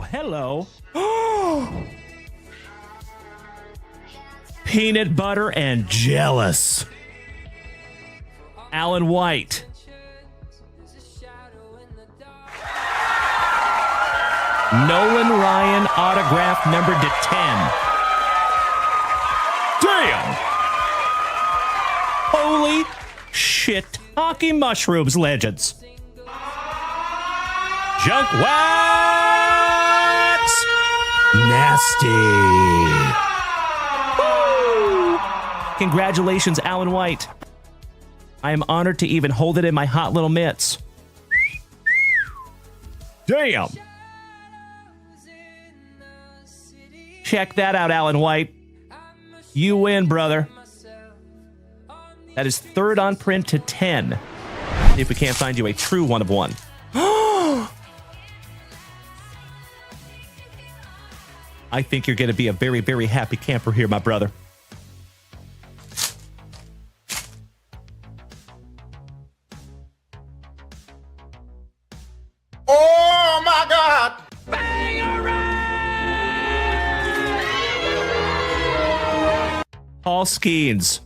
hello. Peanut butter and jealous. Alan White. Nolan Ryan autograph numbered to 10. Damn! Holy shit. Hockey mushrooms, legends. Junk wax! Nasty. Woo! Congratulations, Alan White. I am honored to even hold it in my hot little mitts. Damn! Check that out, Alan White. You win, brother. That is third on print to 10. If we can't find you a true one of one. I think you're going to be a very, very happy camper here, my brother. Oh, my God! Paul Skeens.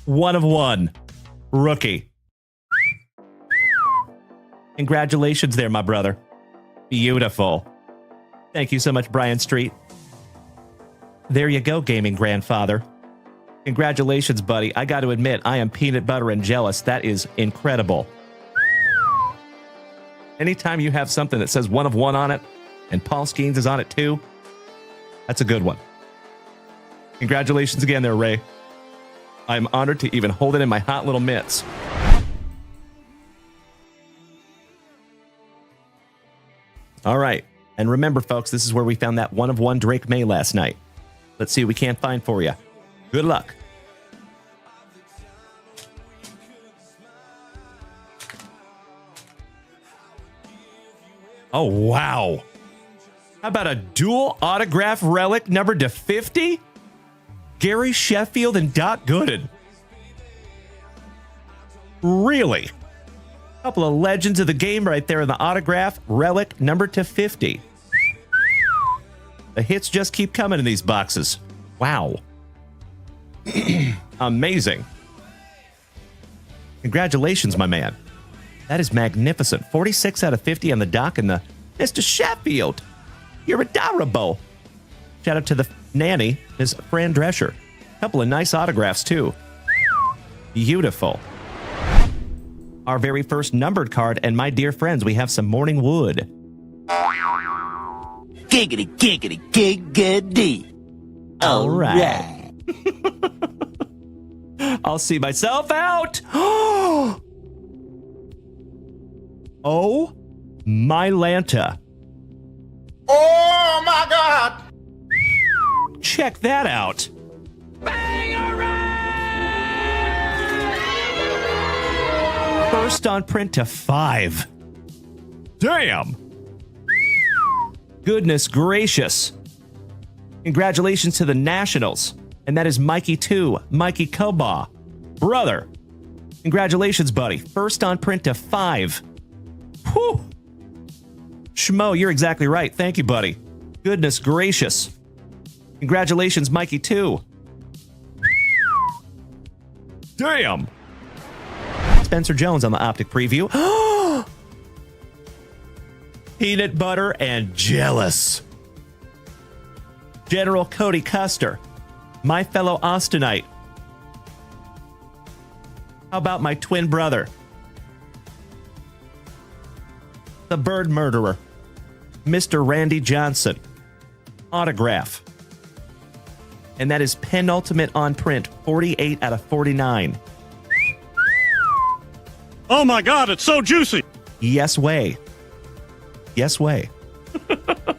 One of one. Rookie. Congratulations there, my brother. Beautiful. Thank you so much, Brian Street. There you go, gaming grandfather. Congratulations, buddy. I got to admit, I am peanut butter and jealous. That is incredible. Anytime you have something that says one of one on it, and Paul Skeens is on it too, that's a good one. Congratulations again there, Ray. I'm honored to even hold it in my hot little mitts. All right. And remember, folks, this is where we found that one of one Drake May last night. Let's see what we can't find for you. Good luck. Oh, wow. How about a dual autograph relic numbered to 50? Gary Sheffield and Doc Gooden. Really? A couple of legends of the game right there in the autograph relic numbered to 50. The hits just keep coming in these boxes. Wow. Amazing. Congratulations, my man. That is magnificent. 46 out of 50 on the dock and the Mr. Sheffield. You're adorable. Shout out to the nanny, Ms. Fran Drescher. A couple of nice autographs, too. Beautiful. Our very first numbered card, and my dear friends, we have some Morning Wood. Giggity, giggity, giggity. All right. I'll see myself out. Oh, my Lanta. Oh, my God! Check that out. First on print to 5. Damn. Goodness gracious. Congratulations to the Nationals. And that is Mikey 2, Mikey Koba. Brother. Congratulations, buddy. First on print to 5. Whew. Schmo, you're exactly right. Thank you, buddy. Goodness gracious. Congratulations, Mikey 2. Damn. Spencer Jones on the Optic Preview. Peanut butter and jealous. General Cody Custer. My fellow Austinite. How about my twin brother? The Bird Murderer. Mr. Randy Johnson. Autograph. And that is penultimate on print, 48 out of 49. Oh my God, it's so juicy. Yes way. Yes way.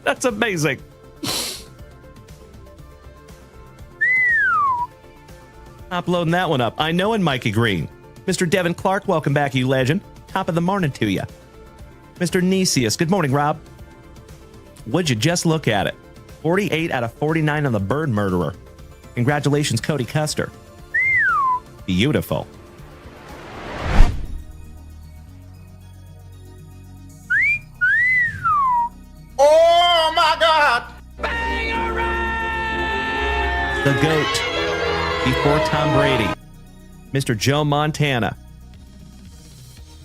That's amazing. Uploading that one up. I know in Mikey Green. Mr. Devin Clark, welcome back, you legend. Top of the morning to you. Mr. Nesius, good morning, Rob. Would you just look at it? 48 out of 49 on the Bird Murderer. Congratulations, Cody Custer. Beautiful. Oh, my the GOAT before Tom Brady, Mr. Joe Montana.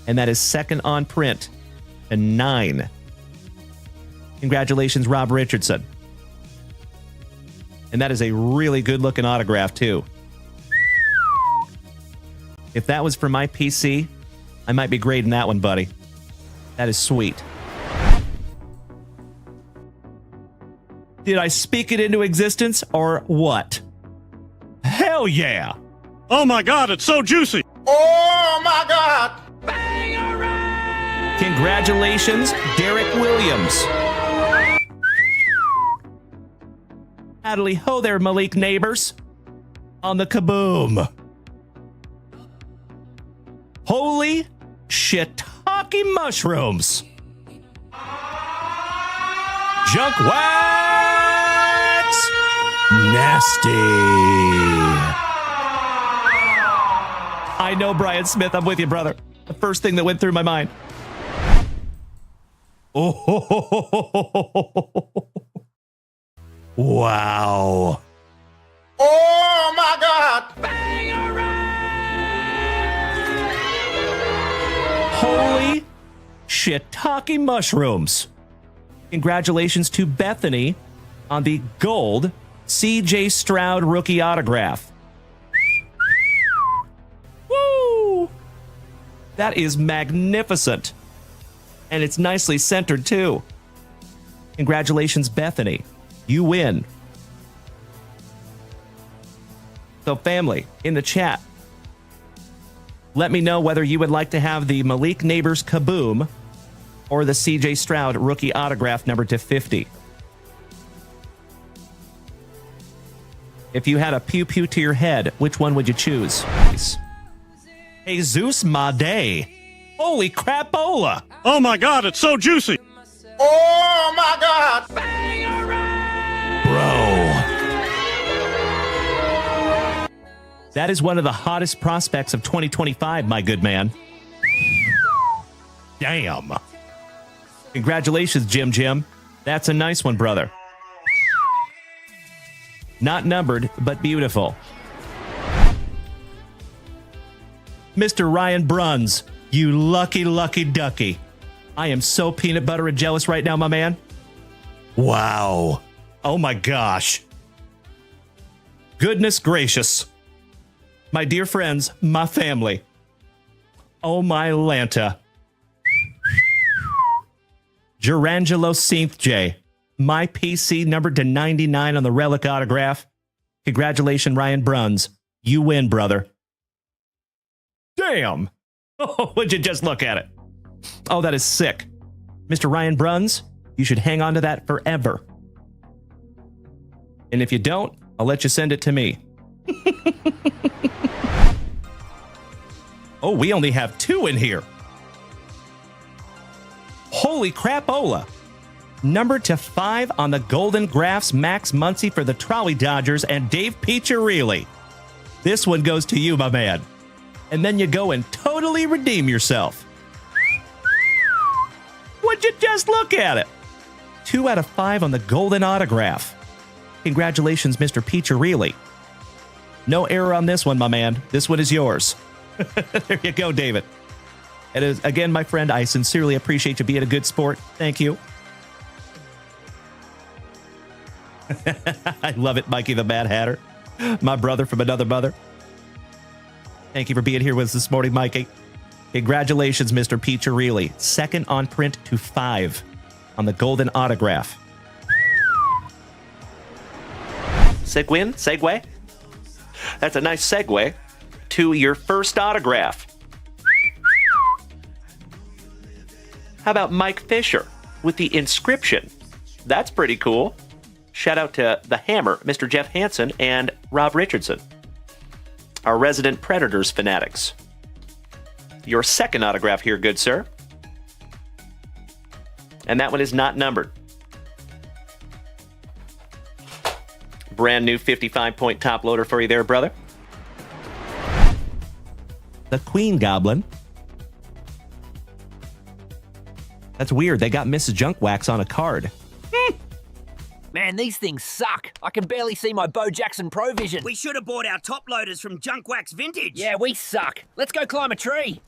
And that is second on print to 9. Congratulations, Rob Richardson. And that is a really good-looking autograph, too. If that was for my PC, I might be grading that one, buddy. That is sweet. Did I speak it into existence, or what? Hell yeah! Oh my God, it's so juicy. Oh my God! Congratulations, Derek Williams. Howdy ho there, Malik neighbors. On the kaboom. Holy shiitake mushrooms. Junk wax. Nasty. I know, Brian Smith. I'm with you, brother. The first thing that went through my mind. Oh, wow. Oh my God! Holy shiitake mushrooms. Congratulations to Bethany on the gold C.J. Stroud rookie autograph. Woo! That is magnificent. And it's nicely centered, too. Congratulations, Bethany. You win. So, family, in the chat, let me know whether you would like to have the Malik Neighbors Kaboom or the C.J. Stroud rookie autograph numbered to 50. If you had a pew-pew to your head, which one would you choose? Jesus Made. Holy crapola! Oh my God, it's so juicy. Oh my God! Bro. That is one of the hottest prospects of 2025, my good man. Damn. Congratulations, Jim. That's a nice one, brother. Not numbered, but beautiful. Mr. Ryan Bruns, you lucky ducky. I am so peanut butter and jealous right now, my man. Wow. Oh my gosh. Goodness gracious. My dear friends, my family. Oh my Lanta. Gerangelo Synth J. My PC numbered to 99 on the relic autograph. Congratulations, Ryan Bruns. You win, brother. Damn. Oh, would you just look at it? Oh, that is sick. Mr. Ryan Bruns, you should hang on to that forever. And if you don't, I'll let you send it to me. Oh, we only have 2 in here. Holy crapola. Number to 5 on the Golden Graphs, Max Muncy for the Trolley Dodgers and Dave Piccirilli. This one goes to you, my man. And then you go and totally redeem yourself. Would you just look at it? 2 out of 5 on the Golden Autograph. Congratulations, Mr. Piccirilli. No error on this one, my man. This one is yours. There you go, David. It is, again, my friend, I sincerely appreciate you being a good sport. Thank you. I love it, Mikey the Mad Hatter. My brother from another mother. Thank you for being here with us this morning, Mikey. Congratulations, Mr. Piccirilli. Second on print to 5 on the Golden Autograph. Segue? That's a nice segue to your first autograph. How about Mike Fisher with the inscription? That's pretty cool. Shout out to the Hammer, Mr. Jeff Hansen, and Rob Richardson, our resident Predators fanatics. Your second autograph here, good sir. And that one is not numbered. Brand new 55-point top loader for you there, brother. The Queen Goblin. That's weird. They got Mrs. Junk Wax on a card. Man, these things suck. I can barely see my Bo Jackson Pro Vision. We should have bought our top loaders from Junk Wax Vintage. Yeah, we suck. Let's go climb a tree.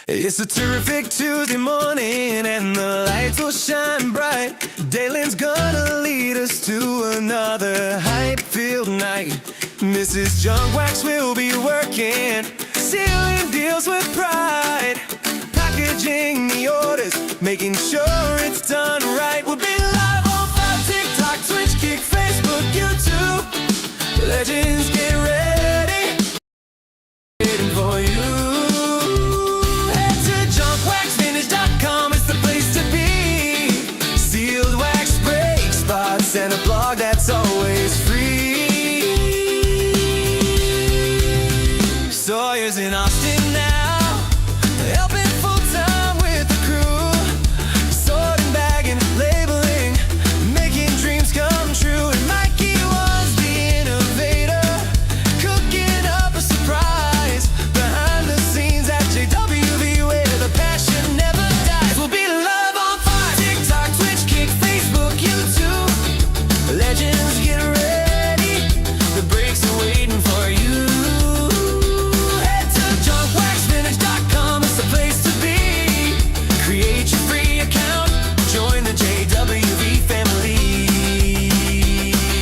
It's a terrific Tuesday morning and the lights will shine bright. Dalen's gonna lead us to another hype-filled night. Mrs. Junk Wax will be working, sealing deals with pride. Packaging the orders, making sure it's done right. We'll be live on 5, TikTok, Twitch, Kick, Facebook, YouTube. Legends, get ready. Waiting for you. And a blog that's always free. Sawyer's in Austin now, helping full-time with the crew. Sorting, bagging, labeling, making dreams come true. And Mikey was the innovator, cooking up a surprise. Behind the scenes at JWV, where the passion never dies. We'll be live on 5, TikTok, Twitch, Kick, Facebook, YouTube. Legends, get ready. The breaks are waiting for you. Head to junkwaxvintage.com. It's the place to be. Create your free account. Join the JWV family.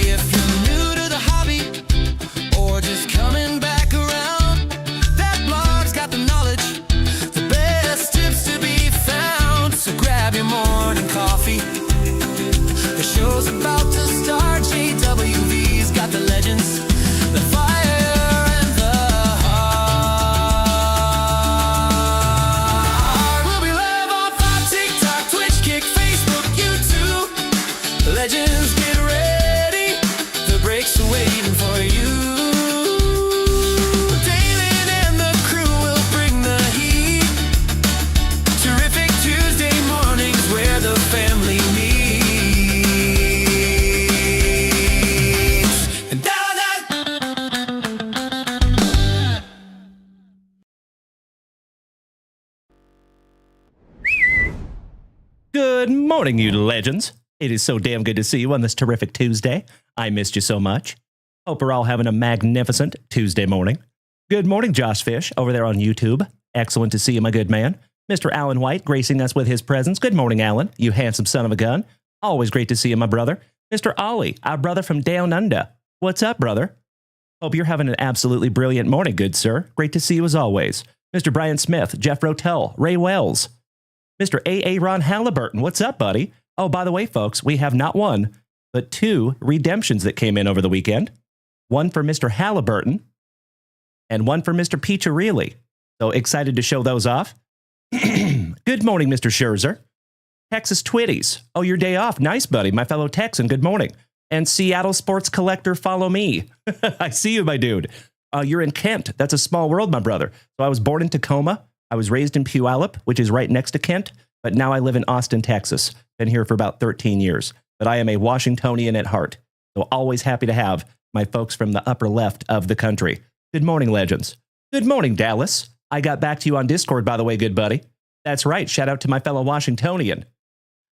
If you're new to the hobby or just coming back around, that blog's got the knowledge, the best tips to be found. So grab your morning coffee. The show's about to start. JWV's got the legends, the fire, and the heart. We'll be live on 5, TikTok, Twitch, Kick, Facebook, YouTube. Legends, get ready. The breaks are waiting for you. Dalen and the crew will bring the heat. Terrific Tuesday mornings where the family meets. Good morning, you legends. It is so damn good to see you on this terrific Tuesday. I missed you so much. Hope we're all having a magnificent Tuesday morning. Good morning, Josh Fish, over there on YouTube. Excellent to see you, my good man. Mr. Alan White gracing us with his presence. Good morning, Alan, you handsome son of a gun. Always great to see you, my brother. Mr. Ollie, our brother from Down Under. What's up, brother? Hope you're having an absolutely brilliant morning, good sir. Great to see you as always. Mr. Brian Smith, Jeff Rotel, Ray Wells. Mr. A.A. Ron Halliburton, what's up, buddy? Oh, by the way, folks, we have not one, but 2 redemptions that came in over the weekend. One for Mr. Halliburton and one for Mr. Piccirilli. So excited to show those off. Good morning, Mr. Scherzer. Texas Twitties. Oh, your day off. Nice, buddy. My fellow Texan, good morning. And Seattle Sports Collector, follow me. I see you, my dude. You're in Kent. That's a small world, my brother. So I was born in Tacoma. I was raised in Puyallup, which is right next to Kent, but now I live in Austin, Texas. Been here for about 13 years, but I am a Washingtonian at heart. So always happy to have my folks from the upper left of the country. Good morning, legends. Good morning, Dallas. I got back to you on Discord, by the way, good buddy. That's right. Shout out to my fellow Washingtonian.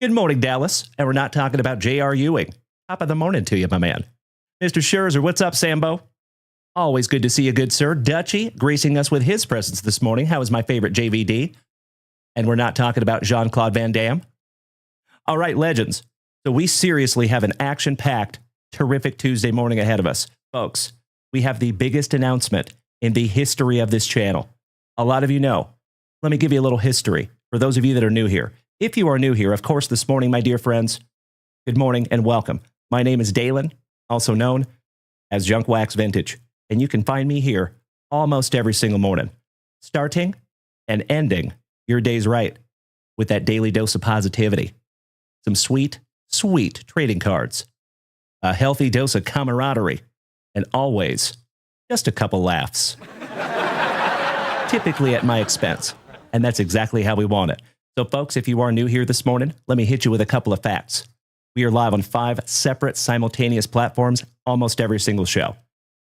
Good morning, Dallas. And we're not talking about J.R. Ewing. Top of the morning to you, my man. Mr. Scherzer, what's up, Sambo? Always good to see you, good sir. Dutchy gracing us with his presence this morning. How is my favorite JVD? And we're not talking about Jean-Claude Van Damme. All right, legends. So we seriously have an action-packed, terrific Tuesday morning ahead of us. Folks, we have the biggest announcement in the history of this channel. A lot of you know. Let me give you a little history for those of you that are new here. If you are new here, of course, this morning, my dear friends, good morning and welcome. My name is Dalen, also known as Junk Wax Vintage. And you can find me here almost every single morning, starting and ending your days right with that daily dose of positivity. Some sweet, sweet trading cards, a healthy dose of camaraderie, and always just a couple laughs. Typically at my expense. And that's exactly how we want it. So folks, if you are new here this morning, let me hit you with a couple of facts. We are live on 5 separate simultaneous platforms almost every single show.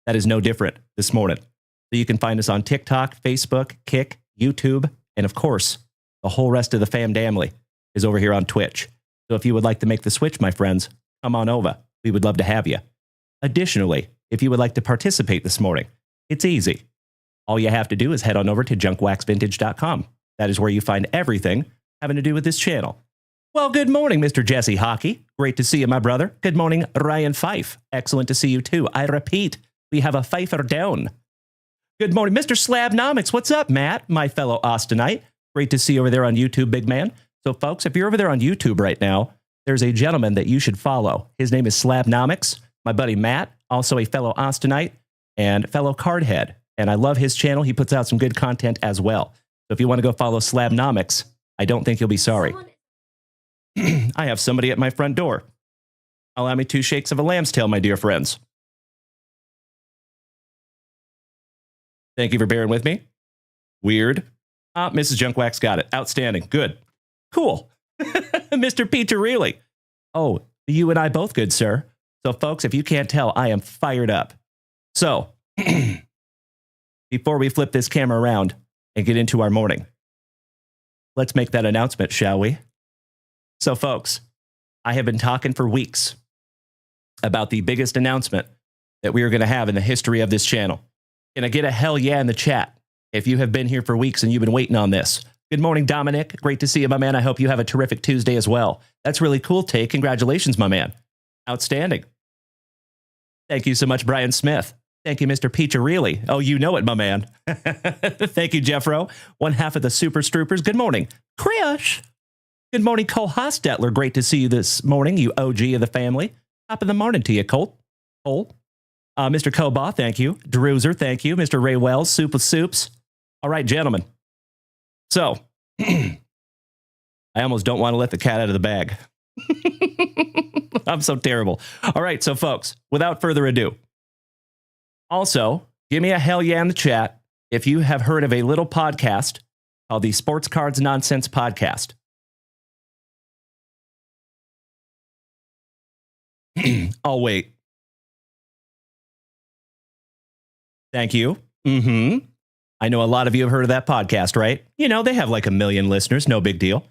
that is no different this morning. So you can find us on TikTok, Facebook, Kick, YouTube, and of course, the whole rest of the fam family is over here on Twitch. So if you would like to make the switch, my friends, come on over. We would love to have you. Additionally, if you would like to participate this morning, it's easy. All you have to do is head on over to junkwaxvintage.com. That is where you find everything having to do with this channel. Well, good morning, Mr. Jesse Hockey. Great to see you, my brother. Good morning, Ryan Fife. Excellent to see you, too. I repeat, we have a Pfeiffer down. Good morning, Mr. Slabnomics. What's up, Matt, my fellow Austinite? Great to see you over there on YouTube, big man. So, folks, if you're over there on YouTube right now, there's a gentleman that you should follow. His name is Slabnomics. My buddy Matt, also a fellow Austinite and fellow Cardhead. And I love his channel. He puts out some good content as well. So if you want to go follow Slabnomics, I don't think you'll be sorry. I have somebody at my front door. Allow me 2 shakes of a lamb's tail, my dear friends. Thank you for bearing with me. Weird. Mrs. Junkwax got it. Outstanding. Good. Cool. Mr. Pizzarilli. Oh, you and I both good, sir. So, folks, if you can't tell, I am fired up. So, before we flip this camera around and get into our morning, let's make that announcement, shall we? So, folks, I have been talking for weeks about the biggest announcement that we are going to have in the history of this channel. Can I get a hell yeah in the chat if you have been here for weeks and you've been waiting on this? Good morning, Dominic. Great to see you, my man. I hope you have a terrific Tuesday as well. That's really cool, Tay. Congratulations, my man. Outstanding. Thank you so much, Brian Smith. Thank you, Mr. Pizzarilli. Oh, you know it, my man. Thank you, Jeffro. One half of the Super Stroopers. Good morning, Krish. Good morning, Cole Hostetler. Great to see you this morning, you OG of the family. Top of the morning to you, Cole. Mr. Koba, thank you. Druzer, thank you. Mr. Ray Wells, Soup with Soups. All right, gentlemen. So, I almost don't want to let the cat out of the bag. I'm so terrible. All right, so folks, without further ado, also, give me a hell yeah in the chat if you have heard of a little podcast called the Sports Cards Nonsense Podcast. I'll wait. Thank you. I know a lot of you have heard of that podcast, right? You know, they have like 1 million listeners. No big deal.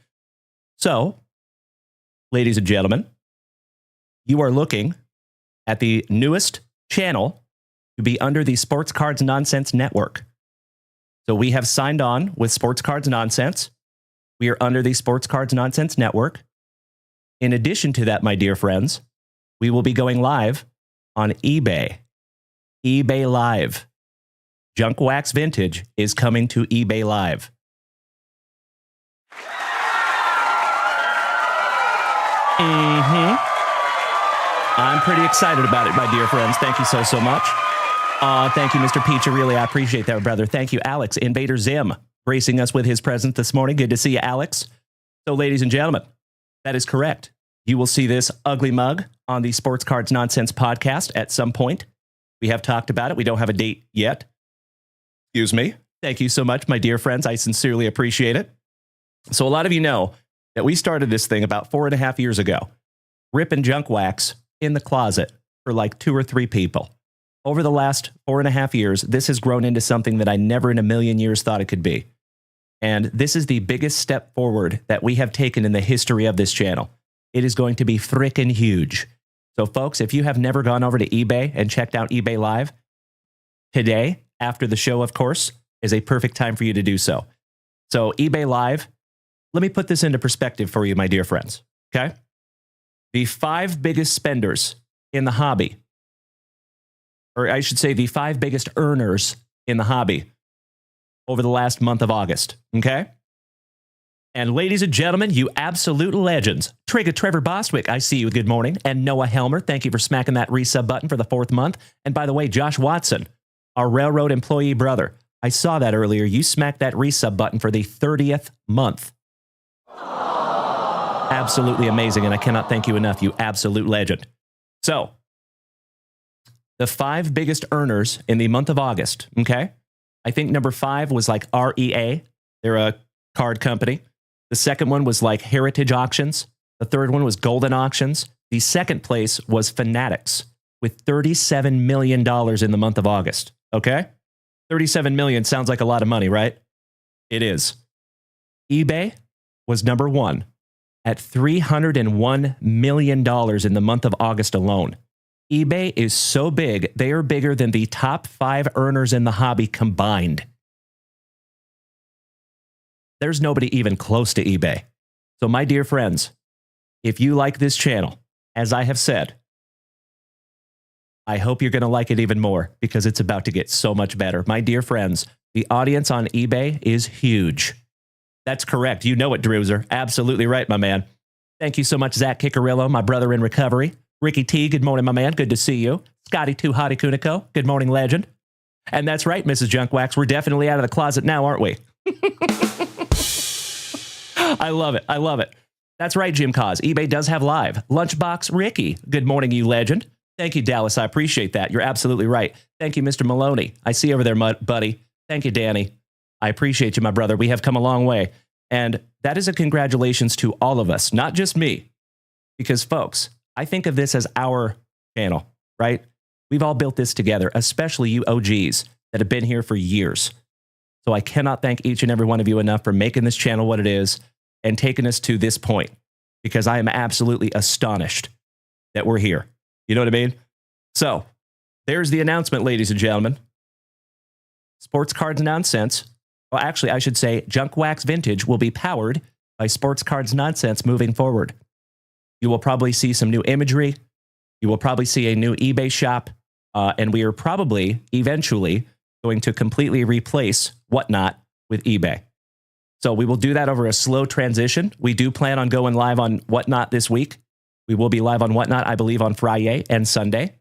So, ladies and gentlemen, you are looking at the newest channel to be under the Sports Cards Nonsense Network. So we have signed on with Sports Cards Nonsense. We are under the Sports Cards Nonsense Network. In addition to that, my dear friends, we will be going live on eBay. eBay Live. Junk Wax Vintage is coming to eBay Live. I'm pretty excited about it, my dear friends. Thank you so much. Thank you, Mr. Pizza. Really, I appreciate that, brother. Thank you, Alex, Invader Zim, gracing us with his presence this morning. Good to see you, Alex. So, ladies and gentlemen, that is correct. You will see this ugly mug on the Sports Cards Nonsense podcast at some point. We have talked about it. We don't have a date yet. Excuse me. Thank you so much, my dear friends. I sincerely appreciate it. So a lot of you know that we started this thing about 4.5 years ago, ripping junk wax in the closet for like 2 or 3 people. Over the last 4.5 years, this has grown into something that I never in a million years thought it could be. And this is the biggest step forward that we have taken in the history of this channel. It is going to be frickin' huge. So folks, if you have never gone over to eBay and checked out eBay Live, today, after the show, of course, is a perfect time for you to do so. So eBay Live, let me put this into perspective for you, my dear friends, okay? The 5 biggest spenders in the hobby, or I should say the 5 biggest earners in the hobby over the last month of August, okay? And ladies and gentlemen, you absolute legends. Trevor Bostwick, I see you. Good morning. And Noah Helmer, thank you for smacking that resub button for the 4th month. And by the way, Josh Watson, our railroad employee brother, I saw that earlier. You smacked that resub button for the 30th month. Absolutely amazing, and I cannot thank you enough, you absolute legend. So, the 5 biggest earners in the month of August, okay? I think number 5 was like REA. They're a card company. The second one was like Heritage Auctions. The third one was Golden Auctions. The second place was Fanatics. with $37 million in the month of August. Okay? 37 million sounds like a lot of money, right? It is. eBay was number one at $301 million in the month of August alone. eBay is so big, they are bigger than the top 5 earners in the hobby combined. There's nobody even close to eBay. So my dear friends, if you like this channel, as I have said, I hope you're going to like it even more because it's about to get so much better. My dear friends, the audience on eBay is huge. That's correct. You know it, Drewser. Absolutely right, my man. Thank you so much, Zach Kikarillo, my brother in recovery. Ricky T, good morning, my man. Good to see you. Scotty Too Hottie Kuniko, good morning, legend. And that's right, Mrs. Junkwax. We're definitely out of the closet now, aren't we? I love it. I love it. That's right, Jim Cause. eBay does have live. Lunchbox Ricky, good morning, you legend. Thank you, Dallas. I appreciate that. You're absolutely right. Thank you, Mr. Maloney. I see you over there, buddy. Thank you, Danny. I appreciate you, my brother. We have come a long way. And that is a congratulations to all of us, not just me. Because, folks, I think of this as our channel, right? We've all built this together, especially you OGs that have been here for years. So I cannot thank each and every one of you enough for making this channel what it is and taking us to this point, because I am absolutely astonished that we're here. You know what I mean? So there's the announcement, ladies and gentlemen. Sports Cards Nonsense. Well, actually, I should say Junk Wax Vintage will be powered by Sports Cards Nonsense moving forward. You will probably see some new imagery. You will probably see a new eBay shop. And we are probably eventually going to completely replace Whatnot with eBay. So we will do that over a slow transition. We do plan on going live on Whatnot this week. We will be live on Whatnot, I believe, on Friday and Sunday.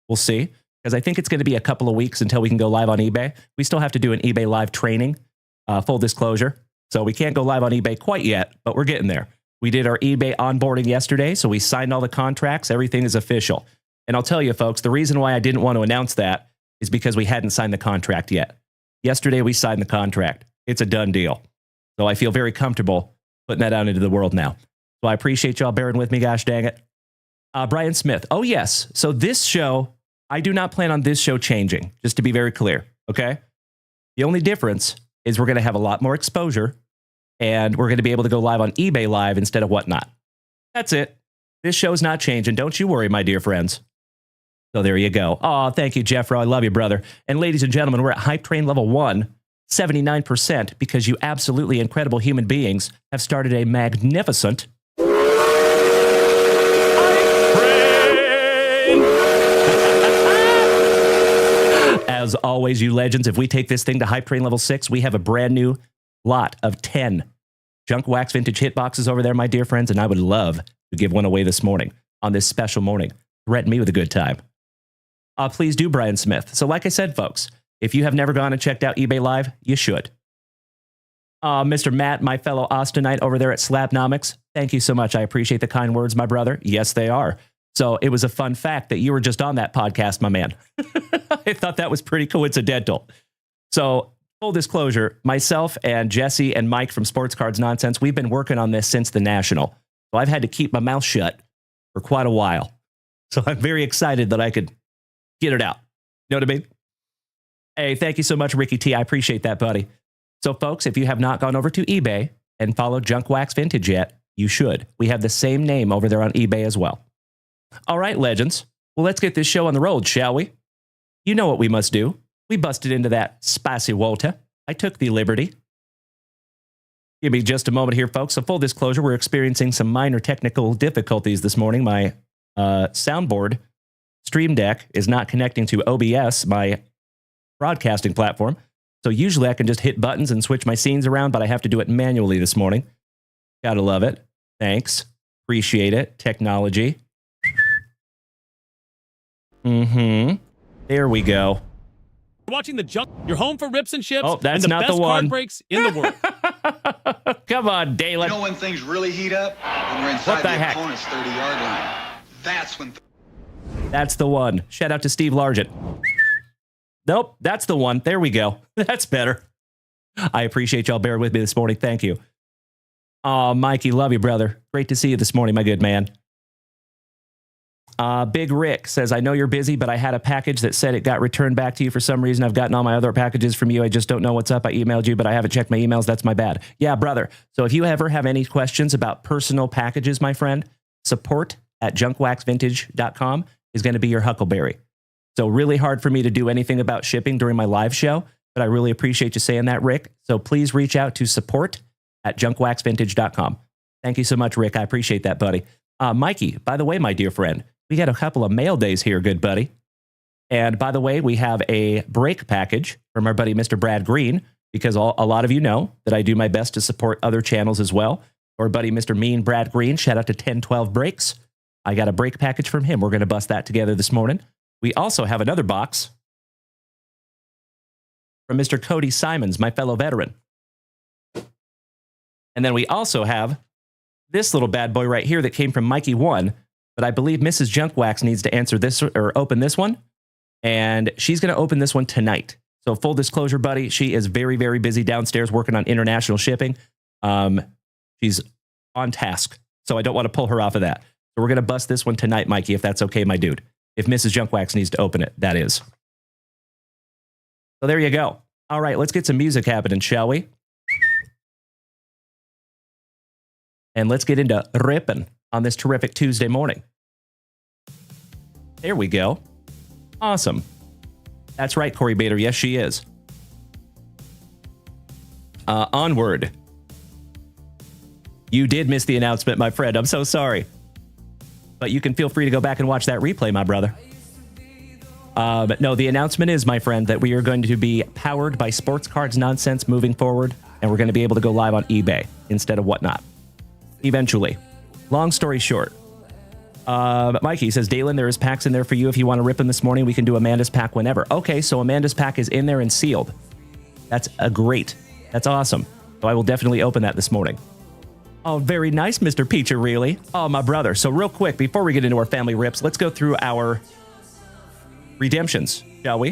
We'll see. Because I think it's going to be a couple of weeks until we can go live on eBay. We still have to do an eBay live training, full disclosure. So we can't go live on eBay quite yet, but we're getting there. We did our eBay onboarding yesterday, so we signed all the contracts. Everything is official. And I'll tell you, folks, the reason why I didn't want to announce that is because we hadn't signed the contract yet. Yesterday, we signed the contract. It's a done deal. So I feel very comfortable putting that out into the world now. So I appreciate y'all bearing with me, gosh dang it. Brian Smith. Oh, yes. So this show, I do not plan on this show changing, just to be very clear, okay? The only difference is we're going to have a lot more exposure, and we're going to be able to go live on eBay Live instead of Whatnot. That's it. This show's not changing. Don't you worry, my dear friends. So there you go. Oh, thank you, Jeffro. I love you, brother. And ladies and gentlemen, we're at Hype Train Level 1, 79%, because you absolutely incredible human beings have started a magnificent As always, you legends, if we take this thing to Hype Train Level 6, we have a brand new lot of 10 Junk Wax Vintage hitboxes over there, my dear friends, and I would love to give one away this morning, on this special morning. Threaten me with a good time. Please do, Brian Smith. So like I said, folks, if you have never gone and checked out eBay Live, you should. Mr. Matt, my fellow Austinite over there at Slabnomics, thank you so much. I appreciate the kind words, my brother. Yes, they are. So it was a fun fact that you were just on that podcast, my man. I thought that was pretty coincidental. So full disclosure, myself and Jesse and Mike from Sports Cards Nonsense, we've been working on this since the National. So I've had to keep my mouth shut for quite a while. So I'm very excited that I could get it out. You know what I mean? Hey, thank you so much, Ricky T. I appreciate that, buddy. So folks, if you have not gone over to eBay and followed Junk Wax Vintage yet, you should. We have the same name over there on eBay as well. All right, legends. Well, let's get this show on the road, shall we? You know what we must do. We busted into that spicy water. I took the liberty. Give me just a moment here, folks. So full disclosure, we're experiencing some minor technical difficulties this morning. My soundboard Stream Deck is not connecting to OBS, my broadcasting platform. So usually I can just hit buttons and switch my scenes around, but I have to do it manually this morning. Gotta love it. Thanks. Appreciate it. Technology. There we go. Watching the junk. You're home for rips and ships. Oh, that's and not best the one. Card breaks in the world. Come on, Dalen. You know when things really heat up? When we're inside What the heck? opponent's 30-yard line. That's when... That's the one. Shout out to Steve Largent. Nope, that's the one. There we go. That's better. I appreciate y'all bearing with me this morning. Thank you. Oh, Mikey, love you, brother. Great to see you this morning, my good man. Big Rick says, I know you're busy, but I had a package that said it got returned back to you for some reason. I've gotten all my other packages from you. I just don't know what's up. I emailed you, but I haven't checked my emails. That's my bad. Yeah, brother. So if you ever have any questions about personal packages, my friend, support@junkwaxvintage.com is going to be your huckleberry. So really hard for me to do anything about shipping during my live show, but I really appreciate you saying that, Rick. So please reach out to support@junkwaxvintage.com. Thank you so much, Rick. I appreciate that, buddy. Mikey, by the way, my dear friend, we got a couple of mail days here, good buddy. And by the way, we have a break package from our buddy, Mr. Brad Green, because a lot of you know that I do my best to support other channels as well. Our buddy, Mr. Mean Brad Green, shout out to 1012 Breaks. I got a break package from him. We're going to bust that together this morning. We also have another box from Mr. Cody Simons, my fellow veteran. And then we also have this little bad boy right here that came from Mikey 1, but I believe Mrs. Junkwax needs to answer this or open this one, and she's going to open this one tonight. So full disclosure, buddy, she is very, very busy downstairs working on international shipping. She's on task, so I don't want to pull her off of that. So we're going to bust this one tonight, Mikey, if that's okay, my dude. If Mrs. Junkwax needs to open it, that is. So there you go. All right, let's get some music happening, shall we? And let's get into ripping on this terrific Tuesday morning. There we go. Awesome. That's right, Corey Bader. Yes, she is. Onward. You did miss the announcement, my friend. I'm so sorry. But you can feel free to go back and watch that replay, my brother. But no, the announcement is, my friend, that we are going to be powered by sports cards nonsense moving forward, and we're going to be able to go live on eBay instead of whatnot. Eventually. Long story short. Mikey says, Dalen, there is packs in there for you. If you want to rip them this morning, we can do Amanda's pack whenever. Okay, so Amanda's pack is in there and sealed. That's great. That's awesome. So I will definitely open that this morning. Oh, very nice, Mr. Peacher, really. Oh, my brother. So real quick, before we get into our family rips, let's go through our redemptions, shall we?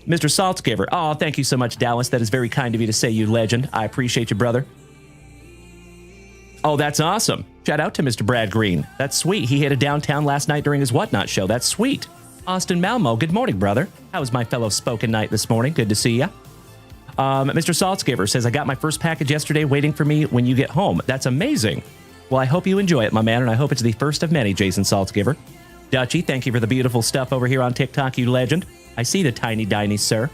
Mr. Saltzgiver. Oh, thank you so much, Dallas. That is very kind of you to say, you legend. I appreciate you, brother. Oh, that's awesome. Shout out to Mr. Brad Green. That's sweet. He hit a downtown last night during his Whatnot show. That's sweet. Austin Malmo, good morning, brother. How was my fellow spoken night this morning? Good to see ya. Mr. Saltzgiver says, I got my first package yesterday waiting for me when you get home. That's amazing. Well, I hope you enjoy it, my man, and I hope it's the first of many, Jason Saltzgiver. Dutchy, thank you for the beautiful stuff over here on TikTok, you legend. I see the tiny dinies, sir.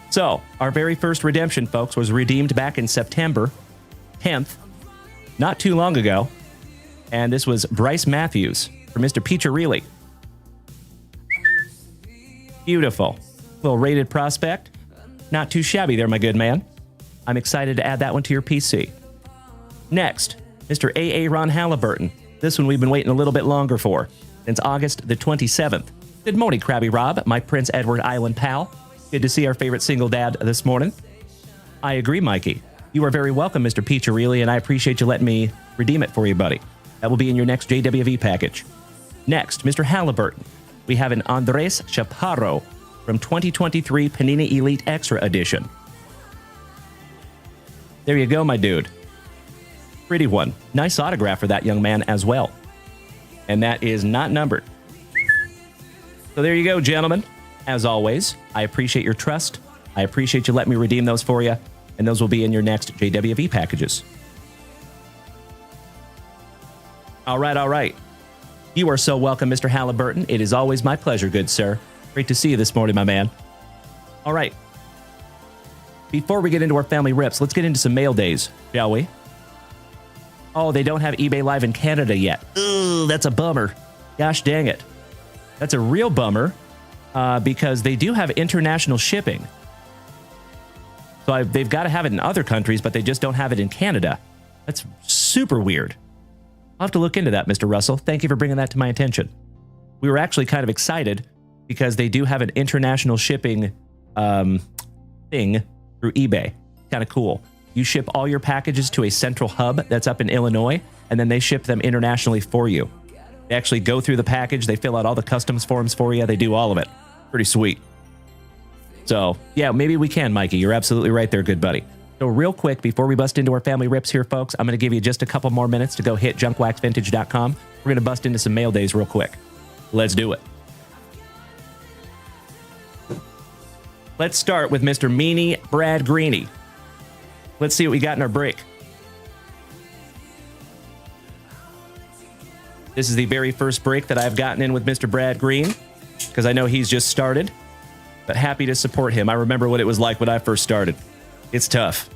So, our very first redemption, folks, was redeemed back in September 10th, not too long ago, and this was Bryce Matthews for Mr. Peacher. Beautiful. Little rated prospect. Not too shabby there, my good man. I'm excited to add that one to your PC. Next, Mr. A.A. Ron Halliburton. This one we've been waiting a little bit longer for, since August the 27th. Good morning, Krabby Rob, my Prince Edward Island pal. Good to see our favorite single dad this morning. I agree, Mikey. You are very welcome, Mr. Peacher, and I appreciate you letting me redeem it for you, buddy. That will be in your next JWV package. Next, Mr. Halliburton. We have an Andres Chaparro from 2023 Panini Elite Extra Edition. There you go, my dude. Pretty one. Nice autograph for that young man as well. And that is not numbered. So there you go, gentlemen. As always, I appreciate your trust. I appreciate you letting me redeem those for you. And those will be in your next JWV packages. All right. You are so welcome, Mr. Halliburton. It is always my pleasure, good sir. Great to see you this morning, my man. All right. Before we get into our family rips, let's get into some mail days, shall we? Oh, they don't have eBay Live in Canada yet. Ooh, that's a bummer. Gosh dang it. That's a real bummer because they do have international shipping. So they've got to have it in other countries, but they just don't have it in Canada. That's super weird. I'll have to look into that, Mr. Russell. Thank you for bringing that to my attention. We were actually kind of excited because they do have an international shipping thing through eBay. Kind of cool. You ship all your packages to a central hub that's up in Illinois, and then they ship them internationally for you. They actually go through the package. They fill out all the customs forms for you. They do all of it. Pretty sweet. So, yeah, maybe we can, Mikey. You're absolutely right there, good buddy. So real quick, before we bust into our family rips here, folks, I'm going to give you just a couple more minutes to go hit junkwaxvintage.com. We're going to bust into some mail days real quick. Let's do it. Let's start with Mr. Meanie Brad Greeny. Let's see what we got in our break. This is the very first break that I've gotten in with Mr. Brad Green, because I know he's just started, but happy to support him. I remember what it was like when I first started. It's tough.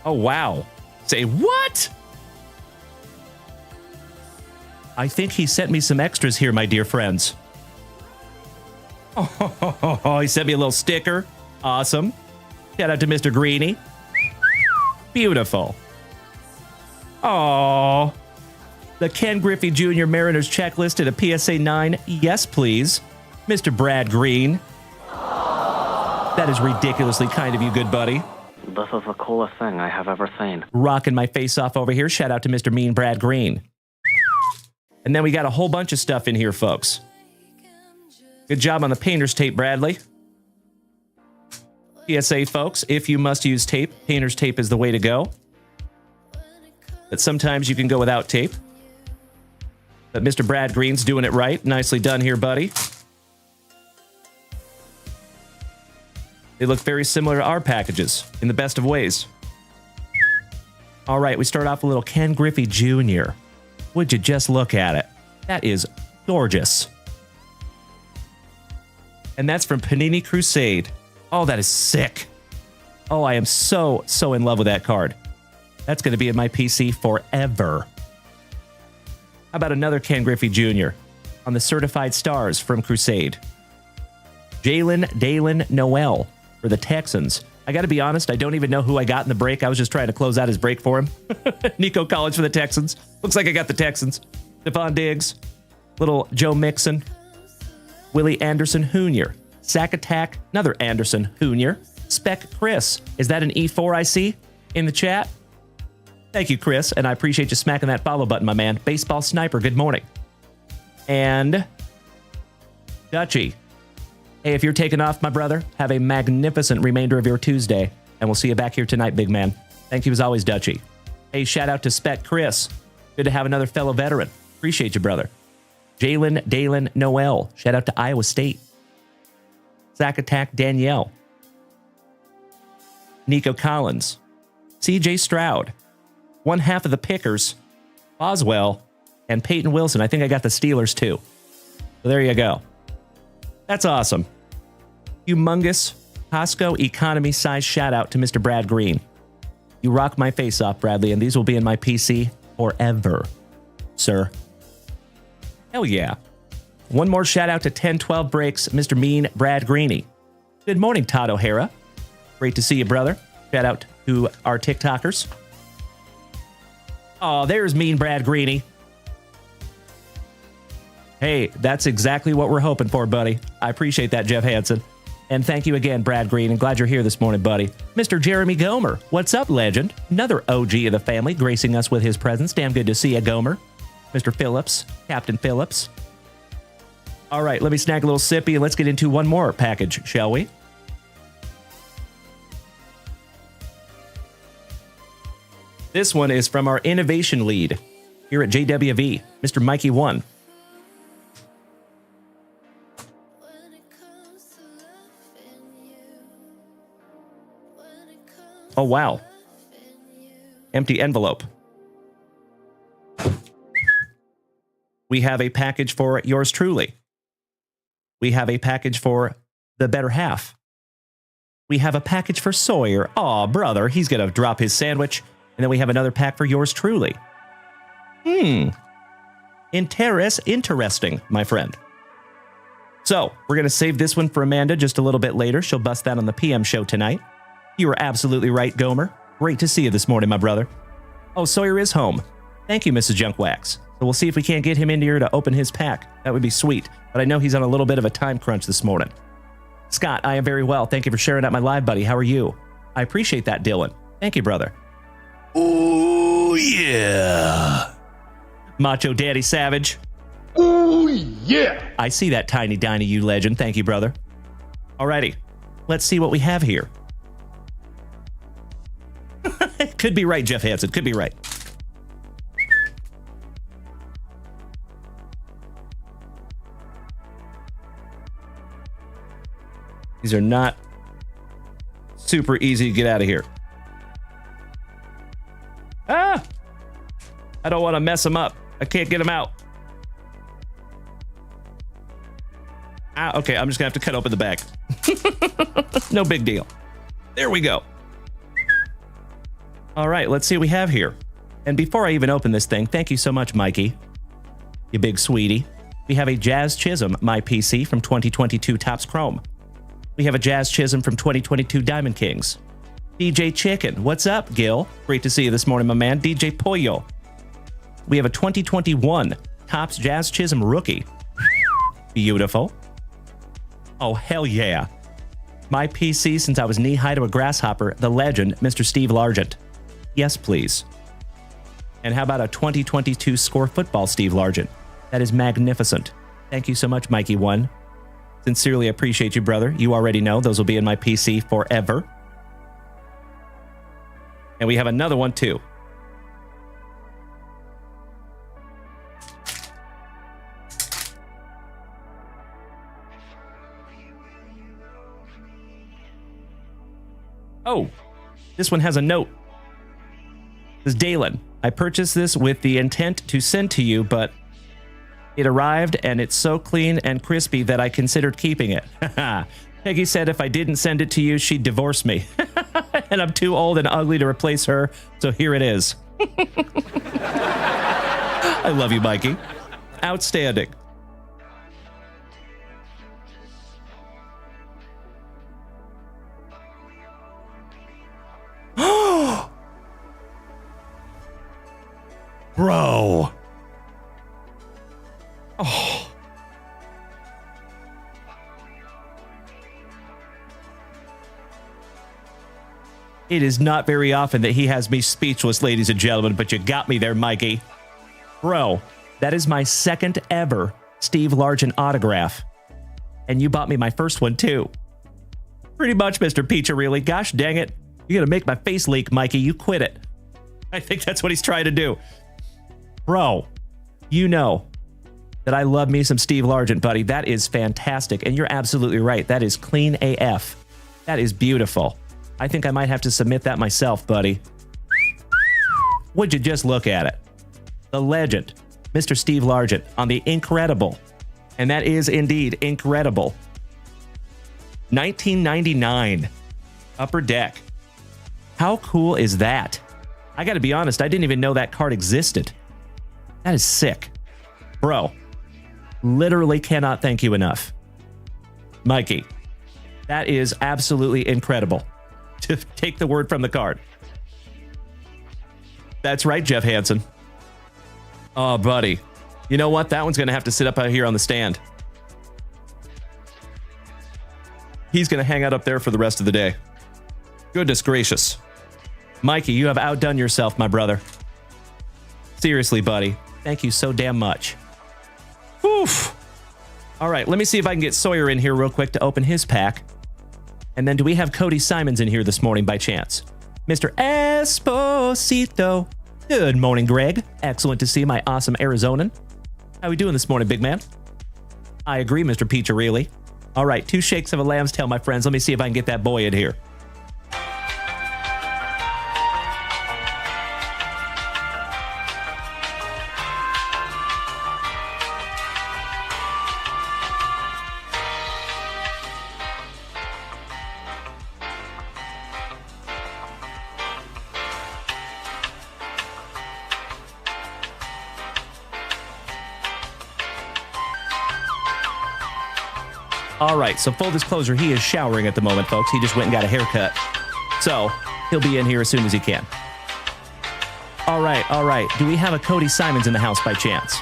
Oh, wow. Say what? I think he sent me some extras here, my dear friends. Oh, he sent me a little sticker. Awesome. Shout out to Mr. Greeny. Beautiful. Oh, the Ken Griffey Jr. Mariners checklist at a PSA 9. Yes, please. Mr. Brad Green. That is ridiculously kind of you, good buddy. This is the coolest thing I have ever seen. Rocking my face off over here. Shout out to Mr. Mean Brad Green. And then we got a whole bunch of stuff in here, folks. Good job on the painter's tape, Bradley. PSA, folks, if you must use tape, painter's tape is the way to go. But sometimes you can go without tape. But Mr. Brad Green's doing it right. Nicely done here, buddy. They look very similar to our packages in the best of ways. All right, we start off with a little Ken Griffey Jr. Would you just look at it? That is gorgeous. And that's from Panini Crusade. Oh, that is sick. Oh, I am so in love with that card. That's going to be in my PC forever. How about another Ken Griffey Jr. on the Certified Stars from Crusade? Jalen Dalen Noel for the Texans. I got to be honest, I don't even know who I got in the break. I was just trying to close out his break for him. Nico Collins for the Texans. Looks like I got the Texans. Stephon Diggs. Little Joe Mixon. Willie Anderson Jr. Sack Attack. Another Anderson Jr. Spec Chris. Is that an E4 I see in the chat? Thank you, Chris, and I appreciate you smacking that follow button, my man. Baseball Sniper, good morning. And Dutchy. Hey, if you're taking off, my brother, have a magnificent remainder of your Tuesday, and we'll see you back here tonight, big man. Thank you as always, Dutchy. Hey, shout out to Spec Chris. Good to have another fellow veteran. Appreciate you, brother. Jalen Dalen Noel. Shout out to Iowa State. Sack Attack Danielle. Nico Collins. CJ Stroud. One half of the Pickers. Boswell. And Peyton Wilson. I think I got the Steelers too. So there you go. That's awesome. Humongous Costco economy size shout out to Mr. Brad Green. You rock my face off, Bradley, and these will be in my PC forever, sir. Hell yeah. One more shout out to 1012 Breaks, Mr. Mean Brad Greeny. Good morning, Todd O'Hara. Great to see you, brother. Shout out to our TikTokers. Oh, there's Mean Brad Greeny. Hey, that's exactly what we're hoping for, buddy. I appreciate that, Jeff Hansen. And thank you again, Brad Green, and glad you're here this morning, buddy. Mr. Jeremy Gomer, what's up, legend? Another OG of the family gracing us with his presence. Damn good to see you, Gomer. Mr. Phillips, Captain Phillips. All right, let me snag a little sippy and let's get into one more package, shall we? This one is from our innovation lead here at JWV, Mr. Mikey 1. Oh, wow. Empty envelope. We have a package for yours truly. We have a package for the better half. We have a package for Sawyer. Aw, brother, he's going to drop his sandwich. And then we have another pack for yours truly. Interesting, my friend. So, we're going to save this one for Amanda just a little bit later. She'll bust that on the PM show tonight. You were absolutely right, Gomer. Great to see you this morning, my brother. Oh, Sawyer is home. Thank you, Mrs. Junkwax. So we'll see if we can't get him in here to open his pack. That would be sweet. But I know he's on a little bit of a time crunch this morning. Scott, I am very well. Thank you for sharing out my live, buddy. How are you? I appreciate that, Dylan. Thank you, brother. Oh, yeah. Macho Daddy Savage. Oh, yeah. I see that tiny diny you legend. Thank you, brother. Alrighty. Let's see what we have here. Could be right, Jeff Hansen. Could be right. These are not super easy to get out of here. Ah! I don't want to mess them up. I can't get them out. Ah, okay, I'm just going to have to cut open the bag. No big deal. There we go. All right, let's see what we have here. And before I even open this thing, thank you so much, Mikey. You big sweetie. We have a Jazz Chisholm, my PC, from 2022 Topps Chrome. We have a Jazz Chisholm from 2022 Diamond Kings. DJ Chicken, what's up, Gil? Great to see you this morning, my man. DJ Pollo. We have a 2021 Topps Jazz Chisholm rookie. Beautiful. Oh, hell yeah. My PC since I was knee-high to a grasshopper, the legend, Mr. Steve Largent. Yes, please. And how about a 2022 Score Football Steve Largent? That is magnificent. Thank you so much, Mikey1. Sincerely appreciate you, brother. You already know those will be in my PC forever. And we have another one, too. Oh, this one has a note. This is Dalen. I purchased this with the intent to send to you, but it arrived and it's so clean and crispy that I considered keeping it. Peggy said if I didn't send it to you, she'd divorce me. And I'm too old and ugly to replace her, so here it is. I love you, Mikey. Outstanding. Bro. Oh. It is not very often that he has me speechless, ladies and gentlemen, but you got me there, Mikey. Bro, that is my second ever Steve Largent autograph. And you bought me my first one, too. Pretty much, Mr. Piccirilli. Gosh dang it. You're going to make my face leak, Mikey. You quit it. I think that's what he's trying to do. Bro, you know that I love me some Steve Largent, buddy. That is fantastic. And you're absolutely right. That is clean AF. That is beautiful. I think I might have to submit that myself, buddy. Would you just look at it? The legend, Mr. Steve Largent, on the incredible. And that is indeed incredible. 1999 Upper Deck. How cool is that? I got to be honest, I didn't even know that card existed. That is sick. Bro, literally cannot thank you enough. Mikey, that is absolutely incredible. To take the word from the card. That's right, Jeff Hansen. Oh, buddy. You know what? That one's going to have to sit up out here on the stand. He's going to hang out up there for the rest of the day. Goodness gracious. Mikey, you have outdone yourself, my brother. Seriously, buddy. Thank you so damn much. Oof. All right, let me see if I can get Sawyer in here real quick to open his pack. And then do we have Cody Simons in here this morning by chance? Mr. Esposito. Good morning, Greg. Excellent to see my awesome Arizonan. How we doing this morning, big man? I agree, Mr. Piccirilli. All right, 2 shakes of a lamb's tail, my friends. Let me see if I can get that boy in here. All right, so full disclosure, he is showering at the moment, folks. He just went and got a haircut. So he'll be in here as soon as he can. All right, all right. Do we have a Cody Simons in the house by chance?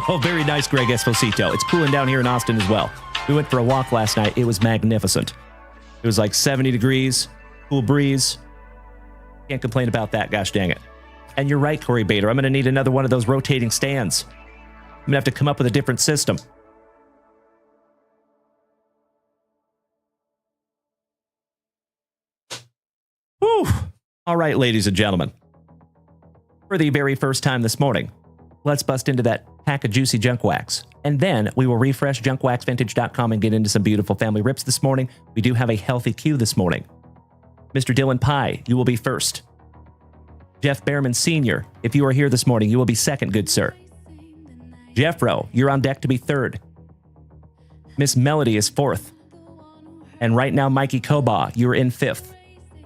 Oh, very nice, Greg Esposito. It's cooling down here in Austin as well. We went for a walk last night. It was magnificent. It was like 70 degrees, cool breeze. Can't complain about that, gosh dang it. And you're right, Corey Bader. I'm going to need another one of those rotating stands. I'm going to have to come up with a different system. Whew. All right, ladies and gentlemen. For the very first time this morning, let's bust into that pack of juicy junk wax. And then we will refresh junkwaxvintage.com and get into some beautiful family rips this morning. We do have a healthy queue this morning. Mr. Dylan Pye, you will be first. Jeff Behrman Sr., if you are here this morning, you will be second, good sir. Jeffro, you're on deck to be third. Miss Melody is fourth. And right now, Mikey Koba, you're in fifth.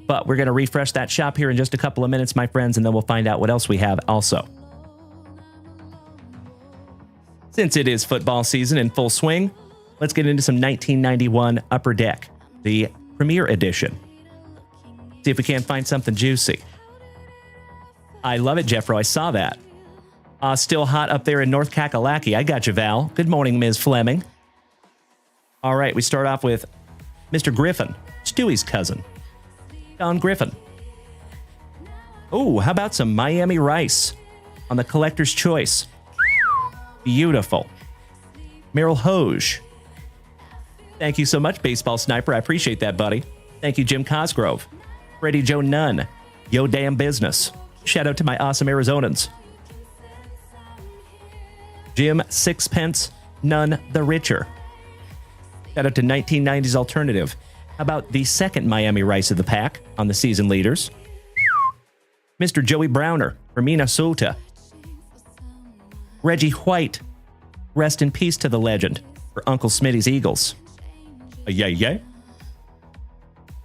But we're going to refresh that shop here in just a couple of minutes, my friends, and then we'll find out what else we have also. Since it is football season in full swing, let's get into some 1991 Upper Deck, the Premier Edition. See if we can't find something juicy. I love it, Jeffro. I saw that. Still hot up there in North Kakalaki. I got you, Val. Good morning, Ms. Fleming. All right, we start off with Mr. Griffin, Stewie's cousin, Don Griffin. Oh, how about some Miami Rice on the Collector's Choice? Beautiful. Merrill Hoge. Thank you so much, Baseball Sniper. I appreciate that, buddy. Thank you, Jim Cosgrove. Freddie Joe Nunn. Yo damn business. Shout out to my awesome Arizonans. Jim Sixpence, none the richer. Shout out to 1990s Alternative. How about the second Miami Rice of the pack on the season leaders? Mr. Joey Browner from Minnesota. Reggie White. Rest in peace to the legend for Uncle Smitty's Eagles. Yay.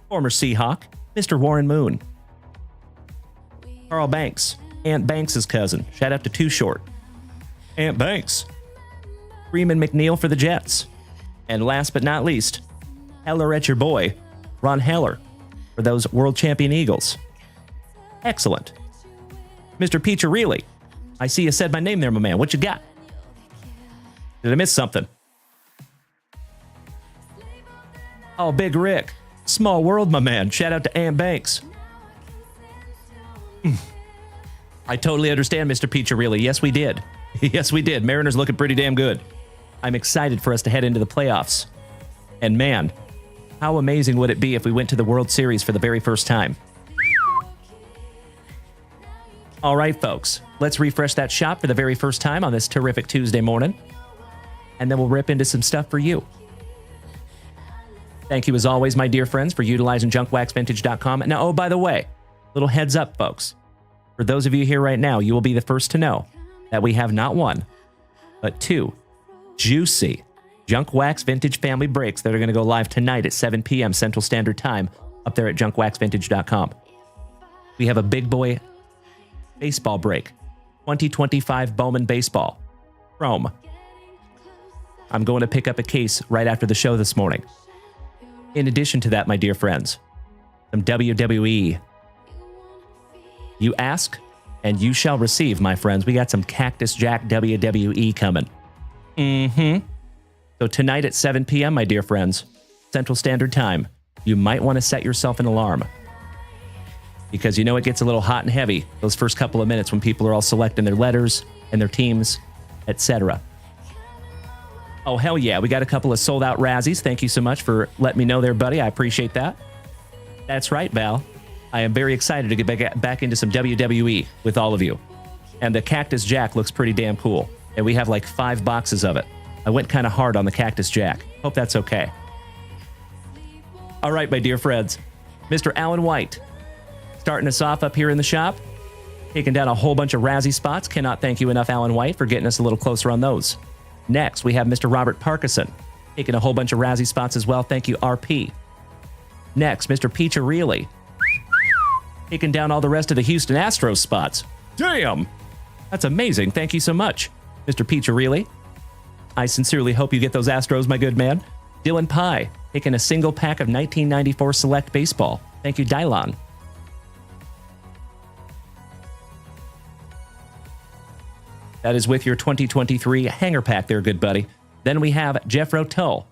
Former Seahawk, Mr. Warren Moon. Carl Banks, Aunt Banks' cousin. Shout out to Too Short. Aunt Banks. Freeman McNeil for the Jets. And last but not least, Heller at your boy, Ron Heller, for those world champion Eagles. Excellent. Mr. Piccirilli, I see you said my name there, my man. What you got? Did I miss something? Oh, Big Rick. Small world, my man. Shout out to Aunt Banks. I totally understand, Mr. Piccirilli. Yes, we did. Yes, we did. Mariners looking pretty damn good. I'm excited for us to head into the playoffs. And man, how amazing would it be if we went to the World Series for the very first time? All right, folks. Let's refresh that shop for the very first time on this terrific Tuesday morning. And then we'll rip into some stuff for you. Thank you as always, my dear friends, for utilizing junkwaxvintage.com. Now, oh, by the way, little heads up, folks. For those of you here right now, you will be the first to know that we have not one, but two juicy Junk Wax Vintage family breaks that are going to go live tonight at 7 p.m. Central Standard Time up there at junkwaxvintage.com. We have a big boy baseball break, 2025 Bowman Baseball, Chrome. I'm going to pick up a case right after the show this morning. In addition to that, my dear friends, some WWE. You ask, and you shall receive, my friends. We got some Cactus Jack WWE coming. So tonight at 7 p.m., my dear friends, Central Standard Time, you might want to set yourself an alarm. Because you know it gets a little hot and heavy those first couple of minutes when people are all selecting their letters and their teams, etc. Oh, hell yeah. We got a couple of sold-out Razzies. Thank you so much for letting me know there, buddy. I appreciate that. That's right, Val. I am very excited to get back into some WWE with all of you. And the Cactus Jack looks pretty damn cool. And we have like 5 boxes of it. I went kind of hard on the Cactus Jack. Hope that's okay. All right, my dear friends. Mr. Alan White, starting us off up here in the shop. Taking down a whole bunch of Razzie spots. Cannot thank you enough, Alan White, for getting us a little closer on those. Next, we have Mr. Robert Parkinson, taking a whole bunch of Razzie spots as well. Thank you, RP. Next, Mr. Piccirilli, taking down all the rest of the Houston Astros spots. Damn! That's amazing. Thank you so much, Mr. Piccirilli. I sincerely hope you get those Astros, my good man. Dylan Pye, taking a single pack of 1994 Select Baseball. Thank you, Dylon. That is with your 2023 hanger pack there, good buddy. Then we have Jeff Rotel,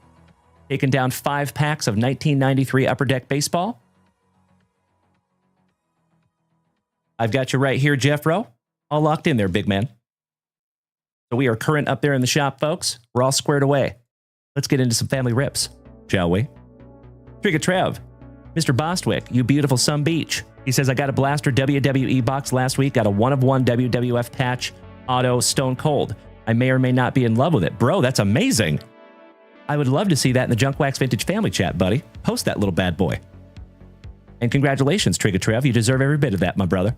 taking down 5 packs of 1993 Upper Deck Baseball. I've got you right here, Jeffro. All locked in there, big man. So we are current up there in the shop, folks. We're all squared away. Let's get into some family rips, shall we? Trigger Trev, Mr. Bostwick, you beautiful Sun Beach. He says, I got a blaster WWE box last week, got a 1-of-1 WWF patch, Auto Stone Cold. I may or may not be in love with it. Bro, that's amazing. I would love to see that in the Junk Wax Vintage family chat, buddy. Post that little bad boy. And congratulations, Trigatrev. You deserve every bit of that, my brother.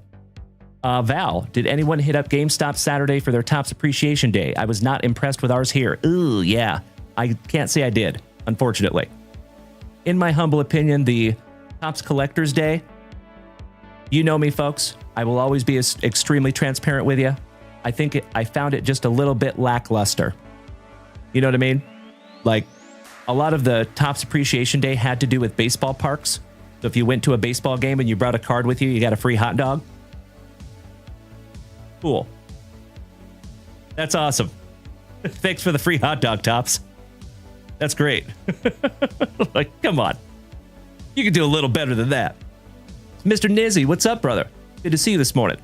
Val, did anyone hit up GameStop Saturday for their Topps Appreciation Day? I was not impressed with ours here. Ooh, yeah. I can't say I did, unfortunately. In my humble opinion, the Topps Collector's Day, you know me, folks. I will always be extremely transparent with you. I think I found it just a little bit lackluster. You know what I mean? Like, a lot of the Topps Appreciation Day had to do with baseball parks. So if you went to a baseball game and you brought a card with you, you got a free hot dog. Cool. That's awesome. Thanks for the free hot dog, Topps. That's great. Like, come on. You can do a little better than that. Mr. Nizzy, what's up, brother? Good to see you this morning.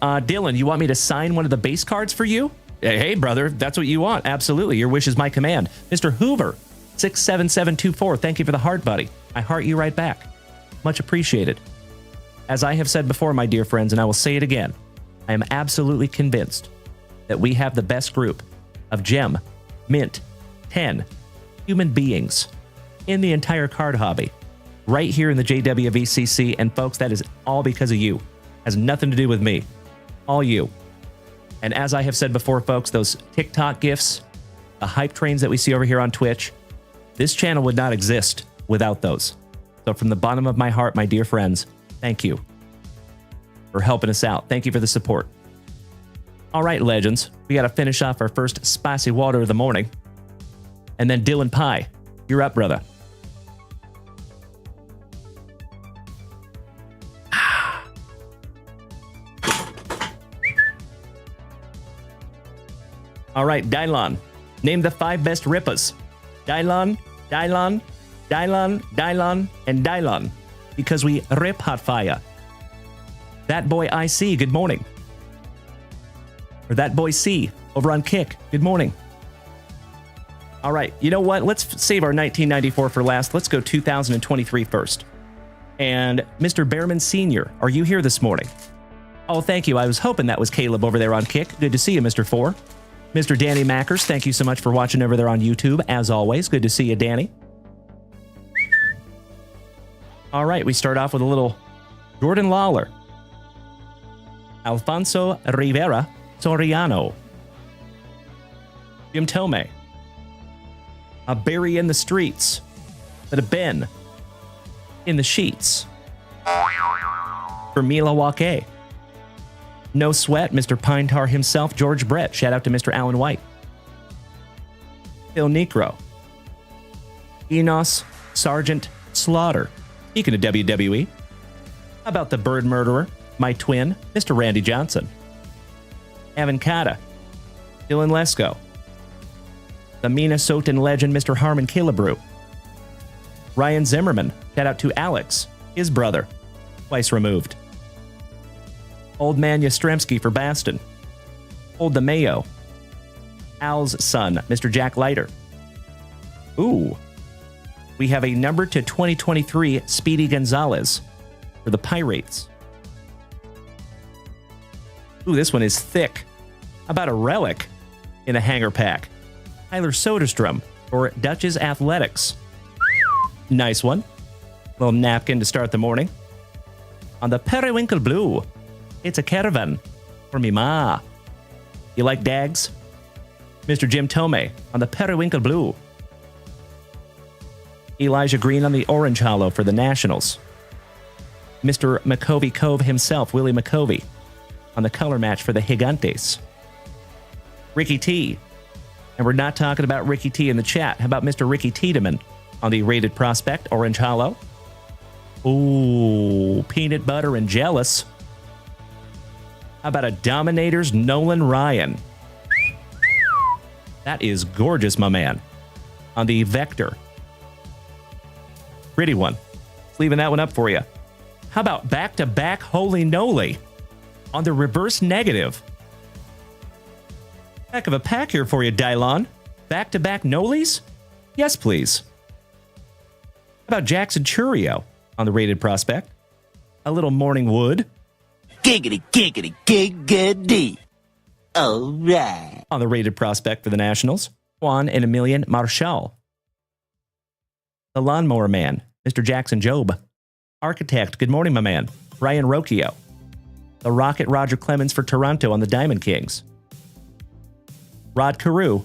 Dylan, you want me to sign one of the base cards for you? Hey, brother, if that's what you want. Absolutely. Your wish is my command. Mr. Hoover, 67724. Thank you for the heart, buddy. I heart you right back. Much appreciated. As I have said before, my dear friends, and I will say it again, I am absolutely convinced that we have the best group of gem, mint, 10 human beings in the entire card hobby right here in the JWVCC. And folks, that is all because of you. Has nothing to do with me. All you. And as I have said before, folks, those TikTok gifts, the hype trains that we see over here on Twitch, this channel would not exist without those. So from the bottom of my heart, my dear friends, thank you for helping us out. Thank you for the support. All right, legends, we got to finish off our first spicy water of the morning. And then Dylan Pie, you're up, brother. All right, Dylon. Name the 5 best Rippas. Dylon, Dylon, Dylon, Dylon, and Dylon. Because we rip hot fire. That boy IC, good morning. Or that boy C, over on Kick, good morning. All right, you know what? Let's save our 1994 for last. Let's go 2023 first. And Mr. Behrman Sr., are you here this morning? Oh, thank you. I was hoping that was Caleb over there on Kick. Good to see you, Mr. 4. Mr. Danny Mackers, thank you so much for watching over there on YouTube. As always, good to see you, Danny. All right, we start off with a little Jordan Lawler. Alfonso Rivera Soriano. Jim Tomei. A Barry in the streets. But a Ben in the sheets. For Milwaukee. No sweat, Mr. Pine Tar himself, George Brett. Shout out to Mr. Alan White. Phil Necro. Enos Sergeant Slaughter. Speaking of WWE. How about the Bird Murderer, my twin, Mr. Randy Johnson. Evan Kata. Dylan Lesko. The Minnesotan legend, Mr. Harmon Killebrew. Ryan Zimmerman. Shout out to Alex, his brother, twice removed. Old Man Yastrzemski for Baston. Old the Mayo. Al's son, Mr. Jack Leiter. Ooh. We have a number to 2023 Speedy Gonzalez for the Pirates. Ooh, this one is thick. How about a relic in a hanger pack? Tyler Soderstrom for Dutch's Athletics. Nice one. Little napkin to start the morning. On the Periwinkle Blue, it's a caravan for me ma. You like dags? Mr. Jim Tomei on the Periwinkle Blue. Elijah Green on the Orange Hollow for the Nationals. Mr. McCovey Cove himself, Willie McCovey, on the color match for the Gigantes. Ricky T. And we're not talking about Ricky T in the chat. How about Mr. Ricky Tiedemann on the Rated Prospect, Orange Hollow? Ooh, peanut butter and jealous. How about a Dominator's Nolan Ryan? That is gorgeous, my man. On the Vector. Pretty one. Leaving that one up for you. How about back-to-back Holy Noli on the reverse negative? Heck of a pack here for you, Dylon. Back-to-back Nolis? Yes, please. How about Jackson Churio on the Rated Prospect? A little Morning Wood. Giggity, giggity, giggity. All right. On the rated prospect for the Nationals, Juan and Emilian Marshall. The Lawnmower Man, Mr. Jackson Jobe. Architect, good morning, my man. Ryan Rocchio. The Rocket Roger Clemens for Toronto on the Diamond Kings. Rod Carew.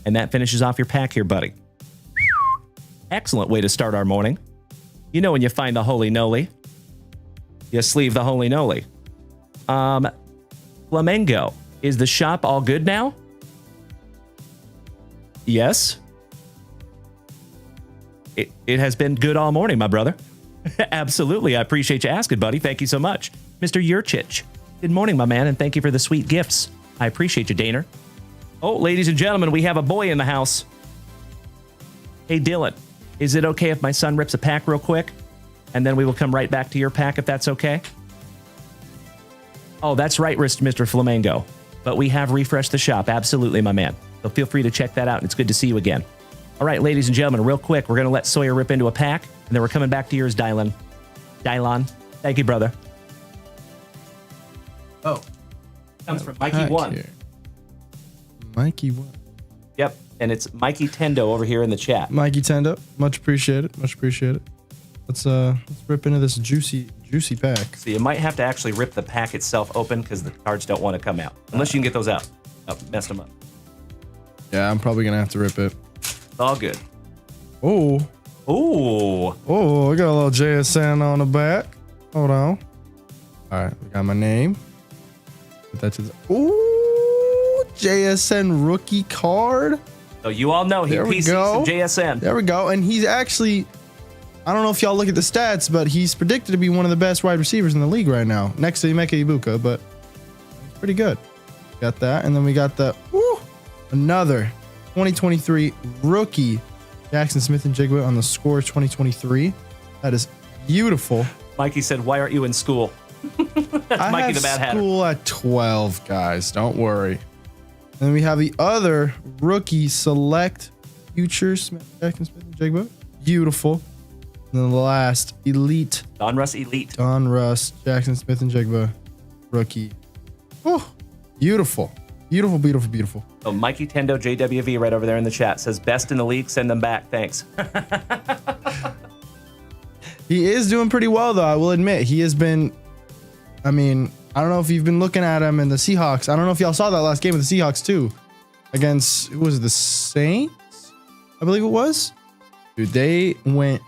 And that finishes off your pack here, buddy. Excellent way to start our morning. You know when you find the holy noli, you sleeve the holy noli. Flamengo. Is the shop all good now? Yes. It has been good all morning, my brother. Absolutely. I appreciate you asking, buddy. Thank you so much. Mr. Yurchich. Good morning, my man, and thank you for the sweet gifts. I appreciate you, Daner. Oh, ladies and gentlemen, we have a boy in the house. Hey, Dylan, is it okay if my son rips a pack real quick? And then we will come right back to your pack if that's okay? Oh, that's right, Mr. Flamengo. But we have refreshed the shop. Absolutely, my man. So feel free to check that out. It's good to see you again. All right, ladies and gentlemen, real quick, we're going to let Sawyer rip into a pack, and then we're coming back to yours, Dylan. Thank you, brother. Oh. Comes from Mikey 1. Here. Mikey 1. Yep, and it's Mikey Tendo over here in the chat. Mikey Tendo, much appreciated. Much appreciated. Let's rip into this juicy pack. So you might have to actually rip the pack itself open because the cards don't want to come out. Unless you can get those out. Oh, messed them up. Yeah, I'm probably gonna have to rip it. It's all good. Oh. Ooh. Oh, I got a little JSN on the back. Hold on. All right, we got my name. Put that to the. Ooh, JSN rookie card. So you all know he PC'd some JSN. There we go. And he's actually, I don't know if y'all look at the stats, but he's predicted to be one of the best wide receivers in the league right now, next to Emeka Ibuka, but it's pretty good. Got that. And then we got the, another 2023 rookie, Jackson Smith and Jigba on the Score 2023. That is beautiful. Mikey said, why aren't you in school? That's Mikey the Mad Hatter. School at 12, guys. Don't worry. And then we have the other rookie select future Jackson Smith and Jigba. Beautiful. And then the last elite. Donruss Elite. Donruss Jackson Smith and Jigba rookie. Oh, beautiful. Beautiful, beautiful, beautiful. Oh, Mikey Tendo JWV right over there in the chat says, best in the league, send them back. Thanks. He is doing pretty well, though. I will admit. He has been, I mean, I don't know if you've been looking at him in the Seahawks. I don't know if y'all saw that last game of the Seahawks, too. Against, who was it, the Saints? I believe it was. Dude, they went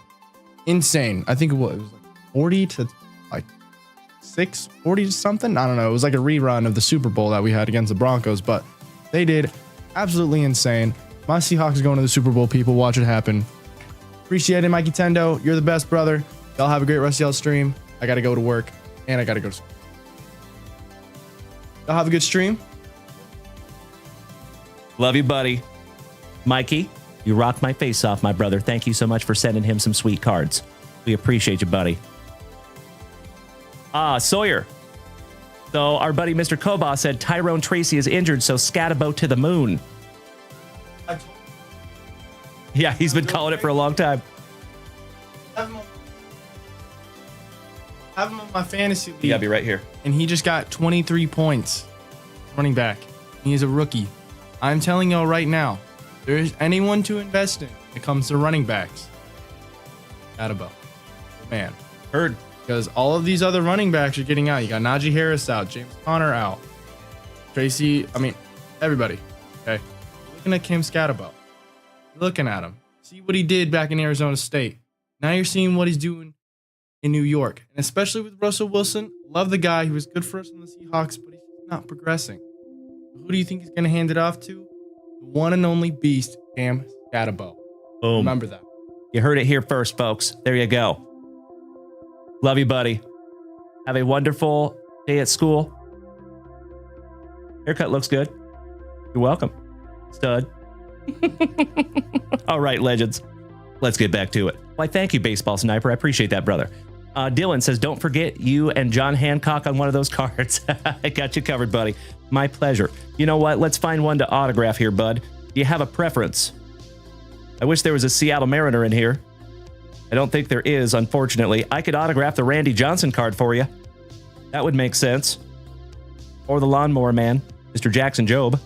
insane. I think it was like 40 to like 40 to something. I don't know. It was like a rerun of the Super Bowl that we had against the Broncos, but they did absolutely insane. My Seahawks are going to the Super Bowl, people. Watch it happen. Appreciate it, Mikey Tendo. You're the best, brother. Y'all have a great rest of y'all's stream. I got to go to work, and I got to go to school. Y'all have a good stream. Love you, buddy. Mikey, you rocked my face off, my brother. Thank you so much for sending him some sweet cards. We appreciate you, buddy. Sawyer. So our buddy Mr. Koba said Tyrone Tracy is injured, so Scatabo to the moon. Yeah, he's been calling it for a long time. Have him on my fantasy league. Yeah, I'll be right here. And he just got 23 points. Running back. He is a rookie. I'm telling y'all right now, there is anyone to invest in when it comes to running backs. Scatabo. Man. Heard. Because all of these other running backs are getting out. You got Najee Harris out, James Conner out, Tracy, I mean, everybody. Okay. Looking at Cam Scatabo. Looking at him. See what he did back in Arizona State. Now you're seeing what he's doing in New York. And especially with Russell Wilson. Love the guy. He was good for us on the Seahawks, but he's not progressing. Who do you think he's going to hand it off to? The one and only beast, Cam Scatabo. Boom. Remember that. You heard it here first, folks. There you go. Love you, buddy. Have a wonderful day at school. Haircut looks good. You're welcome. Stud. All right, legends. Let's get back to it. Why, thank you, Baseball Sniper. I appreciate that, brother. Dylan says, don't forget you and John Hancock on one of those cards. I got you covered, buddy. My pleasure. You know what? Let's find one to autograph here, bud. Do you have a preference? I wish there was a Seattle Mariner in here. I don't think there is, unfortunately. I could autograph the Randy Johnson card for you. That would make sense. Or the Lawnmower Man, Mr. Jackson Job.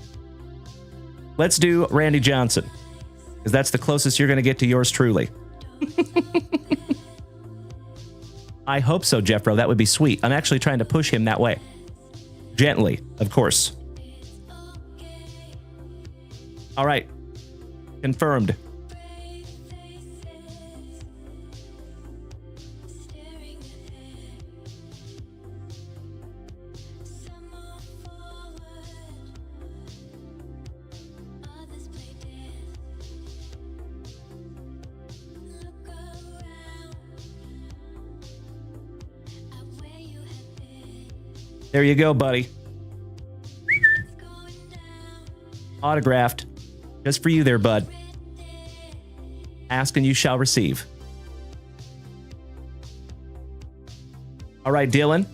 Let's do Randy Johnson, because that's the closest you're going to get to yours truly. I hope so, Jeffro. That would be sweet. I'm actually trying to push him that way. Gently, of course. All right. Confirmed. There you go, buddy. Autographed. Just for you there, bud. Ask and you shall receive. All right, Dylan.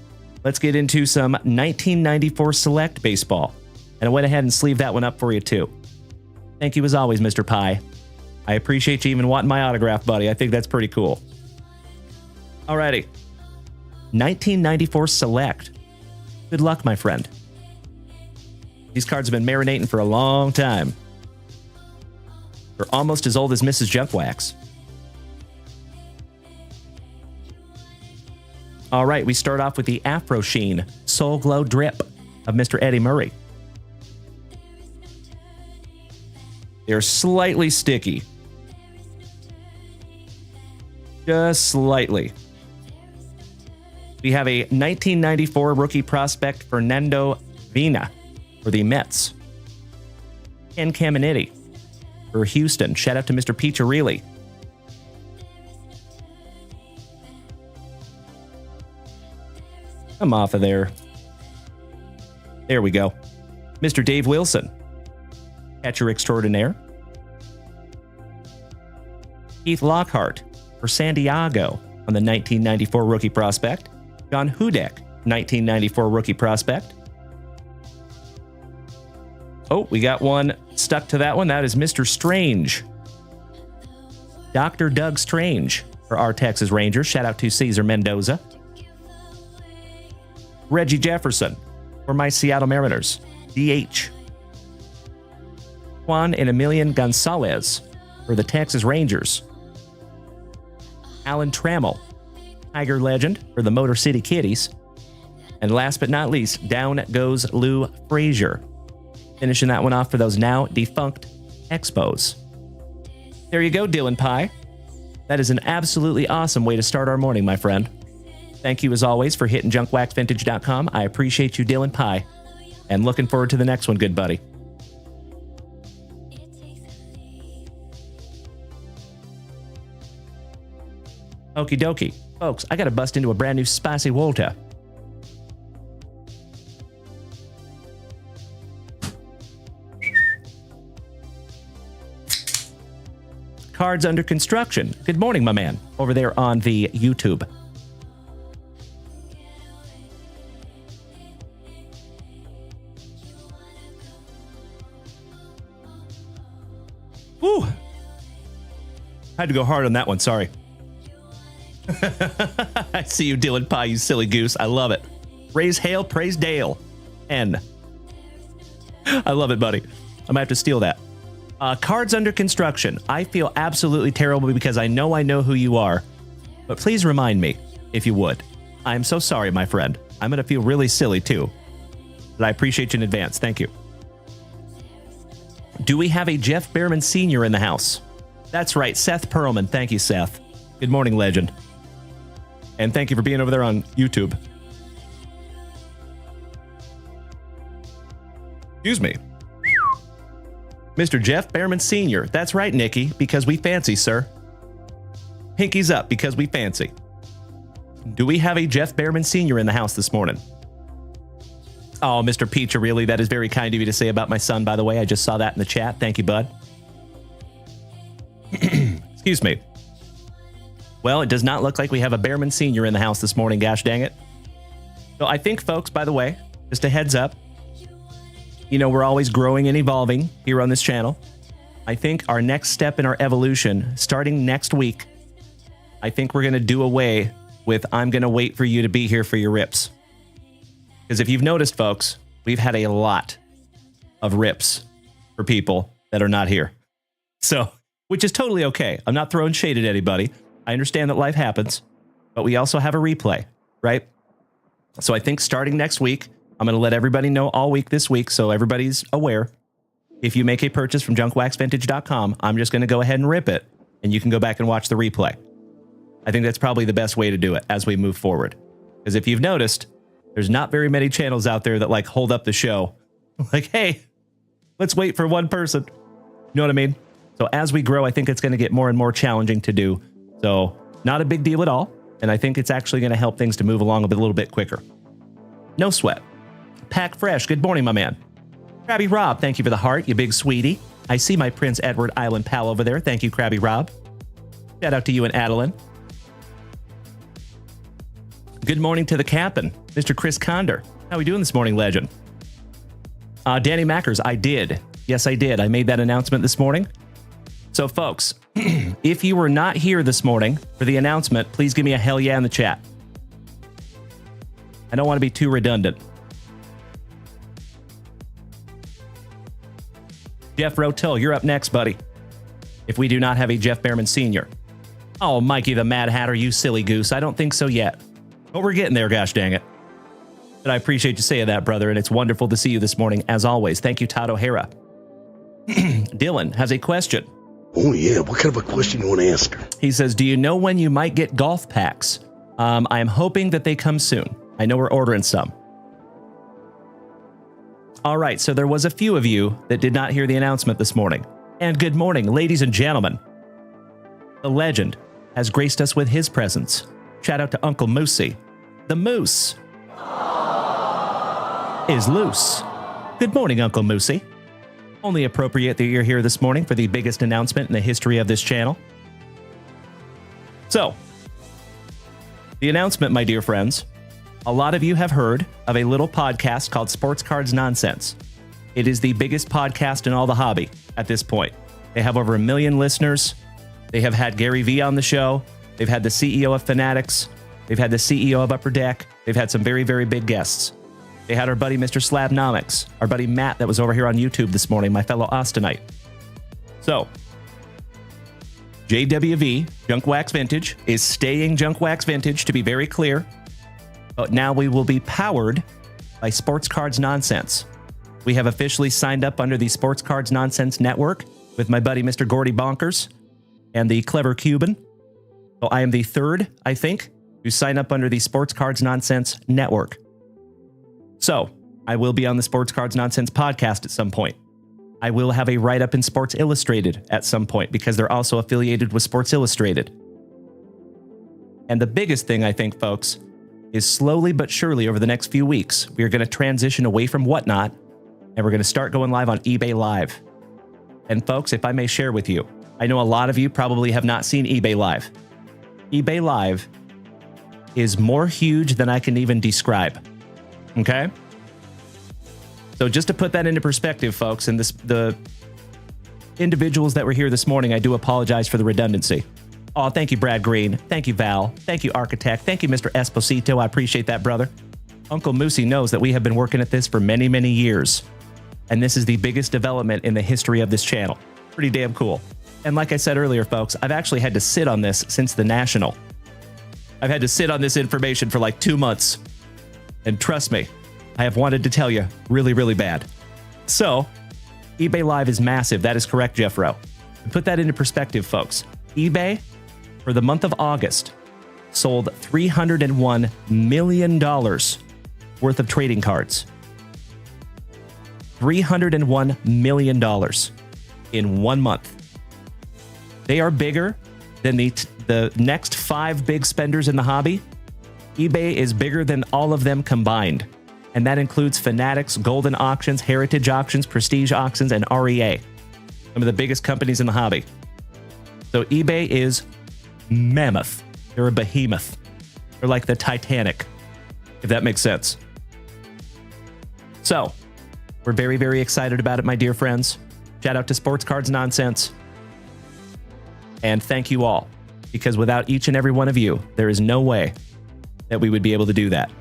Let's get into some 1994 Select Baseball. And I went ahead and sleeved that one up for you, too. Thank you as always, Mr. Pie. I appreciate you even wanting my autograph, buddy. I think that's pretty cool. Alrighty. 1994 Select. Good luck, my friend. These cards have been marinating for a long time. They're almost as old as Mrs. Junkwax. All right, we start off with the Afro Sheen Soul Glow Drip of Mr. Eddie Murray. They're slightly sticky. Just slightly. We have a 1994 rookie prospect, Fernando Vina, for the Mets. Ken Caminiti for Houston. Shout out to Mr. Piccirilli. Come off of there. There we go. Mr. Dave Wilson, catcher extraordinaire. Keith Lockhart for San Diego on the 1994 rookie prospect. John Hudek, 1994 rookie prospect. Oh, we got one stuck to that one. That is Mr. Strange. Dr. Doug Strange for our Texas Rangers. Shout out to Cesar Mendoza. Reggie Jefferson for my Seattle Mariners. DH. Juan and Emilian Gonzalez for the Texas Rangers. Alan Trammell, Tiger legend for the Motor City Kitties. And last but not least, down goes Lou Frazier. Finishing that one off for those now defunct Expos. There you go, Dylan Pie. That is an absolutely awesome way to start our morning, my friend. Thank you as always for hitting junkwaxvintage.com. I appreciate you, Dylan Pie. And looking forward to the next one, good buddy. Okie dokie. Folks, I gotta bust into a brand new spicy water. Cards under construction. Good morning, my man, over there on the YouTube. Woo! Had to go hard on that one, sorry. I see you, Dylan Pie, you silly goose. I love it. Raise hail, praise Dale. N. I love it, buddy. I might have to steal that. Cards under construction. I feel absolutely terrible because I know who you are. But please remind me, if you would. I'm so sorry, my friend. I'm going to feel really silly, too. But I appreciate you in advance. Thank you. Do we have a Jeff Behrman Sr. in the house? That's right, Seth Perlman. Thank you, Seth. Good morning, legend. And thank you for being over there on YouTube. Excuse me. Mr. Jeff Behrman Sr. That's right, Nikki, because we fancy, sir. Pinkies up, because we fancy. Do we have a Jeff Behrman Sr. in the house this morning? Oh, Mr. Piccirilli, that is very kind of you to say about my son, by the way. I just saw that in the chat. Thank you, bud. Excuse me. Well, it does not look like we have a Behrman Sr. in the house this morning, gosh dang it. So I think, folks, by the way, just a heads up, you know, we're always growing and evolving here on this channel. I think our next step in our evolution, starting next week, I think we're going to do away with I'm going to wait for you to be here for your rips. Because if you've noticed, folks, we've had a lot of rips for people that are not here. So, which is totally okay. I'm not throwing shade at anybody. I understand that life happens, but we also have a replay, right? So I think starting next week, I'm going to let everybody know all week this week so everybody's aware. If you make a purchase from junkwaxvintage.com, I'm just going to go ahead and rip it, and you can go back and watch the replay. I think that's probably the best way to do it as we move forward. Because if you've noticed, there's not very many channels out there that like hold up the show. Like, hey, let's wait for one person. You know what I mean? So as we grow, I think it's going to get more and more challenging to do. So not a big deal at all. And I think it's actually going to help things to move along a little bit quicker. No sweat. Pack Fresh. Good morning, my man. Krabby Rob, thank you for the heart, you big sweetie. I see my Prince Edward Island pal over there. Thank you, Krabby Rob. Shout out to you and Adeline. Good morning to the captain, Mr. Chris Condor. How are we doing this morning, legend? Danny Mackers, I did. Yes, I did. I made that announcement this morning. So, folks, if you were not here this morning for the announcement, please give me a hell yeah in the chat. I don't want to be too redundant. Jeff Rotel, you're up next, buddy. If we do not have a Jeff Behrman Sr. Oh, Mikey the Mad Hatter, you silly goose. I don't think so yet. But we're getting there, gosh dang it. But I appreciate you saying that, brother, and it's wonderful to see you this morning, as always. Thank you, Todd O'Hara. Dylan has a question. Oh, yeah. What kind of a question you want to ask her? He says, do you know when you might get golf packs? I am hoping that they come soon. I know we're ordering some. All right, so there was a few of you that did not hear the announcement this morning. And good morning, ladies and gentlemen. The legend has graced us with his presence. Shout out to Uncle Moosey. The moose is loose. Good morning, Uncle Moosey. Only appropriate that you're here this morning for the biggest announcement in the history of this channel. So, the announcement, my dear friends. A lot of you have heard of a little podcast called Sports Cards Nonsense. It is the biggest podcast in all the hobby at this point. They have over 1 million listeners. They have had Gary Vee on the show. They've had the CEO of Fanatics. They've had the CEO of Upper Deck. They've had some very, very big guests. They had our buddy Mr. Slabnomics, our buddy Matt that was over here on YouTube this morning, my fellow Austinite. So, JWV, Junk Wax Vintage, is staying Junk Wax Vintage, to be very clear. But now we will be powered by Sports Cards Nonsense. We have officially signed up under the Sports Cards Nonsense Network with my buddy Mr. Gordy Bonkers and the Clever Cuban. So I am the third, I think, to sign up under the Sports Cards Nonsense Network. So I will be on the Sports Cards Nonsense podcast at some point. I will have a write-up in Sports Illustrated at some point because they're also affiliated with Sports Illustrated. And the biggest thing, I think, folks, is slowly but surely over the next few weeks, we are going to transition away from Whatnot, and we're going to start going live on eBay Live. And folks, if I may share with you, I know a lot of you probably have not seen eBay Live. eBay Live is more huge than I can even describe. Okay? So just to put that into perspective, folks, and the individuals that were here this morning, I do apologize for the redundancy. Oh, thank you, Brad Green. Thank you, Val. Thank you, Architect. Thank you, Mr. Esposito. I appreciate that, brother. Uncle Moosey knows that we have been working at this for many, many years. And this is the biggest development in the history of this channel. Pretty damn cool. And like I said earlier, folks, I've actually had to sit on this since the National. I've had to sit on this information for like 2 months. And trust me, I have wanted to tell you really, really bad. So, eBay Live is massive. That is correct, Jeffro. To put that into perspective, folks, eBay, for the month of August, sold $301 million worth of trading cards. $301 million in 1 month. They are bigger than the next 5 big spenders in the hobby. eBay is bigger than all of them combined. And that includes Fanatics, Golden Auctions, Heritage Auctions, Prestige Auctions, and REA. Some of the biggest companies in the hobby. So eBay is mammoth. They're a behemoth. They're like the Titanic, if that makes sense. So, we're very, very excited about it, my dear friends. Shout out to Sports Cards Nonsense. And thank you all, because without each and every one of you, there is no way that we would be able to do that.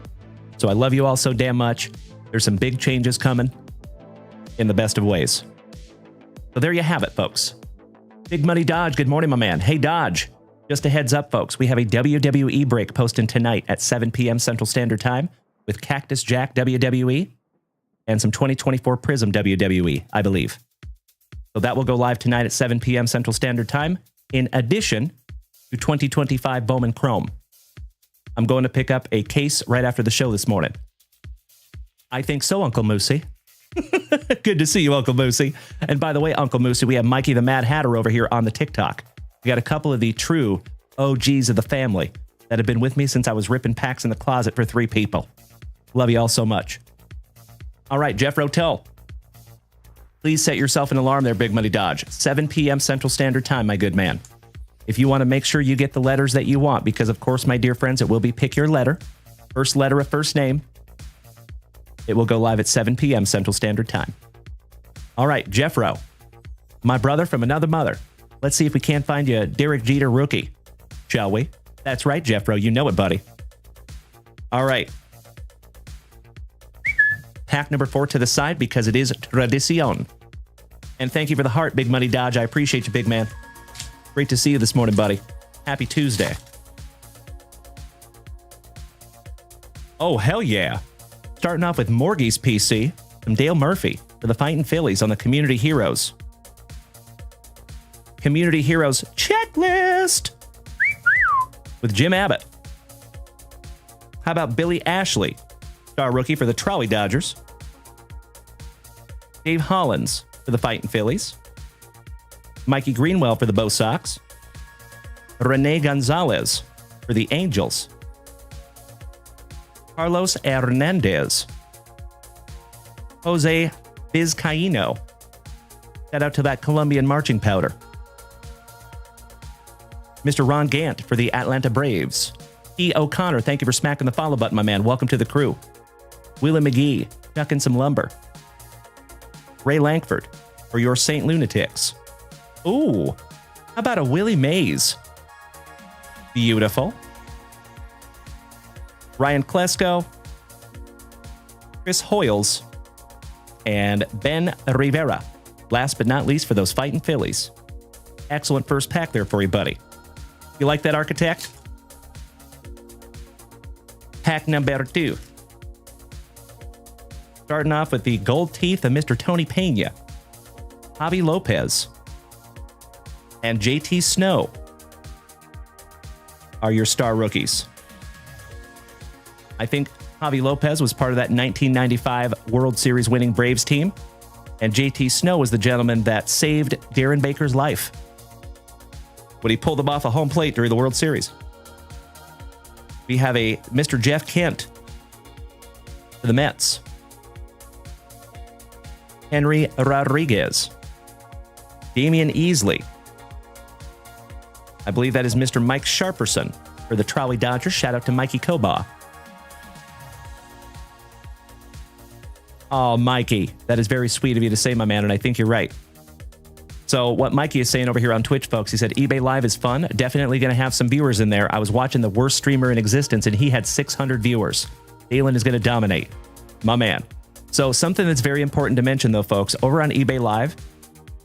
So I love you all so damn much. There's some big changes coming. in the best of ways. So there you have it, folks. Big Money Dodge, good morning, my man. Hey, Dodge, just a heads up, folks. We have a WWE break posting tonight at 7 p.m. Central Standard Time with Cactus Jack WWE and some 2024 Prizm WWE, I believe. So that will go live tonight at 7 p.m. Central Standard Time, in addition to 2025 Bowman Chrome. I'm going to pick up a case right after the show this morning. I think so, Uncle Moosey. Good to see you, Uncle Moosey. And by the way, Uncle Moosey, we have Mikey the Mad Hatter over here on the TikTok. We got a couple of the true OGs of the family that have been with me since I was ripping packs in the closet for 3 people. Love you all so much. All right, Jeff Rotel. Please set yourself an alarm there, Big Money Dodge. 7 p.m. Central Standard Time, my good man. If you want to make sure you get the letters that you want, because of course, my dear friends, it will be pick your letter. First letter of first name. It will go live at 7 p.m. Central Standard Time. All right, Jeffro, my brother from another mother. Let's see if we can't find you a Derek Jeter rookie, shall we? That's right, Jeffro. You know it, buddy. All right. Pack number 4 to the side because it is tradición. And thank you for the heart, Big Money Dodge. I appreciate you, big man. Great to see you this morning, buddy. Happy Tuesday. Oh, hell yeah. Starting off with Morgie's PC from Dale Murphy for the Fighting Phillies on the Community Heroes. Community Heroes checklist with Jim Abbott. How about Billy Ashley, star rookie for the Trolley Dodgers? Dave Hollins for the Fighting Phillies. Mikey Greenwell for the Bo Sox. Rene Gonzalez for the Angels. Carlos Hernandez. Jose Vizcaíno. Shout out to that Colombian marching powder. Mr. Ron Gant for the Atlanta Braves. E. O'Connor, thank you for smacking the follow button, my man. Welcome to the crew. Willie McGee, chucking some lumber. Ray Lankford for your St. Lunatics. Ooh, how about a Willie Mays? Beautiful. Ryan Klesko, Chris Hoyles, and Ben Rivera. Last but not least for those Fighting Phillies. Excellent first pack there for you, buddy. You like that, Architect? Pack number 2. Starting off with the gold teeth of Mr. Tony Pena, Javi Lopez, and JT Snow are your star rookies. I think Javi Lopez was part of that 1995 World Series winning Braves team, and JT Snow was the gentleman that saved Darren Baker's life when he pulled him off a home plate during the World Series. We have a Mr. Jeff Kent for the Mets. Henry Rodriguez. Damian Easley. I believe that is Mr. Mike Sharperson for the Trolley Dodgers. Shout out to Mikey Kobaugh. Oh, Mikey, that is very sweet of you to say, my man, and I think you're right. So what Mikey is saying over here on Twitch, folks, he said, eBay Live is fun. Definitely going to have some viewers in there. I was watching the worst streamer in existence, and he had 600 viewers. Dalen is going to dominate. My man. So something that's very important to mention, though, folks, over on eBay Live,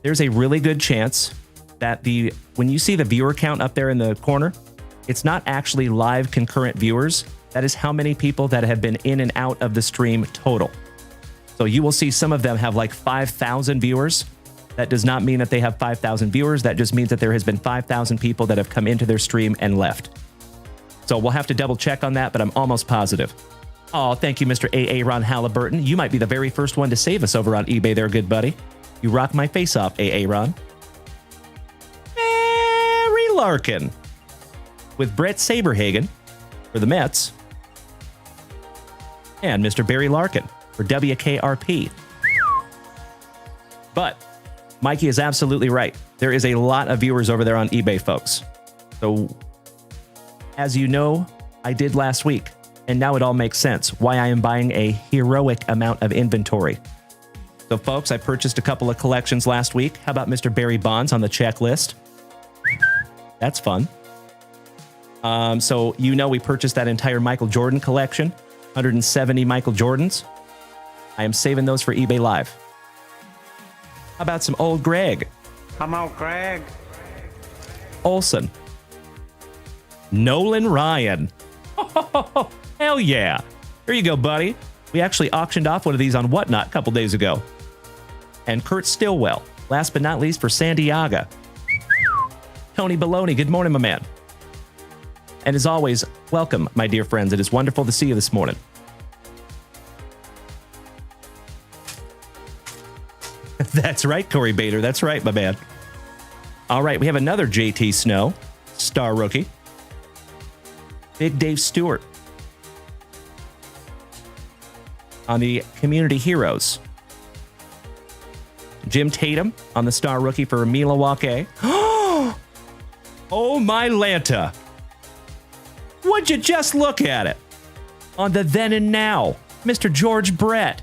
there's a really good chance that when you see the viewer count up there in the corner, it's not actually live concurrent viewers. That is how many people that have been in and out of the stream total. So you will see some of them have like 5,000 viewers. That does not mean that they have 5,000 viewers. That just means that there has been 5,000 people that have come into their stream and left. So we'll have to double check on that, but I'm almost positive. Oh, thank you, Mr. A.A. Ron Halliburton. You might be the very first one to save us over on eBay there, good buddy. You rock my face off, A.A. Ron. Barry Larkin with Brett Saberhagen for the Mets. And Mr. Barry Larkin for WKRP. But Mikey is absolutely right. There is a lot of viewers over there on eBay, folks. So, as you know, I did last week, and now it all makes sense why I am buying a heroic amount of inventory. So, folks, I purchased a couple of collections last week. How about Mr. Barry Bonds on the checklist? That's fun. So, you know, we purchased that entire Michael Jordan collection, 170 Michael Jordans. I am saving those for eBay Live. How about some old Greg? Come on, Greg. Olson. Nolan Ryan. Oh, hell yeah. Here you go, buddy. We actually auctioned off one of these on Whatnot a couple days ago. And Kurt Stillwell. Last but not least for Santiago. Tony Baloney. Good morning, my man. And as always, welcome, my dear friends. It is wonderful to see you this morning. That's right, Corey Bader. That's right, my man. All right, we have another JT Snow, star rookie. Big Dave Stewart. On the Community Heroes. Jim Tatum on the star rookie for Milwaukee. Oh, my Lanta. Would you just look at it? On the then and now, Mr. George Brett.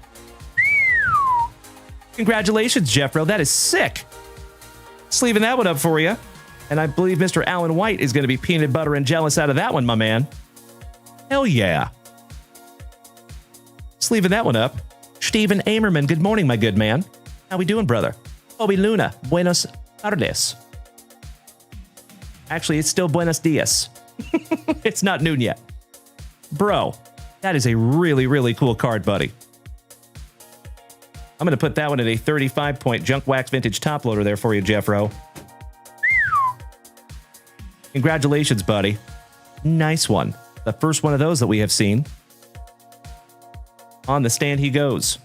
Congratulations, Jeffro. That is sick. Sleeving that one up for you. And I believe Mr. Alan White is going to be peanut butter and jealous out of that one, my man. Hell yeah. Sleeving that one up. Stephen Amerman. Good morning, my good man. How we doing, brother? Obi Luna. Buenos tardes. Actually, it's still buenos dias. It's not noon yet. Bro, that is a really, really cool card, buddy. I'm going to put that one at a 35-point Junk Wax Vintage top loader there for you, Jeffro. Congratulations, buddy. Nice one. The first one of those that we have seen. On the stand he goes.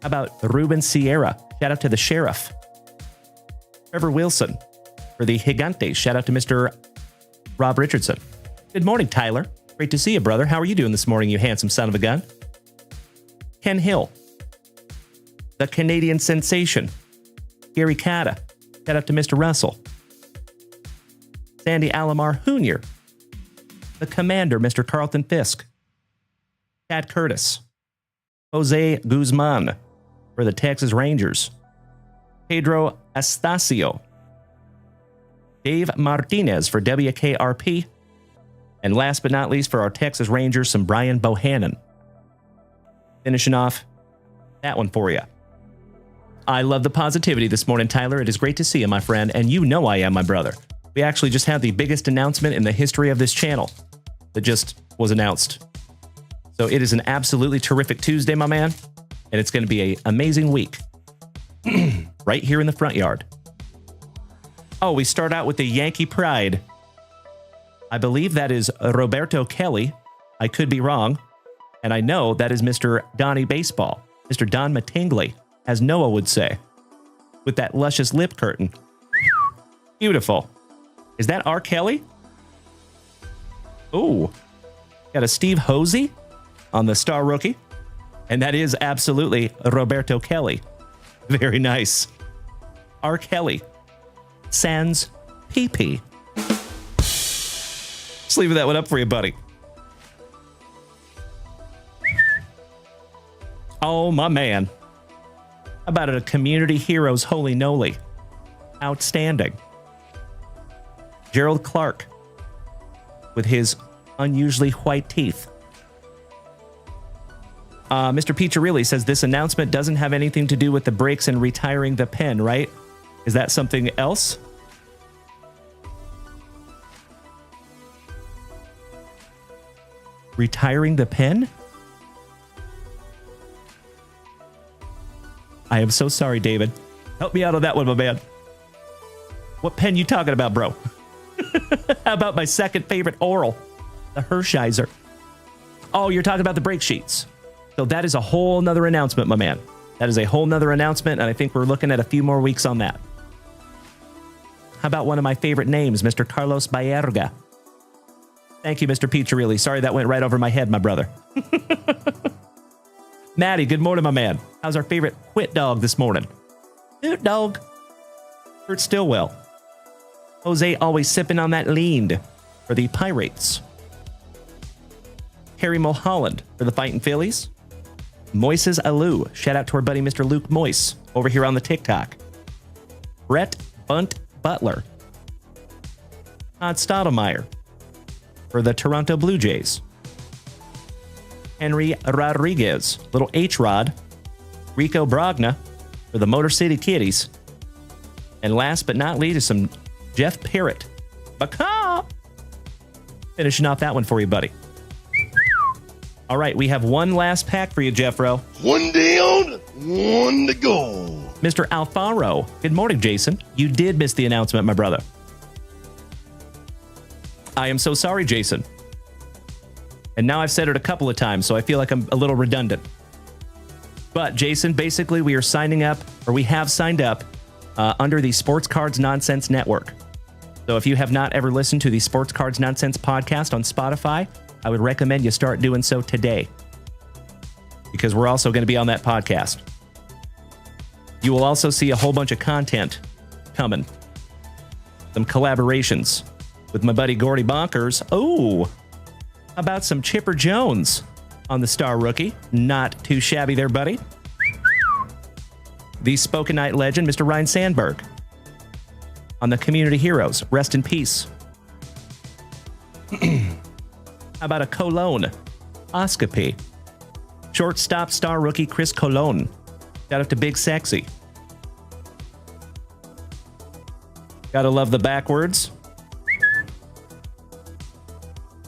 How about Ruben Sierra? Shout out to the Sheriff. Trevor Wilson for the Gigantes. Shout out to Mr. Rob Richardson. Good morning, Tyler. Great to see you, brother. How are you doing this morning, you handsome son of a gun? Ken Hill. The Canadian sensation. Gary Cata. Shout out to Mr. Russell. Sandy Alomar Jr. The Commander, Mr. Carlton Fisk. Chad Curtis. Jose Guzman for the Texas Rangers. Pedro Astacio. Dave Martinez for WKRP. And last but not least for our Texas Rangers, some Brian Bohannon. Finishing off that one for you. I love the positivity this morning, Tyler. It is great to see you, my friend. And you know I am, my brother. We actually just had the biggest announcement in the history of this channel that just was announced. So it is an absolutely terrific Tuesday, my man. And it's going to be an amazing week. Right here in the front yard. Oh, we start out with the Yankee Pride. I believe that is Roberto Kelly. I could be wrong. And I know that is Mr. Donnie Baseball. Mr. Don Mattingly, as Noah would say. With that luscious lip curtain. Beautiful. Is that R. Kelly? Ooh. Got a Steve Hosey on the star rookie. And that is absolutely Roberto Kelly. Very nice. R. Kelly. Sans PP. Sleeve that one up for you, buddy. Oh, my man. How about a Community Heroes Holy Noly? Outstanding. Gerald Clark with his unusually white teeth. Mr. Piccirilli says this announcement doesn't have anything to do with the breaks and retiring the pen, right? Is that something else? Retiring the pen? I am so sorry, David. Help me out on that one, my man. What pen you talking about, bro? How about my second favorite oral? The Hershiser. Oh, you're talking about the break sheets. So that is a whole nother announcement, my man. That is a whole nother announcement, and I think we're looking at a few more weeks on that. How about one of my favorite names, Mr. Carlos Baerga? Thank you, Mr. Piccirilli. Sorry that went right over my head, my brother. Maddie, good morning, my man. How's our favorite Quit Dog this morning? Quit Dog. Kurt Stillwell. Jose always sipping on that lean for the Pirates. Harry Mulholland for the Fightin' Phillies. Moises Alou. Shout out to our buddy Mr. Luke Moise over here on the TikTok. Brett Bunt Butler. Todd Stottlemyre for the Toronto Blue Jays. Henry Rodriguez, little H-Rod. Rico Brogna for the Motor City Kitties. And last but not least is some Jeff Parrott. Bacaw! Finishing off that one for you, buddy. All right, we have one last pack for you, Jeffro. One down, one to go. Mr. Alfaro. Good morning, Jason. You did miss the announcement, my brother. I am so sorry, Jason. And now I've said it a couple of times, so I feel like I'm a little redundant. But, Jason, basically we are signing up, or we have signed up, under the Sports Cards Nonsense Network. So if you have not ever listened to the Sports Cards Nonsense podcast on Spotify, I would recommend you start doing so today, because we're also going to be on that podcast. You will also see a whole bunch of content coming. Some collaborations with my buddy Gordy Bonkers. Oh, how about some Chipper Jones on the Star Rookie? Not too shabby there, buddy. The Spokenite legend, Mr. Ryan Sandberg. On the Community Heroes, rest in peace. How about a Cologne? Oscopy. Shortstop star rookie Chris Cologne. Shout out to Big Sexy. Gotta love the backwards.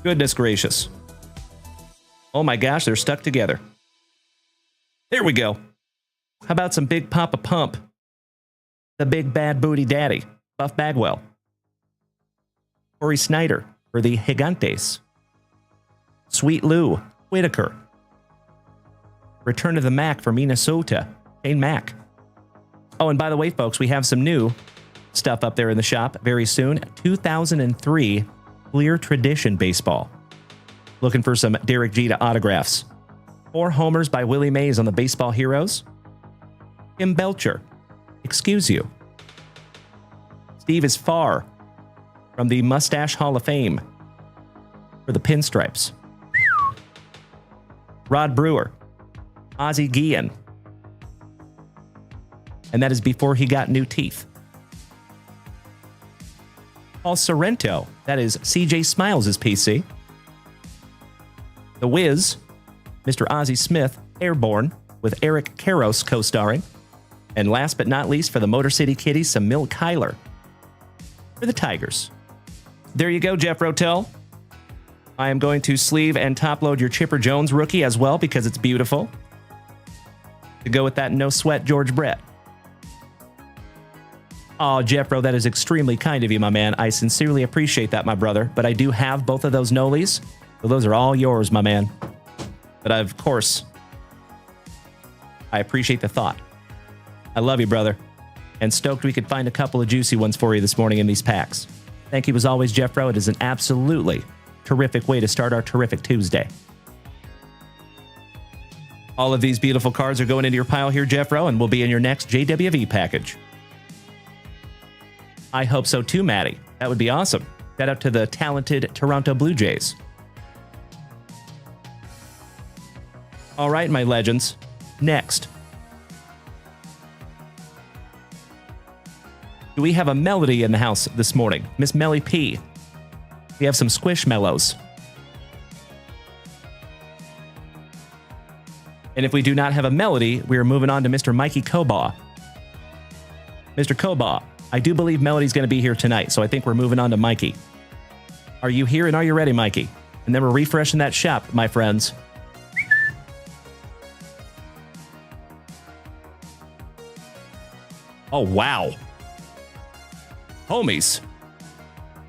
Goodness gracious. Oh my gosh, they're stuck together. There we go. How about some Big Papa Pump? The Big Bad Booty Daddy, Buff Bagwell. Corey Snyder for the Gigantes. Sweet Lou Whitaker. Return to the Mac for Minnesota, Shane Mack. Oh, and by the way, folks, we have some new stuff up there in the shop very soon. 2003 Clear Tradition Baseball. Looking for some Derek Jeter autographs. 4 homers by Willie Mays on the Baseball Heroes. Tim Belcher, excuse you. Steve is far from the Mustache Hall of Fame for the Pinstripes. Rod Brewer, Ozzie Guillen. And that is before he got new teeth. Paul Sorrento, that is CJ Smiles' PC. The Wiz, Mr. Ozzie Smith, Airborne, with Eric Karros co-starring. And last but not least, for the Motor City Kitties, some Milt Kyler for the Tigers. There you go, Jeff Rotel. I am going to sleeve and top load your Chipper Jones rookie as well because it's beautiful. To go with that no sweat George Brett. Oh, Jeffro, that is extremely kind of you, my man. I sincerely appreciate that, my brother. But I do have both of those Nolies. So those are all yours, my man. But of course, I appreciate the thought. I love you, brother. And stoked we could find a couple of juicy ones for you this morning in these packs. Thank you as always, Jeffro. It is an absolutely terrific way to start our terrific Tuesday. All of these beautiful cards are going into your pile here, Jeffro, and will be in your next JWV package. I hope so too, Maddie. That would be awesome. Shout out to the talented Toronto Blue Jays. All right, my legends. Next. Do we have a Melody in the house this morning? Miss Melly P. We have some Squishmallows. And if we do not have a Melody, we are moving on to Mr. Mikey Kobaugh. Mr. Kobaugh, I do believe Melody's going to be here tonight, so I think we're moving on to Mikey. Are you here and are you ready, Mikey? And then we're refreshing that shop, my friends. Oh, wow. Homies.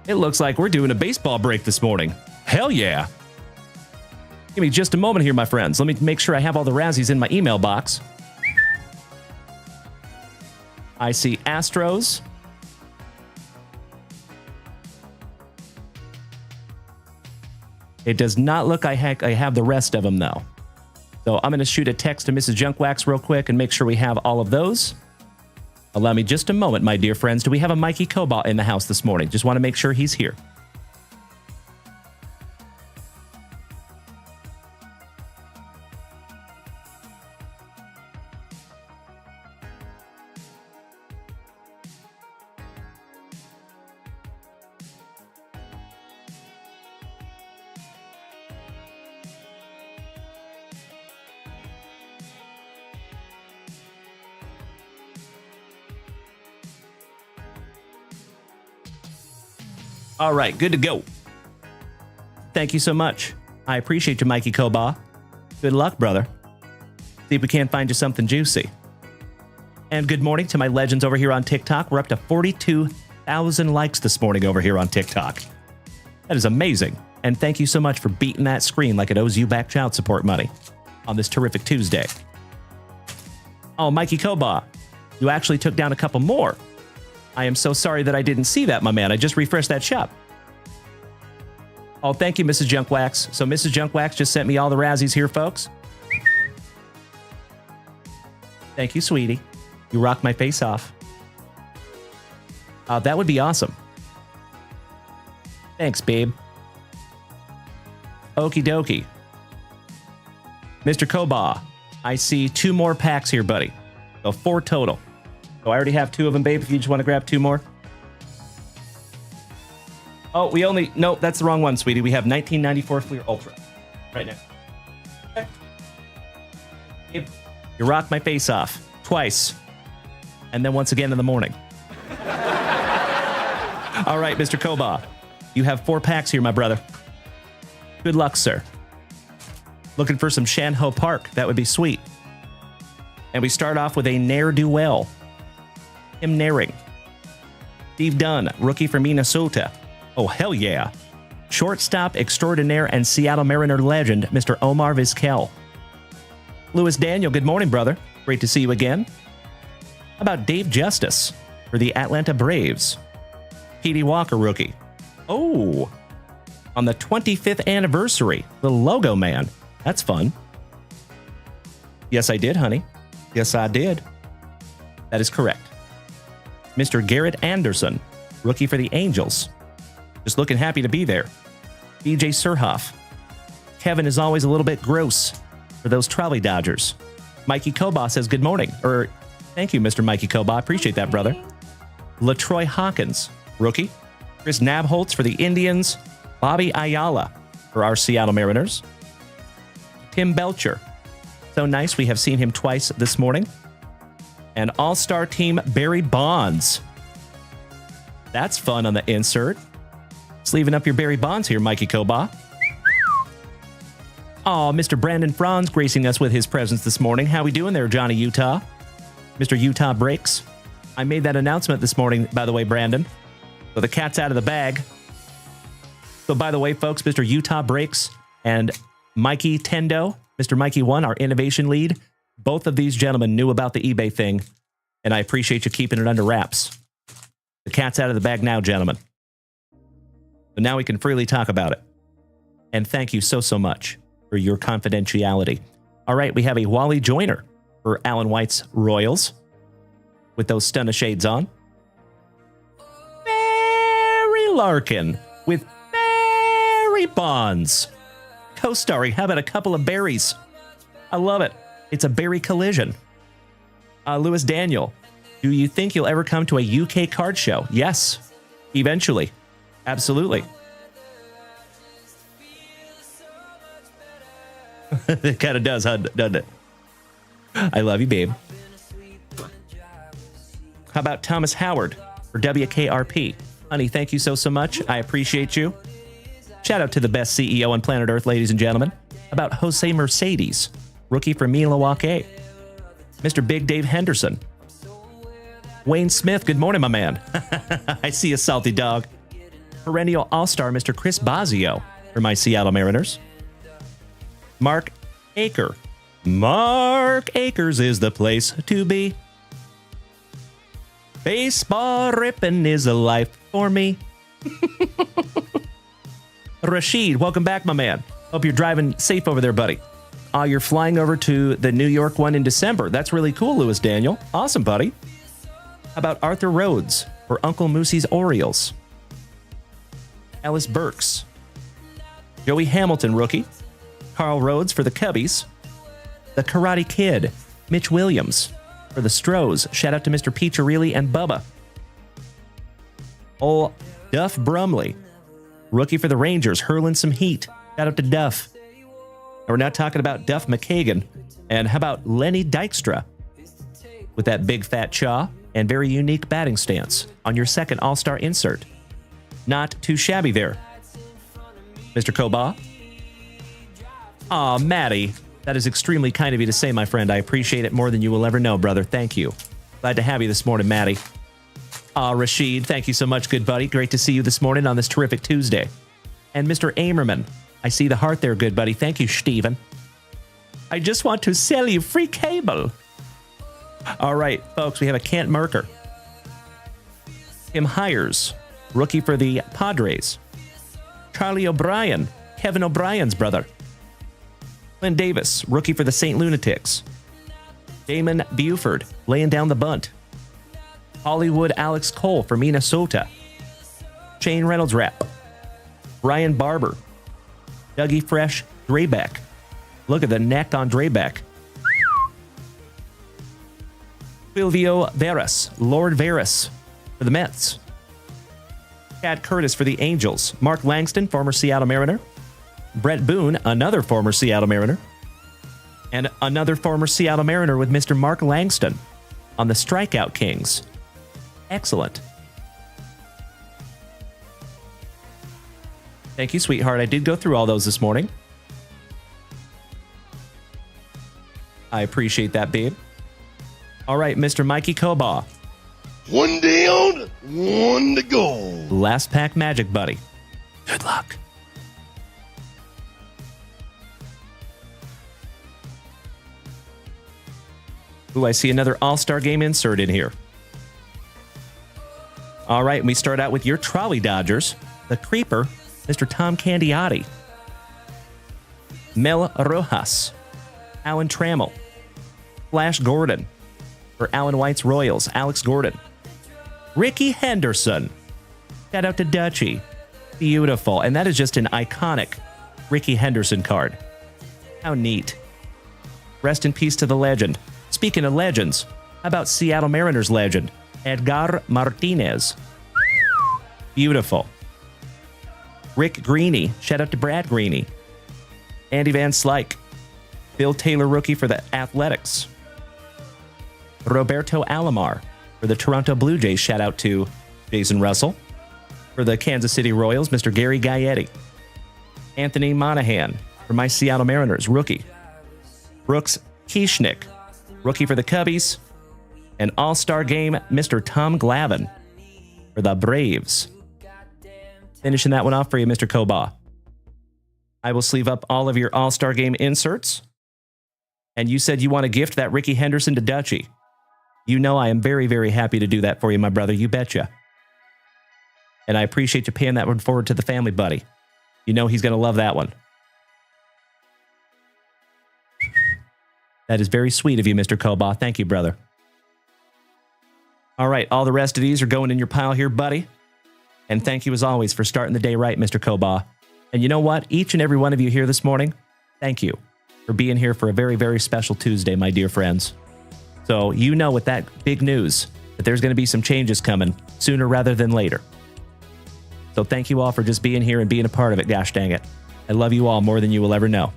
It looks like we're doing a baseball break this morning. Hell yeah. Give me just a moment here, my friends. Let me make sure I have all the Razzies in my email box. I see Astros. It does not look like I have the rest of them, though. So I'm going to shoot a text to Mrs. Junkwax real quick and make sure we have all of those. Allow me just a moment, my dear friends. Do we have a Mikey Kobaugh in the house this morning? Just want to make sure he's here. All right, good to go. Thank you so much. I appreciate you, Mikey Koba. Good luck, brother. See if we can't find you something juicy. And good morning to my legends over here on TikTok. We're up to 42,000 likes this morning over here on TikTok. That is amazing. And thank you so much for beating that screen like it owes you back child support money on this terrific Tuesday. Oh, Mikey Koba, you actually took down a couple more. I am so sorry that I didn't see that, my man. I just refreshed that shop. Oh, thank you, Mrs. Junkwax. So Mrs. Junkwax just sent me all the Razzies here, folks. Thank you, sweetie. You rock my face off. That would be awesome. Thanks, babe. Okie dokie. Mr. Koba, I see 2 more packs here, buddy. So 4 total. So I already have 2 of them, babe, if you just want to grab 2 more. Oh, we only... Nope, that's the wrong one, sweetie. We have 1994 Fleer Ultra. Right now. Okay. Babe, you rocked my face off. Twice. And then once again in the morning. All right, Mr. Koba. You have 4 packs here, my brother. Good luck, sir. Looking for some Shanho Park. That would be sweet. And we start off with a ne'er-do-well. Tim Naring. Steve Dunn, rookie from Minnesota. Oh, hell yeah. Shortstop extraordinaire and Seattle Mariner legend, Mr. Omar Vizquel. Louis Daniel, good morning, brother. Great to see you again. How about Dave Justice for the Atlanta Braves? Petey Walker, rookie. Oh, on the 25th anniversary, the logo man. That's fun. Yes, I did, honey. Yes, I did. That is correct. Mr. Garrett Anderson, rookie for the Angels. Just looking happy to be there. DJ Surhoff. Kevin is always a little bit gross for those trolley dodgers. Mikey Koba says good morning. Thank you, Mr. Mikey Koba. I appreciate that, brother. LaTroy Hawkins, rookie. Chris Nabholtz for the Indians. Bobby Ayala for our Seattle Mariners. Tim Belcher. So nice. We have seen him twice this morning. And all-star team Barry Bonds. That's fun on the insert. Sleeving up your Barry Bonds here, Mikey Koba. Oh, Mr. Brandon Franz gracing us with his presence this morning. How we doing there, Johnny Utah? Mr. Utah Breaks. I made that announcement this morning, by the way, Brandon. So the cat's out of the bag. So by the way, folks, Mr. Utah Breaks and Mikey Tendo, Mr. Mikey 1, our innovation lead, both of these gentlemen knew about the eBay thing, and I appreciate you keeping it under wraps. The cat's out of the bag now, gentlemen. So now we can freely talk about it. And thank you so much for your confidentiality. All right, we have a Wally Joyner for Alan White's Royals with those stunner shades on. Barry Larkin with Barry Bonds. Co-starring, how about a couple of berries? I love it. It's a berry collision. Louis Daniel, do you think you'll ever come to a UK card show? Yes, eventually. Absolutely. It kind of does, huh? Doesn't it? I love you, babe. How about Thomas Howard for WKRP? Honey, thank you so much. I appreciate you. Shout out to the best CEO on planet Earth, ladies and gentlemen. How about Jose Mercedes, rookie from Milwaukee? Mr. Big Dave Henderson. Wayne Smith, good morning, my man. I see a salty dog. Perennial All-Star, Mr. Chris Bosio for my Seattle Mariners. Mark Aker. Mark Akers is the place to be. Baseball ripping is a life for me. Rashid, welcome back, my man. Hope you're driving safe over there, buddy. You're flying over to the New York one in December. That's really cool, Louis Daniel. Awesome, buddy. How about Arthur Rhodes for Uncle Moosey's Orioles? Ellis Burks. Joey Hamilton, rookie. Carl Rhodes for the Cubbies. The Karate Kid, Mitch Williams for the Stros. Shout out to Mr. Piccirilli and Bubba. Old Duff Brumley, rookie for the Rangers, hurling some heat. Shout out to Duff. And we're not talking about Duff McKagan. And how about Lenny Dykstra with that big fat chaw and very unique batting stance on your second All-Star insert? Not too shabby there. Mr. Koba. Aw, Maddie. That is extremely kind of you to say, my friend. I appreciate it more than you will ever know, brother. Thank you. Glad to have you this morning, Maddie. Rashid, thank you so much, good buddy. Great to see you this morning on this terrific Tuesday. And Mr. Amerman, I see the heart there, good buddy. Thank you, Steven. I just want to sell you free cable. All right, folks, we have a Kent Merker. Tim Hires, rookie for the Padres. Charlie O'Brien, Kevin O'Brien's brother. Clint Davis, rookie for the St. Lunatics. Damon Buford, laying down the bunt. Hollywood Alex Cole for Minnesota. Shane Reynolds rap. Brian Barber. Dougie Fresh Drebeck. Look at the neck on Drebeck. Silvio Veras, Lord Veras for the Mets. Chad Curtis for the Angels. Mark Langston, former Seattle Mariner. Brett Boone, another former Seattle Mariner. And another former Seattle Mariner with Mr. Mark Langston on the Strikeout Kings. Excellent. Thank you, sweetheart. I did go through all those this morning. I appreciate that, babe. All right, Mr. Mikey Koba. One down, one to go. Last pack magic, buddy. Good luck. Ooh, I see another All-Star Game insert in here. All right, and we start out with your Trolley Dodgers. The Creeper, Mr. Tom Candiotti. Mel Rojas. Alan Trammell. Flash Gordon. For Alan White's Royals, Alex Gordon. Ricky Henderson. Shout out to Dutchie. Beautiful. And that is just an iconic Ricky Henderson card. How neat. Rest in peace to the legend. Speaking of legends, how about Seattle Mariners legend, Edgar Martinez? Beautiful. Rick Greeny. Shout out to Brad Greeny. Andy Van Slyke. Bill Taylor rookie for the Athletics. Roberto Alomar for the Toronto Blue Jays. Shout out to Jason Russell. For the Kansas City Royals, Mr. Gary Gaetti. Anthony Monahan for my Seattle Mariners, rookie. Brooks Kieschnick, rookie for the Cubbies. And All-Star Game, Mr. Tom Glavine for the Braves. Finishing that one off for you, Mr. Koba. I will sleeve up all of your All-Star Game inserts. And you said you want to gift that Ricky Henderson to Dutchie. You know I am very, very happy to do that for you, my brother. You betcha. And I appreciate you paying that one forward to the family, buddy. You know he's going to love that one. That is very sweet of you, Mr. Koba. Thank you, brother. All right, all the rest of these are going in your pile here, buddy. And thank you, as always, for starting the day right, Mr. Koba. And you know what? Each and every one of you here this morning, thank you for being here for a very, very special Tuesday, my dear friends. So you know with that big news that there's going to be some changes coming sooner rather than later. So thank you all for just being here and being a part of it, gosh dang it. I love you all more than you will ever know.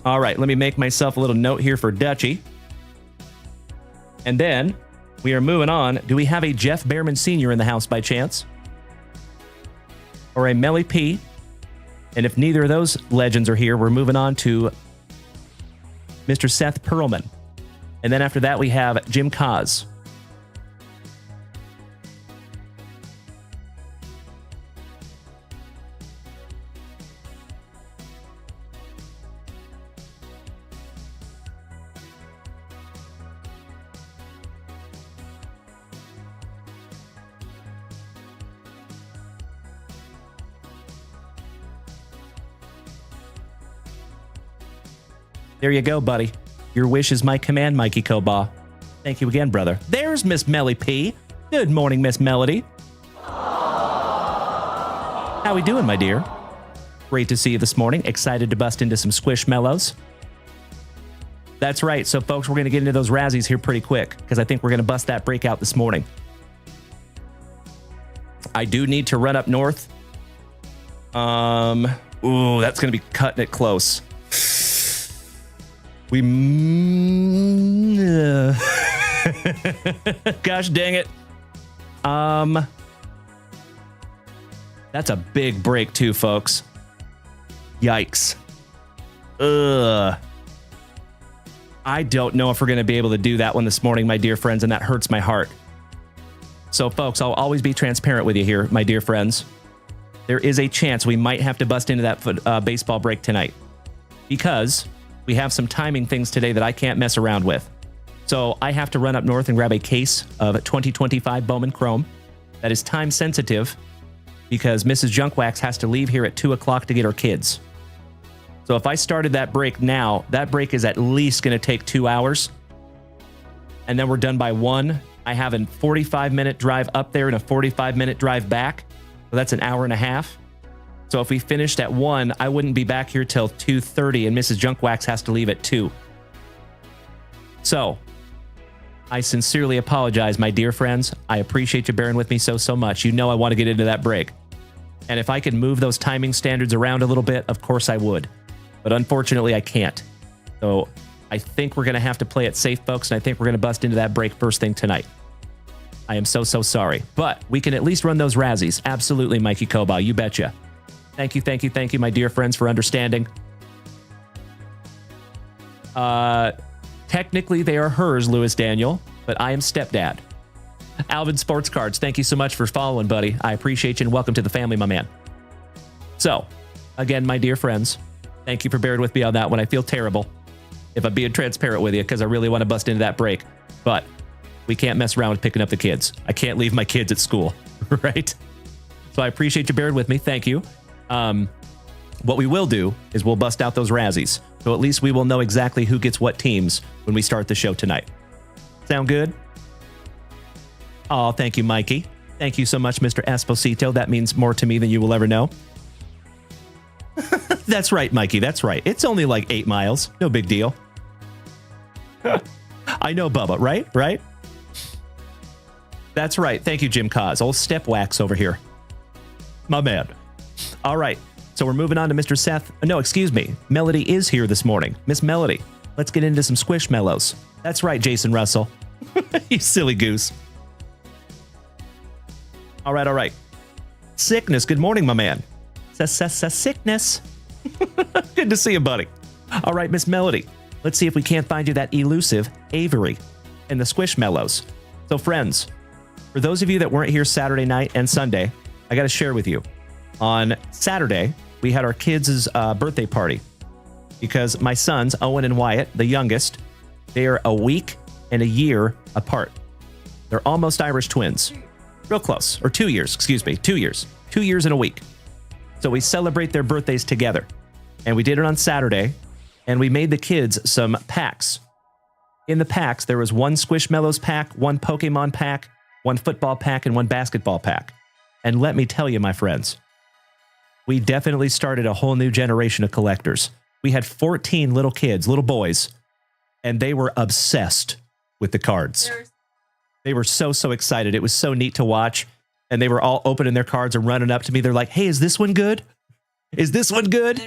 All right, let me make myself a little note here for Dutchie. And then we are moving on. Do we have a Jeff Behrman Sr. in the house by chance? Or a Melly P? And if neither of those legends are here, we're moving on to Mr. Seth Perlman. And then after that, we have Jim Kaz. There you go, buddy. Your wish is my command, Mikey Koba. Thank you again, brother. There's Miss Melly P. Good morning, Miss Melody. How we doing, my dear? Great to see you this morning. Excited to bust into some Squishmallows. That's right. So, folks, we're going to get into those Razzies here pretty quick because I think we're going to bust that breakout this morning. I do need to run up north. Ooh, that's going to be cutting it close. Gosh dang it. That's a big break too, folks. Yikes. Ugh. I don't know if we're going to be able to do that one this morning, my dear friends, and that hurts my heart. So, folks, I'll always be transparent with you here, my dear friends. There is a chance we might have to bust into that baseball break tonight because we have some timing things today that I can't mess around with. So I have to run up north and grab a case of 2025 Bowman Chrome that is time sensitive because Mrs. Junkwax has to leave here at 2 o'clock to get her kids. So if I started that break now, that break is at least going to take 2 hours. And then we're done by 1. I have a 45-minute drive up there and a 45-minute drive back. So that's an hour and a half. So if we finished at 1, I wouldn't be back here till 2:30, and Mrs. Junkwax has to leave at 2. So I sincerely apologize, my dear friends. I appreciate you bearing with me so much. You know I want to get into that break. And if I could move those timing standards around a little bit, of course I would. But unfortunately, I can't. So I think we're going to have to play it safe, folks, and I think we're going to bust into that break first thing tonight. I am so sorry. But we can at least run those Razzies. Absolutely, Mikey Koba. You betcha. Thank you, my dear friends, for understanding. Technically, they are hers, Louis Daniel, but I am stepdad. Alvin Sports Cards, thank you so much for following, buddy. I appreciate you, and welcome to the family, my man. So, again, my dear friends, thank you for bearing with me on that one. I feel terrible if I'm being transparent with you because I really want to bust into that break. But we can't mess around with picking up the kids. I can't leave my kids at school, right? So I appreciate you bearing with me. Thank you. What we will do is we'll bust out those Razzies. So at least we will know exactly who gets what teams when we start the show tonight. Sound good? Oh, thank you, Mikey. Thank you so much, Mr. Esposito. That means more to me than you will ever know. That's right, Mikey. That's right. It's only like 8 miles. No big deal. I know, Bubba, right? Right? That's right. Thank you, Jim Cos. Old Step Wax over here. My man. All right. So we're moving on to Mr. Seth. No, excuse me. Melody is here this morning. Miss Melody. Let's get into some Squishmallows. That's right, Jason Russell. You silly goose. All right. Sickness. Good morning, my man. Sickness. Good to see you, buddy. All right, Miss Melody. Let's see if we can't find you that elusive Avery in the Squishmallows. So, friends, for those of you that weren't here Saturday night and Sunday, I got to share with you. On Saturday, we had our kids' birthday party because my sons, Owen and Wyatt, the youngest, they are a week and a year apart. They're almost Irish twins. Real close. Or 2 years, excuse me. 2 years. 2 years and a week. So we celebrate their birthdays together. And we did it on Saturday. And we made the kids some packs. In the packs, there was one Squishmallows pack, one Pokemon pack, one football pack, and one basketball pack. And let me tell you, my friends, we definitely started a whole new generation of collectors. We had 14 little kids, little boys, and they were obsessed with the cards. They were so excited. It was so neat to watch. And they were all opening their cards and running up to me. They're like, hey, is this one good? Is this one good?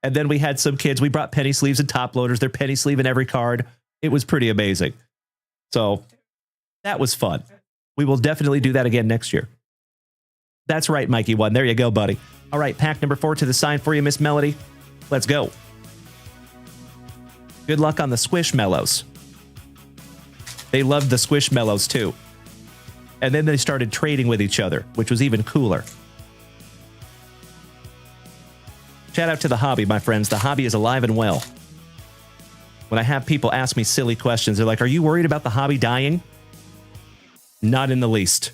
And then we had some kids. We brought penny sleeves and top loaders. They're penny sleeve in every card. It was pretty amazing. So that was fun. We will definitely do that again next year. That's right, Mikey One. There you go, buddy. All right, pack number 4 to the sign for you, Miss Melody. Let's go. Good luck on the Squishmallows. They loved the Squishmallows too. And then they started trading with each other, which was even cooler. Shout out to the hobby, my friends. The hobby is alive and well. When I have people ask me silly questions, they're like, are you worried about the hobby dying? Not in the least.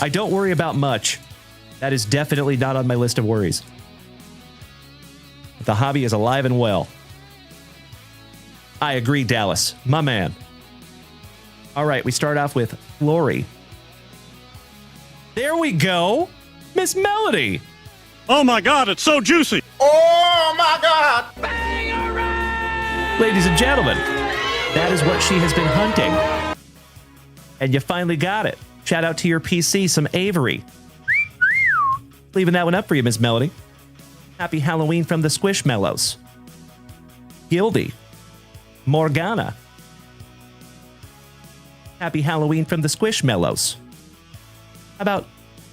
I don't worry about much. That is definitely not on my list of worries. But the hobby is alive and well. I agree, Dallas. My man. All right, we start off with Flory. There we go. Miss Melody. Oh my God, it's so juicy. Oh my God! Ladies and gentlemen, that is what she has been hunting. And you finally got it. Shout out to your PC, some Avery. Leaving that one up for you, Miss Melody. Happy Halloween from the Squishmallows. Gildy. Morgana. Happy Halloween from the Squishmallows. How about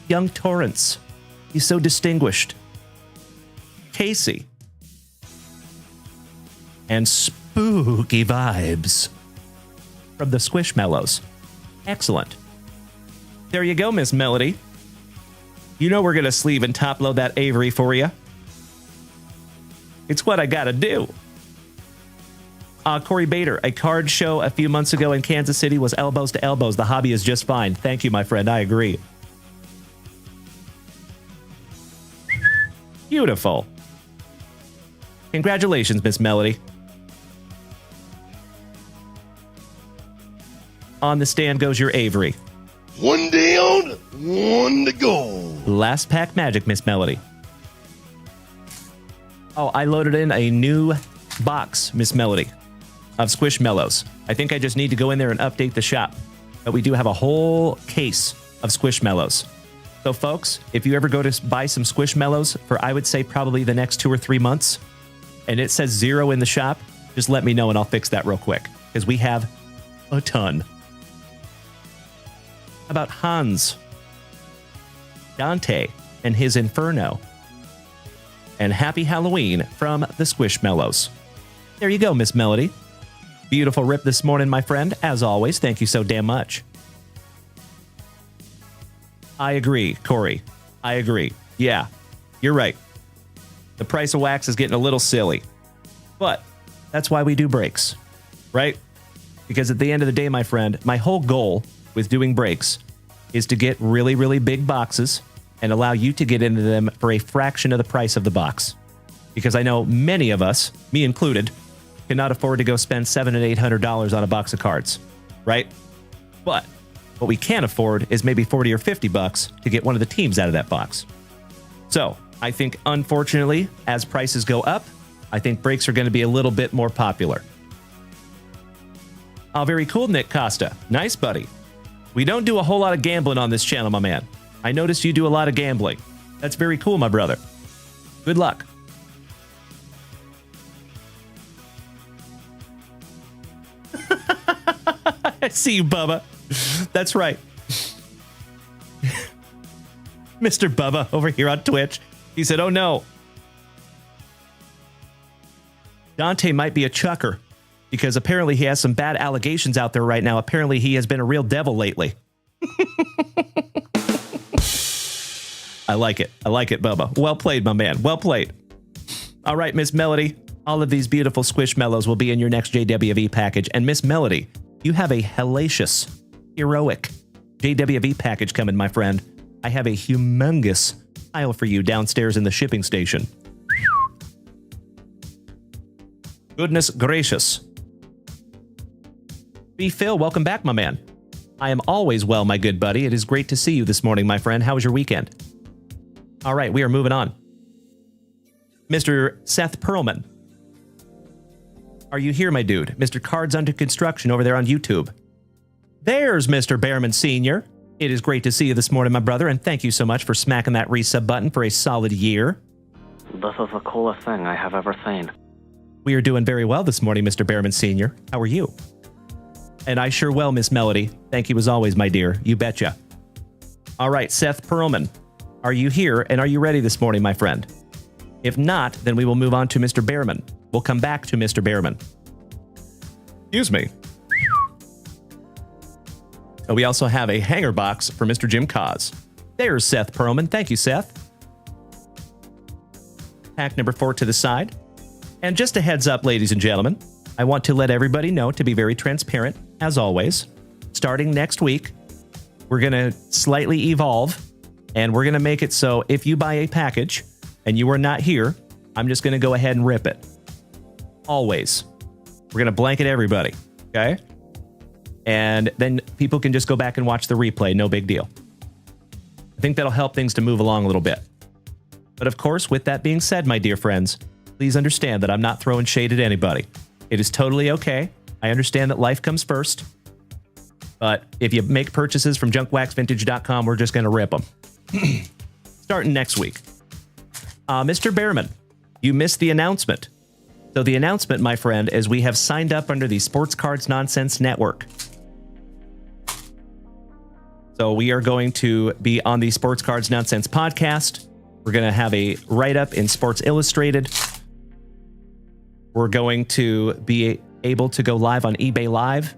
young Torrance? He's so distinguished. Casey. And spooky vibes from the Squishmallows. Excellent. There you go, Miss Melody. You know we're going to sleeve and top load that Avery for you. It's what I got to do. Corey Bader, a card show a few months ago in Kansas City was elbows to elbows. The hobby is just fine. Thank you, my friend. I agree. Beautiful. Congratulations, Miss Melody. On the stand goes your Avery. One down, one to go. Last pack magic, Miss Melody. Oh, I loaded in a new box, Miss Melody, of Squishmallows. I think I just need to go in there and update the shop. But we do have a whole case of Squishmallows. So, folks, if you ever go to buy some Squishmallows for, I would say, probably the next 2 or 3 months, and it says 0 in the shop, just let me know and I'll fix that real quick. Because we have a ton. How about Hans, Dante, and his Inferno? And Happy Halloween from the Squishmallows. There you go, Miss Melody. Beautiful rip this morning, my friend. As always, thank you so damn much. I agree, Corey. I agree. Yeah, you're right. The price of wax is getting a little silly. But that's why we do breaks, right? Because at the end of the day, my friend, my whole goal with doing breaks is to get really, really big boxes and allow you to get into them for a fraction of the price of the box. Because I know many of us, me included, cannot afford to go spend $700 and $800 on a box of cards, right? But what we can afford is maybe $40 or $50 to get one of the teams out of that box. So I think, unfortunately, as prices go up, I think breaks are going to be a little bit more popular. Oh, very cool, Nick Costa. Nice, buddy. We don't do a whole lot of gambling on this channel, my man. I noticed you do a lot of gambling. That's very cool, my brother. Good luck. I see you, Bubba. That's right. Mr. Bubba over here on Twitch. He said, oh no. Dante might be a chucker because apparently he has some bad allegations out there right now. Apparently he has been a real devil lately. I like it. I like it, Bubba. Well played, my man. Well played. All right, Miss Melody. All of these beautiful Squishmallows will be in your next JWV package. And Miss Melody, you have a hellacious, heroic JWV package coming, my friend. I have a humongous pile for you downstairs in the shipping station. Goodness gracious. B. Phil, welcome back, my man. I am always well, my good buddy. It is great to see you this morning, my friend. How was your weekend? All right, we are moving on. Mr. Seth Perlman. Are you here, my dude? Mr. Cards Under Construction over there on YouTube. There's Mr. Behrman Sr. It is great to see you this morning, my brother, and thank you so much for smacking that resub button for a solid year. This is the coolest thing I have ever seen. We are doing very well this morning, Mr. Behrman Sr. How are you? And I sure will, Miss Melody. Thank you as always, my dear. You betcha. All right, Seth Perlman. Are you here and are you ready this morning, my friend? If not, then we will move on to Mr. Behrman. We'll come back to Mr. Behrman. Excuse me. And we also have a hanger box for Mr. Jim Cause. There's Seth Perlman. Thank you, Seth. Pack number 4 to the side. And just a heads up, ladies and gentlemen, I want to let everybody know, to be very transparent, as always, starting next week, we're going to slightly evolve, and we're going to make it so if you buy a package and you are not here, I'm just going to go ahead and rip it. Always. We're going to blanket everybody, okay? And then people can just go back and watch the replay. No big deal. I think that'll help things to move along a little bit. But of course, with that being said, my dear friends, please understand that I'm not throwing shade at anybody. It is totally okay. I understand that life comes first. But if you make purchases from junkwaxvintage.com, we're just going to rip them. Starting next week. Mr. Behrman, you missed the announcement. So the announcement, my friend, is we have signed up under the Sports Cards Nonsense Network. So we are going to be on the Sports Cards Nonsense podcast. We're going to have a write-up in Sports Illustrated. We're going to be able to go live on eBay Live.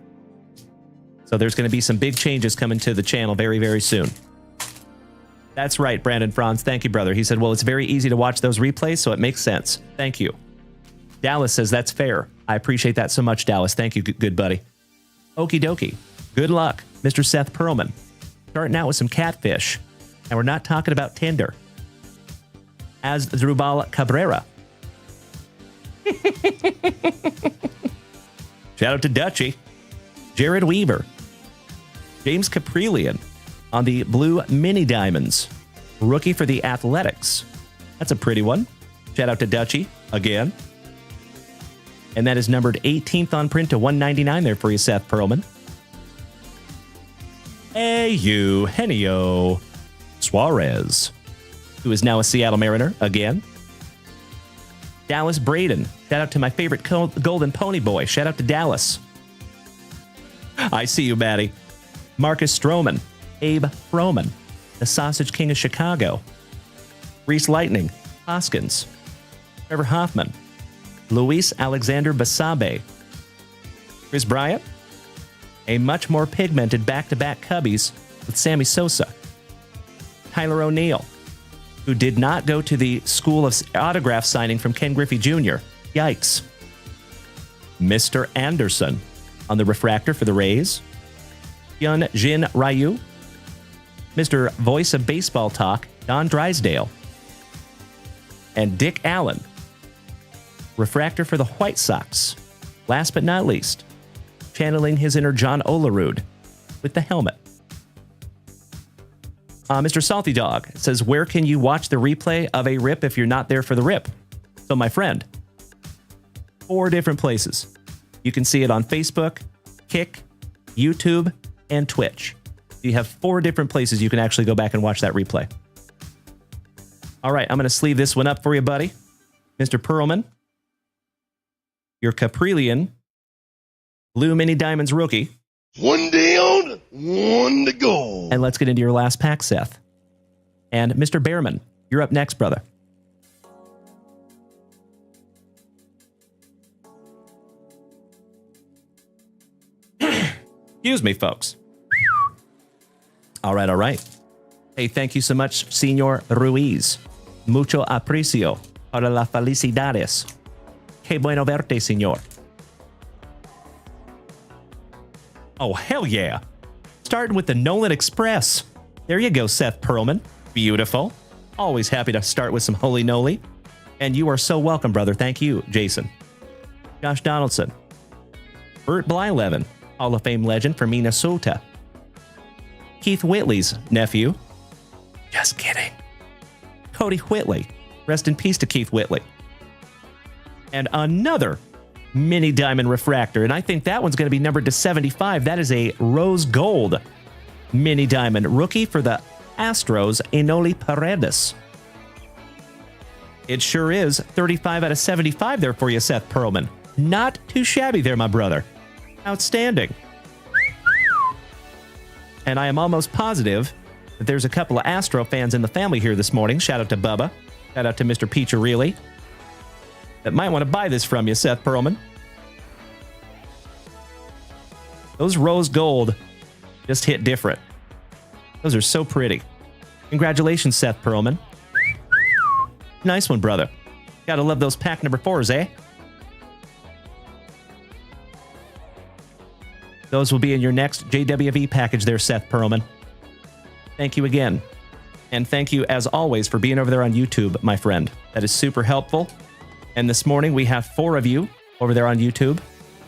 So there's going to be some big changes coming to the channel very, very soon. That's right, Brandon Franz. Thank you, brother. He said, well, it's very easy to watch those replays, so it makes sense. Thank you. Dallas says, that's fair. I appreciate that so much, Dallas. Thank you, good buddy. Okie dokie. Good luck, Mr. Seth Perlman. Starting out with some catfish. And we're not talking about Tinder. As Drubal Cabrera. Shout out to Dutchie. Jared Weaver. James Caprillion on the blue mini diamonds. Rookie for the Athletics. That's a pretty one. Shout out to Dutchie again. And that is numbered 18th on print to 199 there for you, Seth Perlman. Hey, you, Henio Suarez, who is now a Seattle Mariner again. Dallas Braden. Shout out to my favorite Golden Pony Boy. Shout out to Dallas. I see you, Maddie. Marcus Stroman. Abe Froman. The Sausage King of Chicago. Reese Lightning. Hoskins. Trevor Hoffman. Luis Alexander Basabe. Chris Bryant. A much more pigmented back-to-back Cubbies with Sammy Sosa. Tyler O'Neill, who did not go to the School of Autograph signing from Ken Griffey Jr. Yikes. Mr. Anderson on the refractor for the Rays. Hyun Jin Ryu. Mr. Voice of Baseball Talk, Don Drysdale. And Dick Allen, refractor for the White Sox. Last but not least, channeling his inner John Olerud with the helmet. Mr. Salty Dog says, where can you watch the replay of a rip if you're not there for the rip? So, my friend, 4 different places. You can see it on Facebook, Kick, YouTube, and Twitch. You have 4 different places you can actually go back and watch that replay. All right, I'm going to sleeve this one up for you, buddy. Mr. Perlman, your Caprillion Blue Mini Diamonds rookie. One down, one to go. And let's get into your last pack, Seth. And Mr. Behrman, you're up next, brother. Excuse me, folks. All right, all right. Hey, thank you so much, Senor Ruiz. Mucho aprecio para las felicidades. Qué bueno verte, señor. Oh, hell yeah. Starting with the Nolan Express. There you go, Seth Perlman. Beautiful. Always happy to start with some holy noli. And you are so welcome, brother. Thank you, Jason. Josh Donaldson. Bert Blyleven, Hall of Fame legend from Minnesota. Keith Whitley's nephew. Just kidding. Cody Whitley. Rest in peace to Keith Whitley. And another mini diamond refractor, and I think that one's going to be numbered to 75. That is a rose gold mini diamond rookie for the Astros, Enoli Paredes. It sure is 35 out of 75 there for you, Seth Perlman. Not too shabby there, my brother. Outstanding. And I am almost positive that there's a couple of Astro fans in the family here this morning. Shout out to Bubba. Shout out to Mr. Peacharelli. That might want to buy this from you, Seth Perlman. Those rose gold just hit different. Those are so pretty. Congratulations, Seth Perlman. Nice one, brother. Gotta love those pack number 4s, eh? Those will be in your next JWV package there, Seth Perlman. Thank you again. And thank you, as always, for being over there on YouTube, my friend. That is super helpful. And this morning, we have 4 of you over there on YouTube.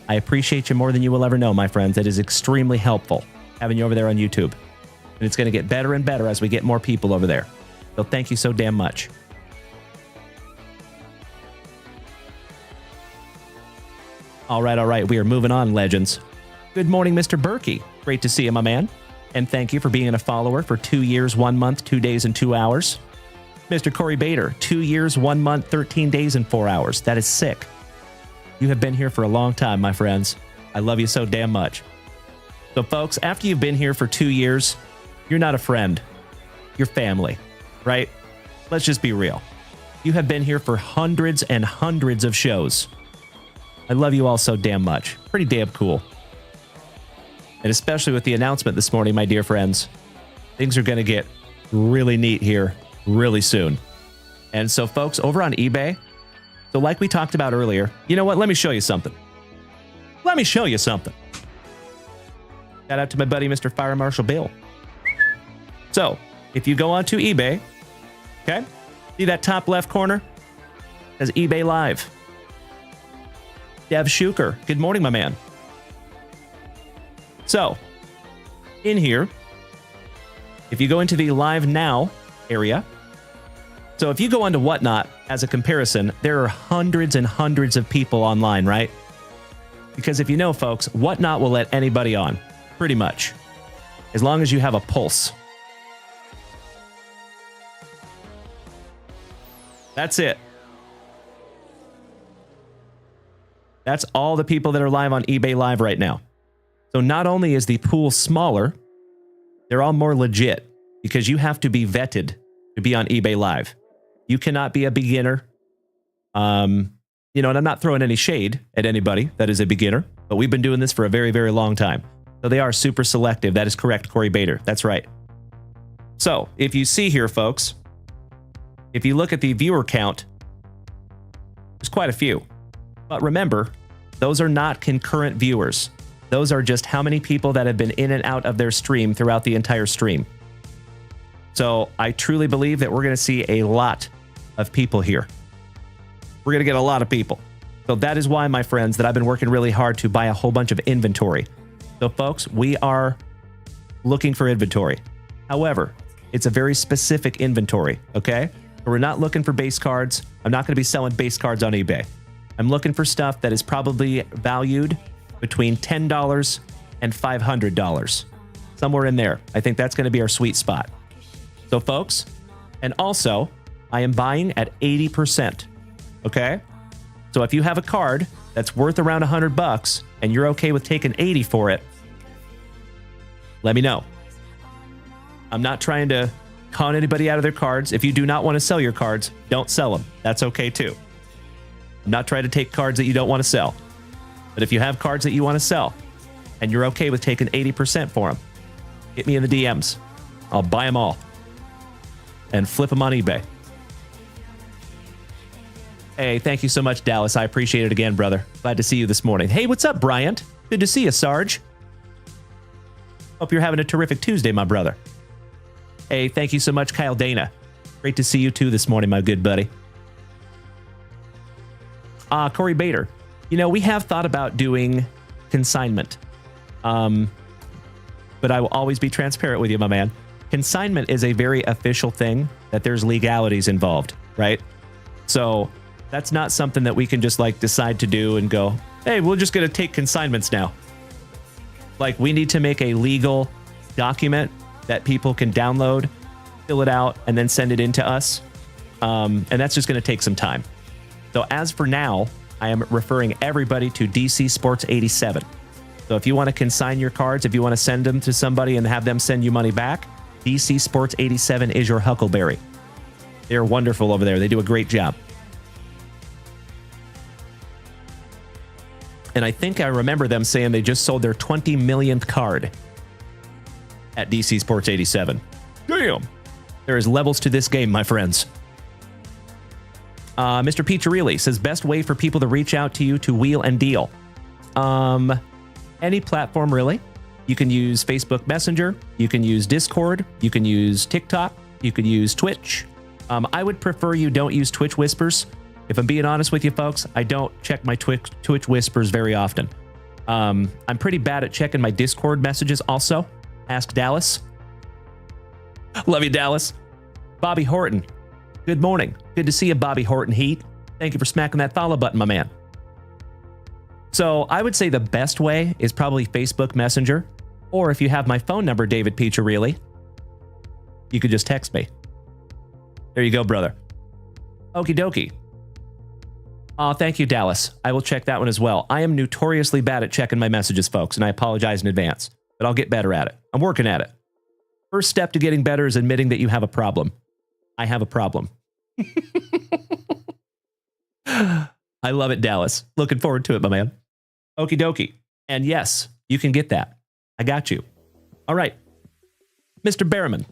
I appreciate you more than you will ever know, my friends. It is extremely helpful having you over there on YouTube. And it's going to get better and better as we get more people over there. So thank you so damn much. All right. We are moving on, legends. Good morning, Mr. Berkey. Great to see you, my man. And thank you for being a follower for 2 years, 1 month, 2 days, and 2 hours. Mr. Corey Bader, 2 years, 1 month, 13 days, and 4 hours. That is sick. You have been here for a long time, my friends. I love you so damn much. So, folks, after you've been here for 2 years, You're not a friend. You're family, right? Let's just be real. You have been here for hundreds and hundreds of shows. I love you all so damn much. Pretty damn cool. And especially with the announcement this morning, my dear friends, things are going to get really neat here really soon. And so, folks, over on eBay, so like we talked about earlier, you know what? Let me show you something. Let me show you something. Shout out to my buddy, Mr. Fire Marshal Bill. So, if you go onto eBay, okay, see that top left corner? It says eBay Live. Dev Shuker, good morning, my man. So, in here, if you go into the Live Now area, so if you go onto Whatnot as a comparison, there are hundreds and hundreds of people online, right? Because if you know, folks, Whatnot will let anybody on, pretty much, as long as you have a pulse. That's it. That's all the people that are live on eBay Live right now. So not only is the pool smaller, they're all more legit because you have to be vetted to be on eBay Live. You cannot be a beginner. And I'm not throwing any shade at anybody that is a beginner, but we've been doing this for a very, very long time. So they are super selective. That is correct, Corey Bader. That's right. So if you see here, folks, if you look at the viewer count, there's quite a few. But remember, those are not concurrent viewers. Those are just how many people that have been in and out of their stream throughout the entire stream. So I truly believe that we're going to see a lot of people here. We're going to get a lot of people. So that is why, my friends, that I've been working really hard to buy a whole bunch of inventory. So folks, we are looking for inventory. However, it's a very specific inventory, okay? We're not looking for base cards. I'm not going to be selling base cards on eBay. I'm looking for stuff that is probably valued between $10 and $500. Somewhere in there. I think that's going to be our sweet spot. So folks, and also, I am buying at 80%, okay? So if you have a card that's worth around $100 and you're okay with taking 80 for it, let me know. I'm not trying to con anybody out of their cards. If you do not want to sell your cards, don't sell them. That's okay too. I'm not trying to take cards that you don't want to sell. But if you have cards that you want to sell and you're okay with taking 80% for them, hit me in the DMs. I'll buy them all and flip them on eBay. Hey, thank you so much, Dallas. I appreciate it again, brother. Glad to see you this morning. Hey, what's up, Bryant? Good to see you, Sarge. Hope you're having a terrific Tuesday, my brother. Hey, thank you so much, Kyle Dana. Great to see you too this morning, my good buddy. Corey Bader. You know, we have thought about doing consignment. But I will always be transparent with you, my man. Consignment is a very official thing that there's legalities involved, right? So that's not something that we can just like decide to do and go, hey, we're just going to take consignments now. Like, we need to make a legal document that people can download, fill it out, and then send it in to us. And that's just going to take some time. So as for now, I am referring everybody to DC Sports 87. So if you want to consign your cards, if you want to send them to somebody and have them send you money back, DC Sports 87 is your huckleberry. They're wonderful over there. They do a great job. And I think I remember them saying they just sold their 20 millionth card at DC Sports 87. Damn. There is levels to this game, my friends. Mr. Piccirilli says, best way for people to reach out to you to wheel and deal. Any platform, really. You can use Facebook Messenger. You can use Discord. You can use TikTok. You can use Twitch. I would prefer you don't use Twitch Whispers. If I'm being honest with you, folks, I don't check my Twitch Whispers very often. I'm pretty bad at checking my Discord messages also. Ask Dallas. Love you, Dallas. Bobby Horton. Good morning. Good to see you, Bobby Horton Heat. Thank you for smacking that follow button, my man. So I would say the best way is probably Facebook Messenger. Or if you have my phone number, David Piccirilli, you could just text me. There you go, brother. Okie dokie. Thank you, Dallas. I will check that one as well. I am notoriously bad at checking my messages, folks, and I apologize in advance, but I'll get better at it. I'm working at it. First step to getting better is admitting that you have a problem. I have a problem. I love it, Dallas. Looking forward to it, my man. Okie dokie. And yes, you can get that. I got you. All right. Mr. Behrman.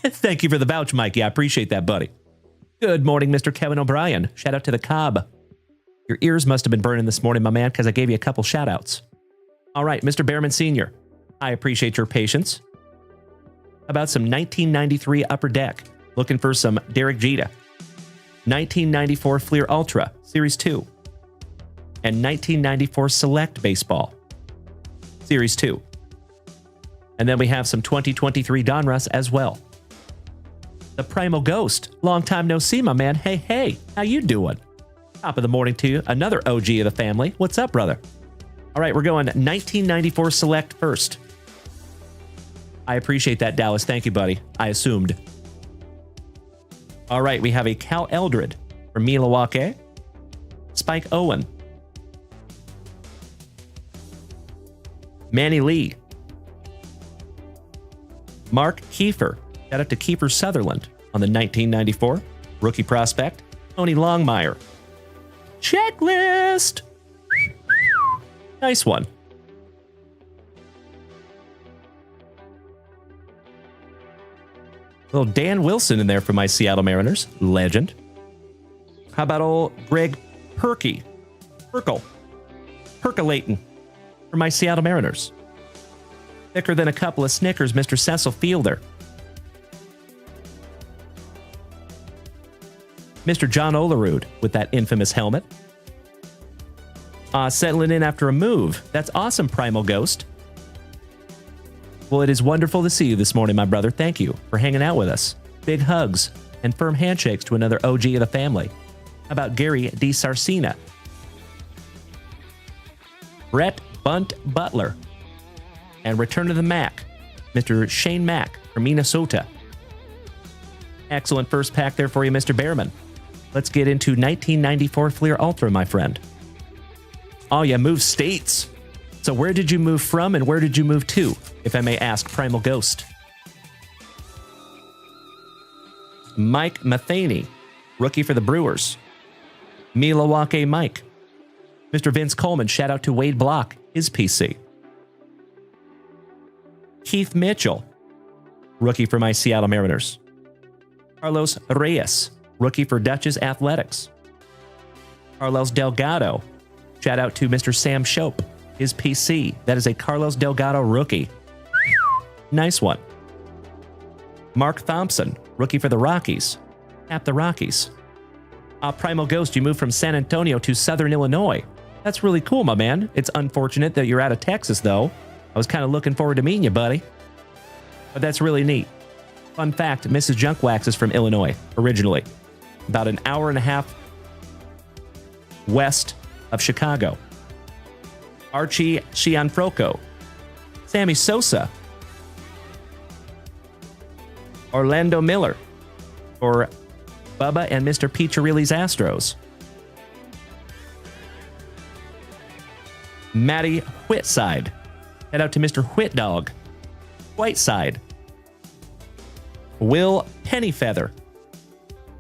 Thank you for the vouch, Mikey. I appreciate that, buddy. Good morning, Mr. Kevin O'Brien. Shout out to the Cobb. Your ears must have been burning this morning, my man, because I gave you a couple shout outs. All right, Mr. Behrman Sr., I appreciate your patience. How about some 1993 Upper Deck? Looking for some Derek Jeter. 1994 Fleer Ultra, Series 2. And 1994 Select Baseball, Series 2. And then we have some 2023 Donruss as well. The Primal Ghost. Long time no see, my man. Hey, how you doing? Top of the morning to you. Another OG of the family. What's up, brother? All right, we're going 1994 Select first. I appreciate that, Dallas. Thank you, buddy. I assumed. All right, we have a Cal Eldred from Milwaukee. Spike Owen. Manny Lee. Mark Kiefer. Shout out to Kiefer Sutherland on the 1994 rookie prospect. Tony Longmire. Checklist. Nice one. Little Dan Wilson in there for my Seattle Mariners. Legend. How about old Greg Percolating for my Seattle Mariners. Thicker than a couple of Snickers, Mr. Cecil Fielder. Mr. John Olerud with that infamous helmet. Settling in after a move. That's awesome, Primal Ghost. Well, it is wonderful to see you this morning, my brother. Thank you for hanging out with us. Big hugs and firm handshakes to another OG of the family. How about Gary DiSarcina? Brett Bunt Butler. And Return to the Mac, Mr. Shane Mack from Minnesota. Excellent first pack there for you, Mr. Behrman. Let's get into 1994 Fleer Ultra, my friend. Oh, yeah, move states. So where did you move from and where did you move to, if I may ask, Primal Ghost? Mike Matheny, rookie for the Brewers. Milwaukee Mike. Mr. Vince Coleman, shout out to Wade Block, his PC. Keith Mitchell, rookie for my Seattle Mariners. Carlos Reyes, rookie for Dutchess Athletics. Carlos Delgado, shout out to Mr. Sam Shope, his PC. That is a Carlos Delgado rookie. Nice one. Mark Thompson, rookie for the Rockies. Tap the Rockies. Primal Ghost, you moved from San Antonio to Southern Illinois. That's really cool, my man. It's unfortunate that you're out of Texas, though. I was kind of looking forward to meeting you, buddy. But that's really neat. Fun fact, Mrs. Junkwax is from Illinois, originally. About an hour and a half west of Chicago. Archie Cianfrocco. Sammy Sosa. Orlando Miller. For Bubba and Mr. Piccirilli's Astros. Matty Whitside. Head out to Mr. Whitdog. Whiteside. Will Pennyfeather.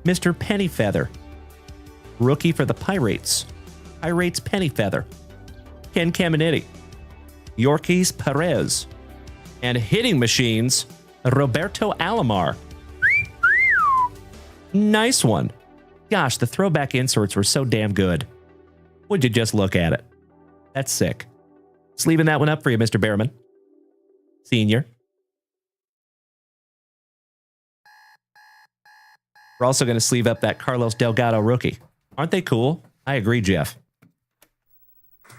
Mr. Pennyfeather. Rookie for the Pirates. Pirates Pennyfeather. Ken Caminiti. Yorkies Perez. And hitting machines, Roberto Alomar. Nice one. Gosh, the throwback inserts were so damn good. Would you just look at it? That's sick. Just leaving that one up for you, Mr. Behrman. Senior. We're also going to sleeve up that Carlos Delgado rookie. Aren't they cool? I agree, Jeff.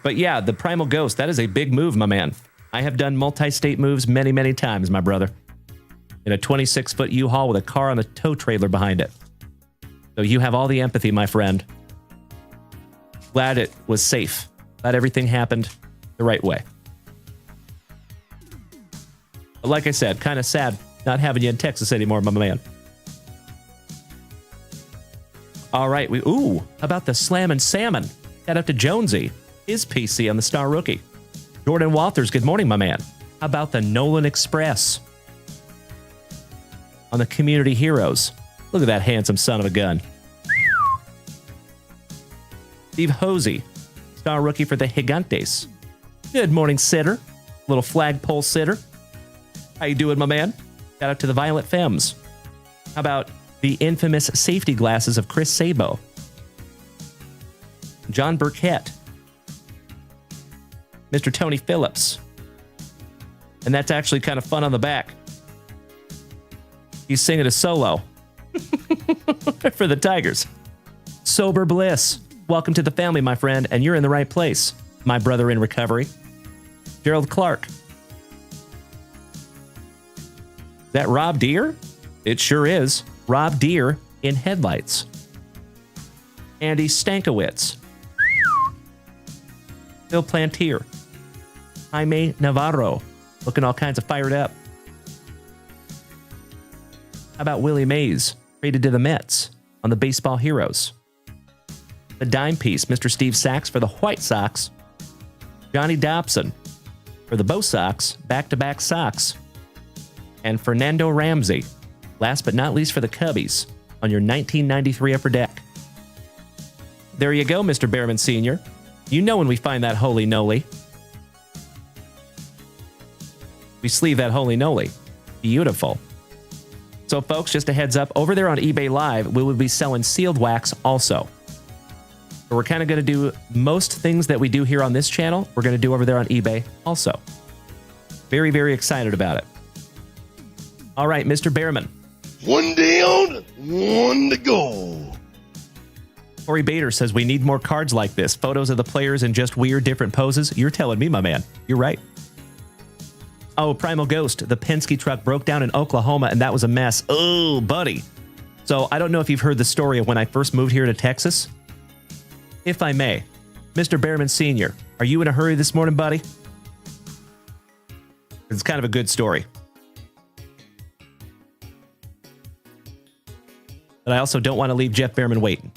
But yeah, the Primal Ghost, that is a big move, my man. I have done multi-state moves many, many times, my brother. In a 26-foot U-Haul with a car on a tow trailer behind it. So you have all the empathy, my friend. Glad it was safe. Glad everything happened the right way. But like I said, kind of sad not having you in Texas anymore, my man. All right, how about the Slammin' Salmon? Shout out to Jonesy, his PC on the Star Rookie. Jordan Walters, good morning, my man. How about the Nolan Express? On the Community Heroes. Look at that handsome son of a gun. Steve Hosey, star rookie for the Gigantes. Good morning, sitter. Little flagpole sitter. How you doing, my man? Shout out to the Violet Femmes. How about the infamous safety glasses of Chris Sabo? John Burkett. Mr. Tony Phillips. And that's actually kind of fun on the back. He's singing a solo for the Tigers. Sober Bliss. Welcome to the family, my friend, and you're in the right place, my brother in recovery. Gerald Clark. Is that Rob Deere? It sure is. Rob Deere in headlights. Andy Stankiewicz. Phil Plantier. Jaime Navarro. Looking all kinds of fired up. How about Willie Mays, traded to the Mets on the Baseball Heroes? The dime piece, Mr. Steve Sachs for the White Sox. Johnny Dobson for the Bo Sox, back-to-back Sox. And Fernando Ramsey, last but not least for the Cubbies, on your 1993 Upper Deck. There you go, Mr. Behrman Sr. You know when we find that holy noly. We sleeve that holy noly. Beautiful. So, folks, just a heads up, over there on eBay Live, we will be selling sealed wax also. So we're kind of going to do most things that we do here on this channel, we're going to do over there on eBay also. Very, very excited about it. All right, Mr. Behrman. One down, one to go. Corey Bader says we need more cards like this. Photos of the players in just weird different poses. You're telling me, my man. You're right. Oh, Primal Ghost. The Penske truck broke down in Oklahoma, and that was a mess. Oh, buddy. So I don't know if you've heard the story of when I first moved here to Texas. If I may, Mr. Behrman Sr., are you in a hurry this morning, buddy? It's kind of a good story. But I also don't want to leave Jeff Behrman waiting.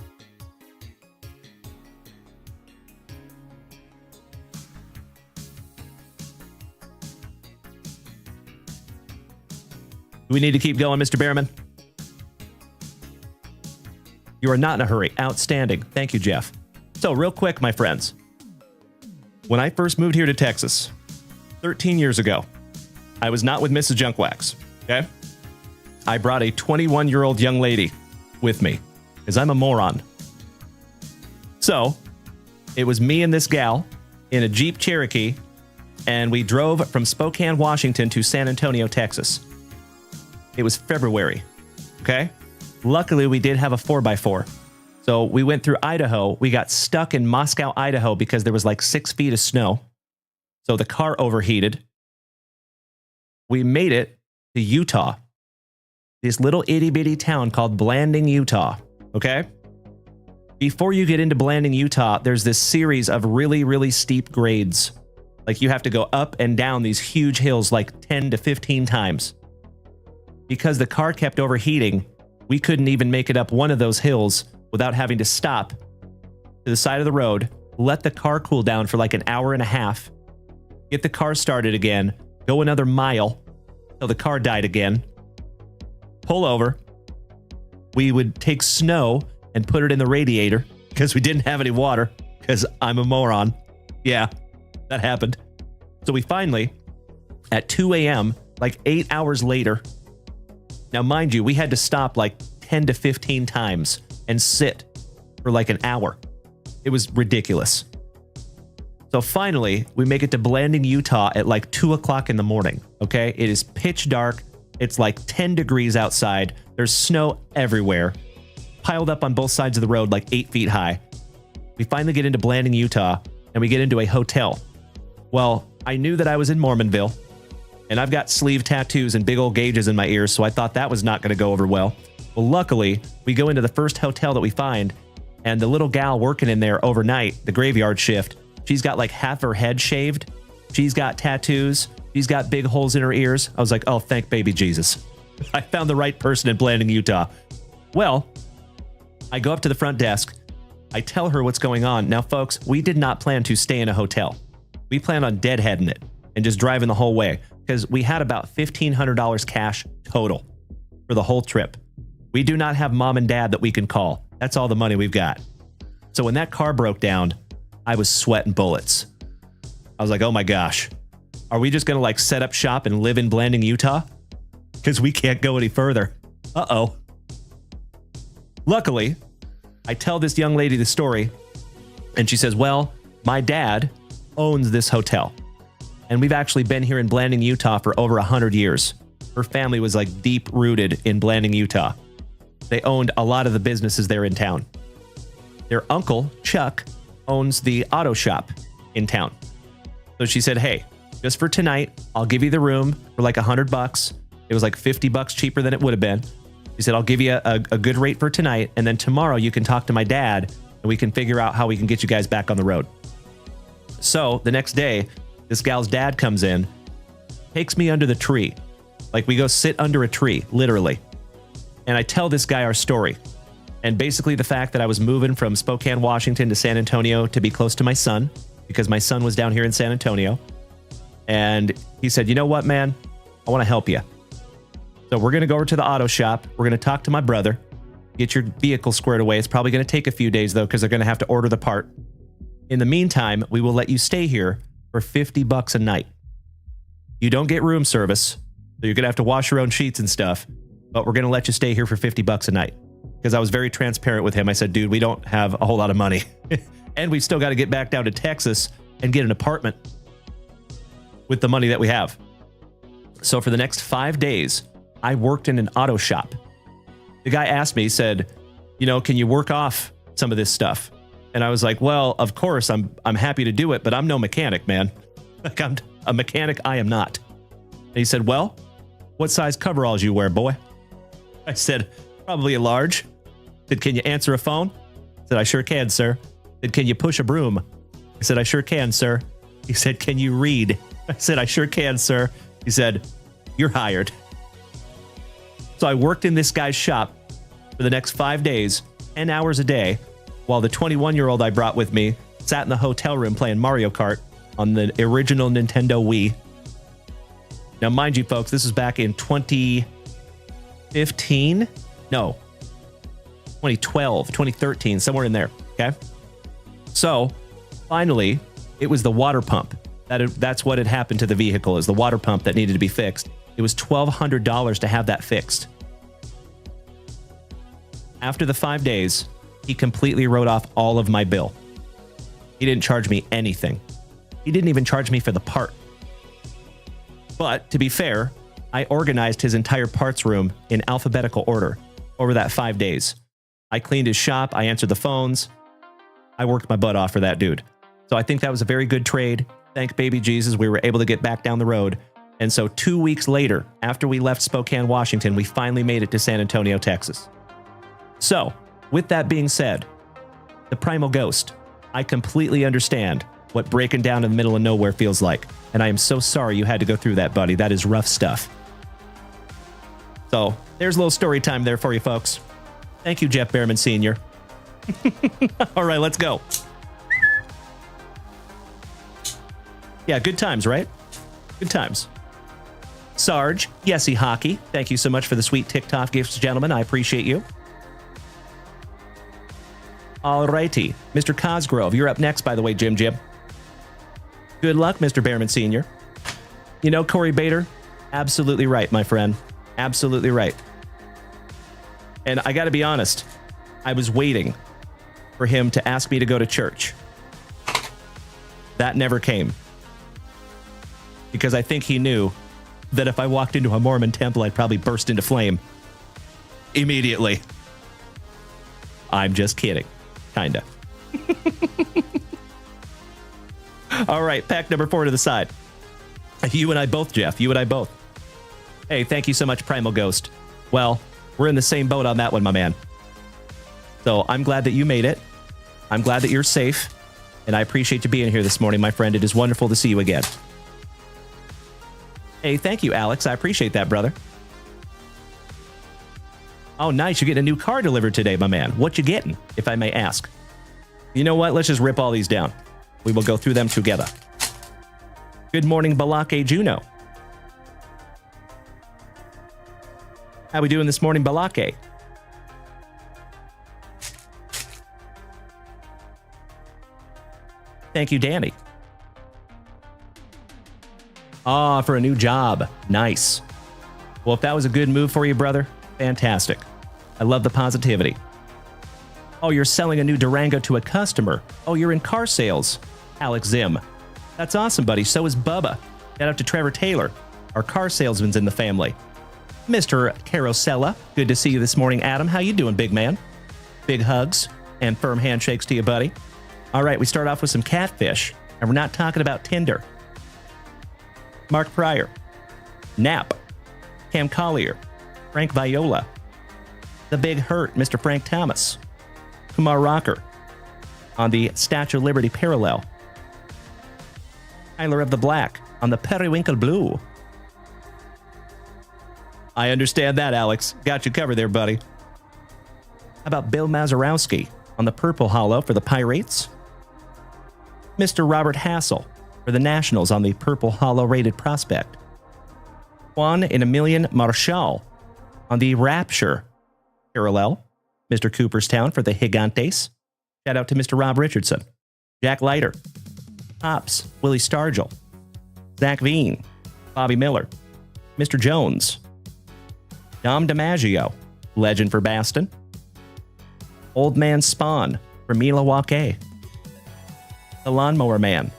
Do we need to keep going, Mr. Behrman? You are not in a hurry. Outstanding. Thank you, Jeff. So, real quick, my friends. When I first moved here to Texas, 13 years ago, I was not with Mrs. Junkwax, okay? I brought a 21-year-old young lady with me, because I'm a moron. So, it was me and this gal in a Jeep Cherokee, and we drove from Spokane, Washington to San Antonio, Texas. It was February, okay? Luckily, we did have a 4x4. So we went through Idaho. We got stuck in Moscow, Idaho, because there was like 6 feet of snow. So the car overheated. We made it to Utah. This little itty-bitty town called Blanding, Utah, okay? Before you get into Blanding, Utah, there's this series of really, really steep grades. Like you have to go up and down these huge hills like 10 to 15 times. Because the car kept overheating, we couldn't even make it up one of those hills without having to stop to the side of the road, let the car cool down for like an hour and a half, get the car started again, go another mile till the car died again, pull over. We would take snow and put it in the radiator because we didn't have any water because I'm a moron. Yeah, that happened. So we finally, at 2 a.m., like 8 hours later, now mind you, we had to stop like 10 to 15 times and sit for like an hour. It was ridiculous. So finally, we make it to Blanding, Utah at like 2 o'clock in the morning, okay? It is pitch dark. It's like 10 degrees outside. There's snow everywhere, piled up on both sides of the road like 8 feet high. We finally get into Blanding, Utah, and we get into a hotel. Well, I knew that I was in Mormonville, and I've got sleeve tattoos and big old gauges in my ears, so I thought that was not going to go over well. Well, luckily, we go into the first hotel that we find, and the little gal working in there overnight, the graveyard shift, she's got like half her head shaved. She's got tattoos. She's got big holes in her ears. I was like, oh, thank baby Jesus. I found the right person in Blanding, Utah. Well, I go up to the front desk. I tell her what's going on. Now, folks, we did not plan to stay in a hotel. We planned on deadheading it and just driving the whole way. because we had about $1,500 cash total for the whole trip. We do not have mom and dad that we can call. That's all the money we've got. So when that car broke down, I was sweating bullets. I was like, oh my gosh, are we just going to like set up shop and live in Blanding, Utah? Because we can't go any further. Uh-oh. Luckily, I tell this young lady the story, and she says, well, my dad owns this hotel. And we've actually been here in Blanding, Utah for over 100 years. Her family was like deep rooted in Blanding, Utah. They owned a lot of the businesses there in town. Their uncle, Chuck, owns the auto shop in town. So she said, hey, just for tonight, I'll give you the room for like $100. It was like $50 cheaper than it would have been. She said, I'll give you a good rate for tonight. And then tomorrow you can talk to my dad and we can figure out how we can get you guys back on the road. So the next day, this gal's dad comes in, takes me under the tree. Like we go sit under a tree, literally. And I tell this guy our story. And basically the fact that I was moving from Spokane, Washington to San Antonio to be close to my son, because my son was down here in San Antonio. And he said, you know what, man? I want to help you. So we're going to go over to the auto shop. We're going to talk to my brother, get your vehicle squared away. It's probably going to take a few days though, because they're going to have to order the part. In the meantime, we will let you stay here for $50 a night. You don't get room service, so you're going to have to wash your own sheets and stuff, but we're going to let you stay here for $50 a night. Because I was very transparent with him. I said, dude, we don't have a whole lot of money. And we've still got to get back down to Texas and get an apartment with the money that we have. So for the next 5 days, I worked in an auto shop. The guy asked me, he said, you know, can you work off some of this stuff? And I was like, well, of course, I'm happy to do it, but I'm no mechanic, man. Like I'm a mechanic, I am not. And he said, well, what size coveralls you wear, boy? I said, probably a large. He said, can you answer a phone? I said, I sure can, sir. He said, can you push a broom? I said, I sure can, sir. He said, can you read? I said, I sure can, sir. He said, you're hired. So I worked in this guy's shop for the next 5 days, 10 hours a day, while the 21-year-old I brought with me sat in the hotel room playing Mario Kart on the original Nintendo Wii. Now, mind you, folks, this is back in 2015? No, 2012, 2013, somewhere in there, okay? So, finally, it was the water pump. That's what had happened to the vehicle, is the water pump that needed to be fixed. It was $1,200 to have that fixed. After the 5 days, he completely wrote off all of my bill. He didn't charge me anything. He didn't even charge me for the part. But to be fair, I organized his entire parts room in alphabetical order over that 5 days. I cleaned his shop. I answered the phones. I worked my butt off for that dude. So I think that was a very good trade. Thank baby Jesus, we were able to get back down the road. And so 2 weeks later, after we left Spokane, Washington, we finally made it to San Antonio, Texas. So, with that being said, the Primal Ghost, I completely understand what breaking down in the middle of nowhere feels like. And I am so sorry you had to go through that, buddy. That is rough stuff. So, there's a little story time there for you folks. Thank you, Jeff Behrman Sr. All right, let's go. Yeah, good times, right? Good times. Sarge, Yesy Hockey, thank you so much for the sweet TikTok gifts, gentlemen. I appreciate you. All righty. Mr. Cosgrove, you're up next, by the way, Jim. Good luck, Mr. Behrman Sr. You know, Corey Bader, absolutely right, my friend. Absolutely right. And I got to be honest, I was waiting for him to ask me to go to church. That never came. Because I think he knew that if I walked into a Mormon temple, I'd probably burst into flame immediately. I'm just kidding. Kinda. All right, pack number 4 to the side. You and I both, Jeff. You and I both. Hey, thank you so much, Primal Ghost. Well, we're in the same boat on that one, my man. So I'm glad that you made it. I'm glad that you're safe. And I appreciate you being here this morning, my friend. It is wonderful to see you again. Hey, thank you, Alex. I appreciate that, brother. Oh, nice. You're getting a new car delivered today, my man. What you getting, if I may ask? You know what? Let's just rip all these down. We will go through them together. Good morning, Balake Juno. How we doing this morning, Balake? Thank you, Danny. Ah, for a new job. Nice. Well, if that was a good move for you, brother, fantastic. I love the positivity. Oh, you're selling a new Durango to a customer. Oh, you're in car sales. Alex Zim. That's awesome, buddy. So is Bubba. Shout out to Trevor Taylor. Our car salesman's in the family. Mr. Carosella. Good to see you this morning, Adam. How you doing, big man? Big hugs and firm handshakes to you, buddy. All right, we start off with some catfish, and we're not talking about Tinder. Mark Pryor, Knapp, Cam Collier, Frank Viola, The Big Hurt, Mr. Frank Thomas, Kumar Rocker on the Statue of Liberty parallel, Tyler of the Black on the Periwinkle Blue. I understand that, Alex. Got you covered there, buddy. How about Bill Mazurowski on the Purple Hollow for the Pirates? Mr. Robert Hassel for the Nationals on the Purple Hollow rated prospect. Juan in a Million Marshall on the Rapture parallel. Mr. Cooperstown for the Gigantes. Shout out to Mr. Rob Richardson. Jack Leiter. Topps Willie Stargell. Zach Veen. Bobby Miller. Mr. Jones. Dom DiMaggio. Legend for Baston. Old Man Spawn for Milwaukee. The Lawnmower Man.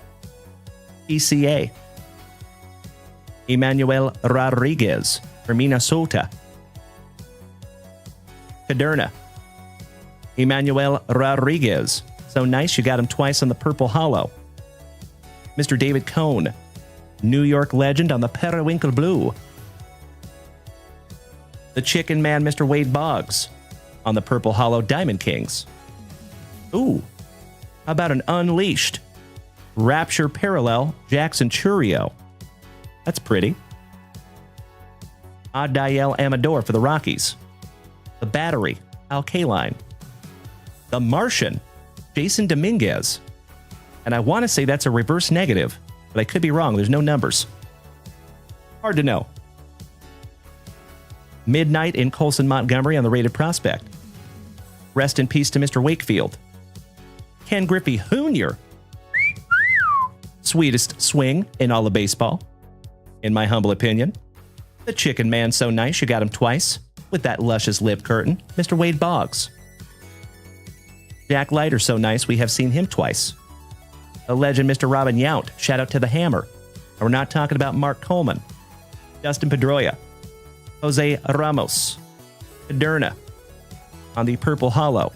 PCA. Emmanuel Rodriguez for Minnesota. Caderna. Emmanuel Rodriguez. So nice, you got him twice on the Purple Hollow. Mr. David Cohn. New York legend on the Periwinkle Blue. The Chicken Man, Mr. Wade Boggs on the Purple Hollow Diamond Kings. Ooh, how about an Unleashed Rapture parallel Jackson Churio? That's pretty. Adael Amador for the Rockies. The Battery, Al Kaline. The Martian, Jason Dominguez. And I want to say that's a reverse negative, but I could be wrong. There's no numbers. Hard to know. Midnight in Colson Montgomery on the rated prospect. Rest in peace to Mr. Wakefield. Ken Griffey Jr. Sweetest swing in all of baseball, in my humble opinion. The Chicken Man, so nice, you got him twice with that luscious lip curtain. Mr. Wade Boggs. Jack Leiter, so nice, we have seen him twice. The legend, Mr. Robin Yount. Shout out to the Hammer. And we're not talking about Mark Coleman. Dustin Pedroia. Jose Ramos. Caderna on the Purple Hollow.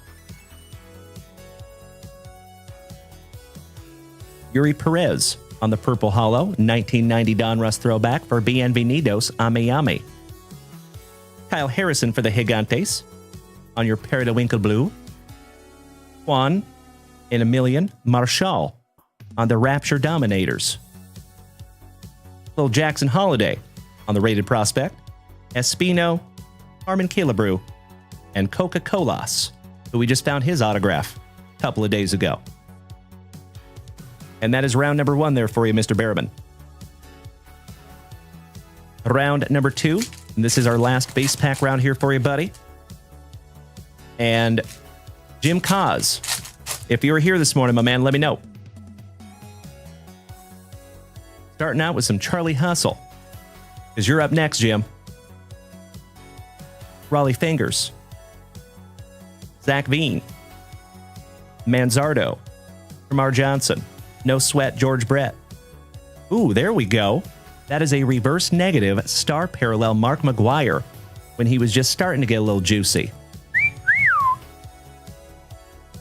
Yuri Perez on the Purple Hollow, 1990 Donruss throwback for Bienvenidos a Miami. Kyle Harrison for the Gigantes on your Periwinkle Blue. Juan in a Million Marshall on the Rapture Dominators. Lil Jackson Holiday on the rated prospect. Espino, Harmon Killebrew, and Coca-Colas, who we just found his autograph a couple of days ago. And that is round number 1 there for you, Mr. Behrman. Round number 2, and this is our last base pack round here for you, buddy. And Jim Cos, if you were here this morning, my man, let me know. Starting out with some Charlie Hustle, because you're up next, Jim. Raleigh Fingers. Zach Veen. Manzardo. Kamar Johnson. No Sweat, George Brett. Ooh, there we go. That is a reverse negative star parallel Mark McGuire when he was just starting to get a little juicy.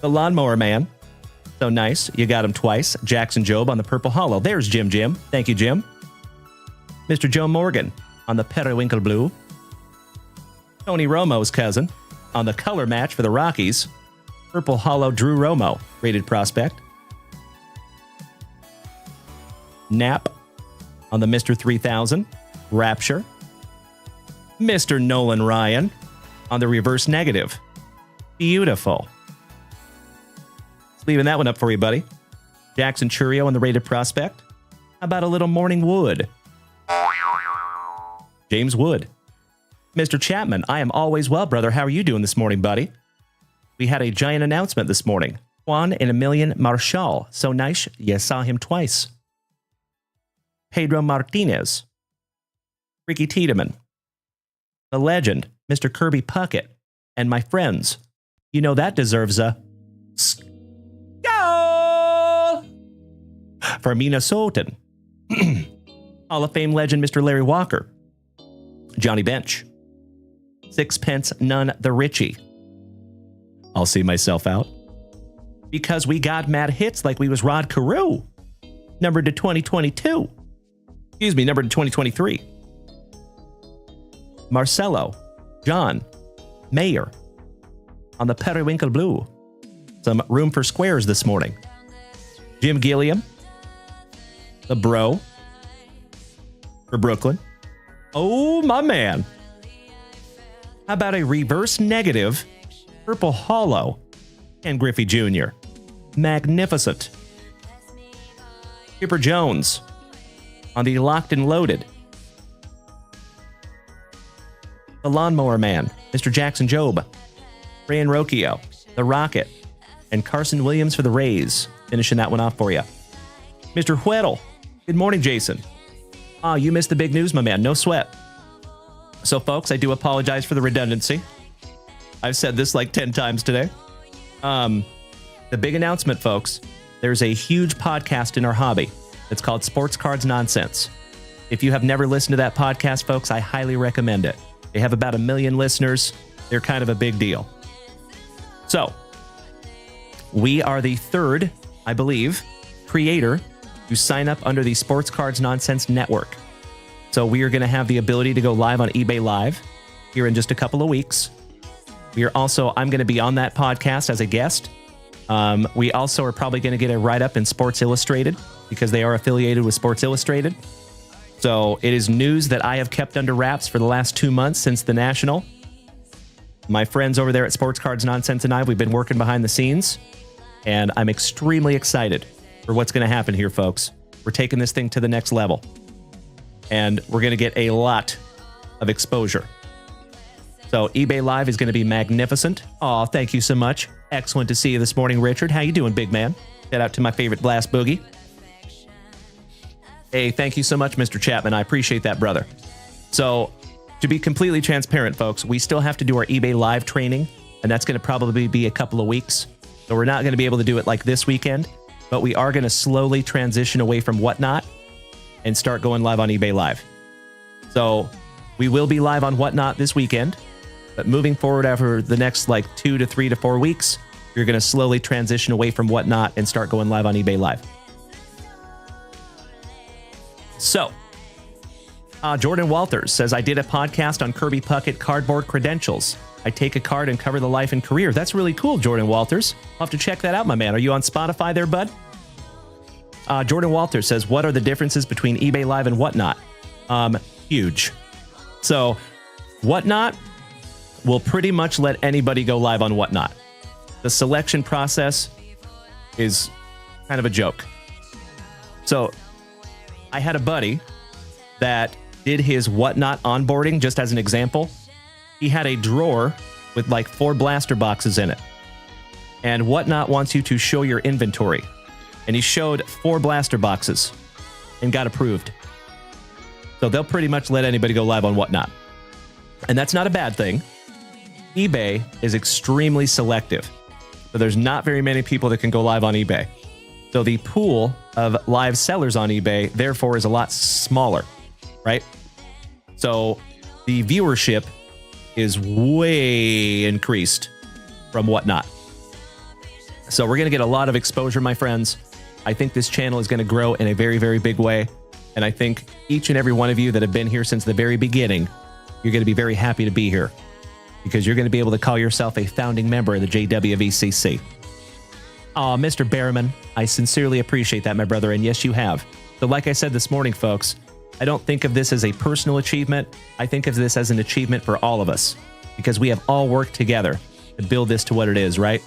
The Lawnmower Man. So nice. You got him twice. Jackson Jobe on the Purple Hollow. There's Jim. Thank you, Jim. Mr. Joe Morgan on the Periwinkle Blue. Tony Romo's cousin on the color match for the Rockies. Purple Hollow Drew Romo, rated prospect. Knapp on the Mr. 3000, Rapture. Mr. Nolan Ryan on the reverse negative. Beautiful. Just leaving that one up for you, buddy. Jackson Churio on the rated prospect. How about a little Morning Wood? James Wood. Mr. Chapman, I am always well, brother. How are you doing this morning, buddy? We had a giant announcement this morning. Juan in a million Marshall. So nice, you saw him twice. Pedro Martinez. Ricky Tiedemann. The legend, Mr. Kirby Puckett. And my friends. You know that deserves a goal for Minnesotan. Hall of Fame legend, Mr. Larry Walker. Johnny Bench. Sixpence None the Richie. I'll see myself out. Because we got mad hits like we was Rod Carew. Numbered to 2022. Excuse me, numbered to 2023. Marcelo. John. Mayor. On the Periwinkle Blue. Some room for squares this morning. Jim Gilliam. The Bro. For Brooklyn. Oh, my man. How about a reverse negative purple hollow? And Griffey Jr. Magnificent. Chipper Jones on the Locked and Loaded. The Lawnmower Man, Mr. Jackson Job. Ray and Rocchio, the Rocket, and Carson Williams for the Rays. Finishing that one off for you. Mr. Weddle. Good morning, Jason. You missed the big news, my man. No sweat. So, folks, I do apologize for the redundancy. I've said this like 10 times today. The big announcement, folks. There's a huge podcast in our hobby. It's called Sports Cards Nonsense. If you have never listened to that podcast, folks, I highly recommend it. They have about 1 million listeners. They're kind of a big deal. So, we are the third, I believe, creator to sign up under the Sports Cards Nonsense Network. So we are going to have the ability to go live on eBay Live here in just a couple of weeks. I'm going to be on that podcast as a guest. We also are probably going to get a write-up in Sports Illustrated because they are affiliated with Sports Illustrated. So it is news that I have kept under wraps for the last 2 months since the National. My friends over there at Sports Cards Nonsense and we've been working behind the scenes, and I'm extremely excited for what's going to happen here, folks. We're taking this thing to the next level, and we're going to get a lot of exposure. So eBay Live is going to be magnificent. Oh, thank you so much. Excellent to see you this morning, Richard. How you doing, big man? Shout out to my favorite Blast Boogie. Hey, thank you so much, Mr. Chapman. I appreciate that, brother. So, to be completely transparent, folks, we still have to do our eBay Live training, and that's going to probably be a couple of weeks. So we're not going to be able to do it like this weekend, but we are going to slowly transition away from Whatnot and start going live on eBay Live. So we will be live on Whatnot this weekend, but moving forward after the next 2 to 3 to 4 weeks, you're going to slowly transition away from Whatnot and start going live on eBay Live. So, Jordan Walters says, I did a podcast on Kirby Puckett cardboard credentials. I take a card and cover the life and career. That's really cool, Jordan Walters. I'll have to check that out, my man. Are you on Spotify there, bud? Jordan Walters says, what are the differences between eBay Live and Whatnot? Huge. So, Whatnot will pretty much let anybody go live on Whatnot. The selection process is kind of a joke. So, I had a buddy that did his Whatnot onboarding, just as an example. He had a drawer with 4 blaster boxes in it. And Whatnot wants you to show your inventory. And he showed 4 blaster boxes and got approved. So they'll pretty much let anybody go live on Whatnot. And that's not a bad thing. eBay is extremely selective. So there's not very many people that can go live on eBay. So the pool of live sellers on eBay, therefore, is a lot smaller, right? So the viewership is way increased from Whatnot. So we're going to get a lot of exposure, my friends. I think this channel is going to grow in a very, very big way. And I think each and every one of you that have been here since the very beginning, you're going to be very happy to be here because you're going to be able to call yourself a founding member of the JWVCC. Oh, Mr. Behrman, I sincerely appreciate that, my brother, and yes, you have. So like I said this morning, folks, I don't think of this as a personal achievement. I think of this as an achievement for all of us because we have all worked together to build this to what it is, right?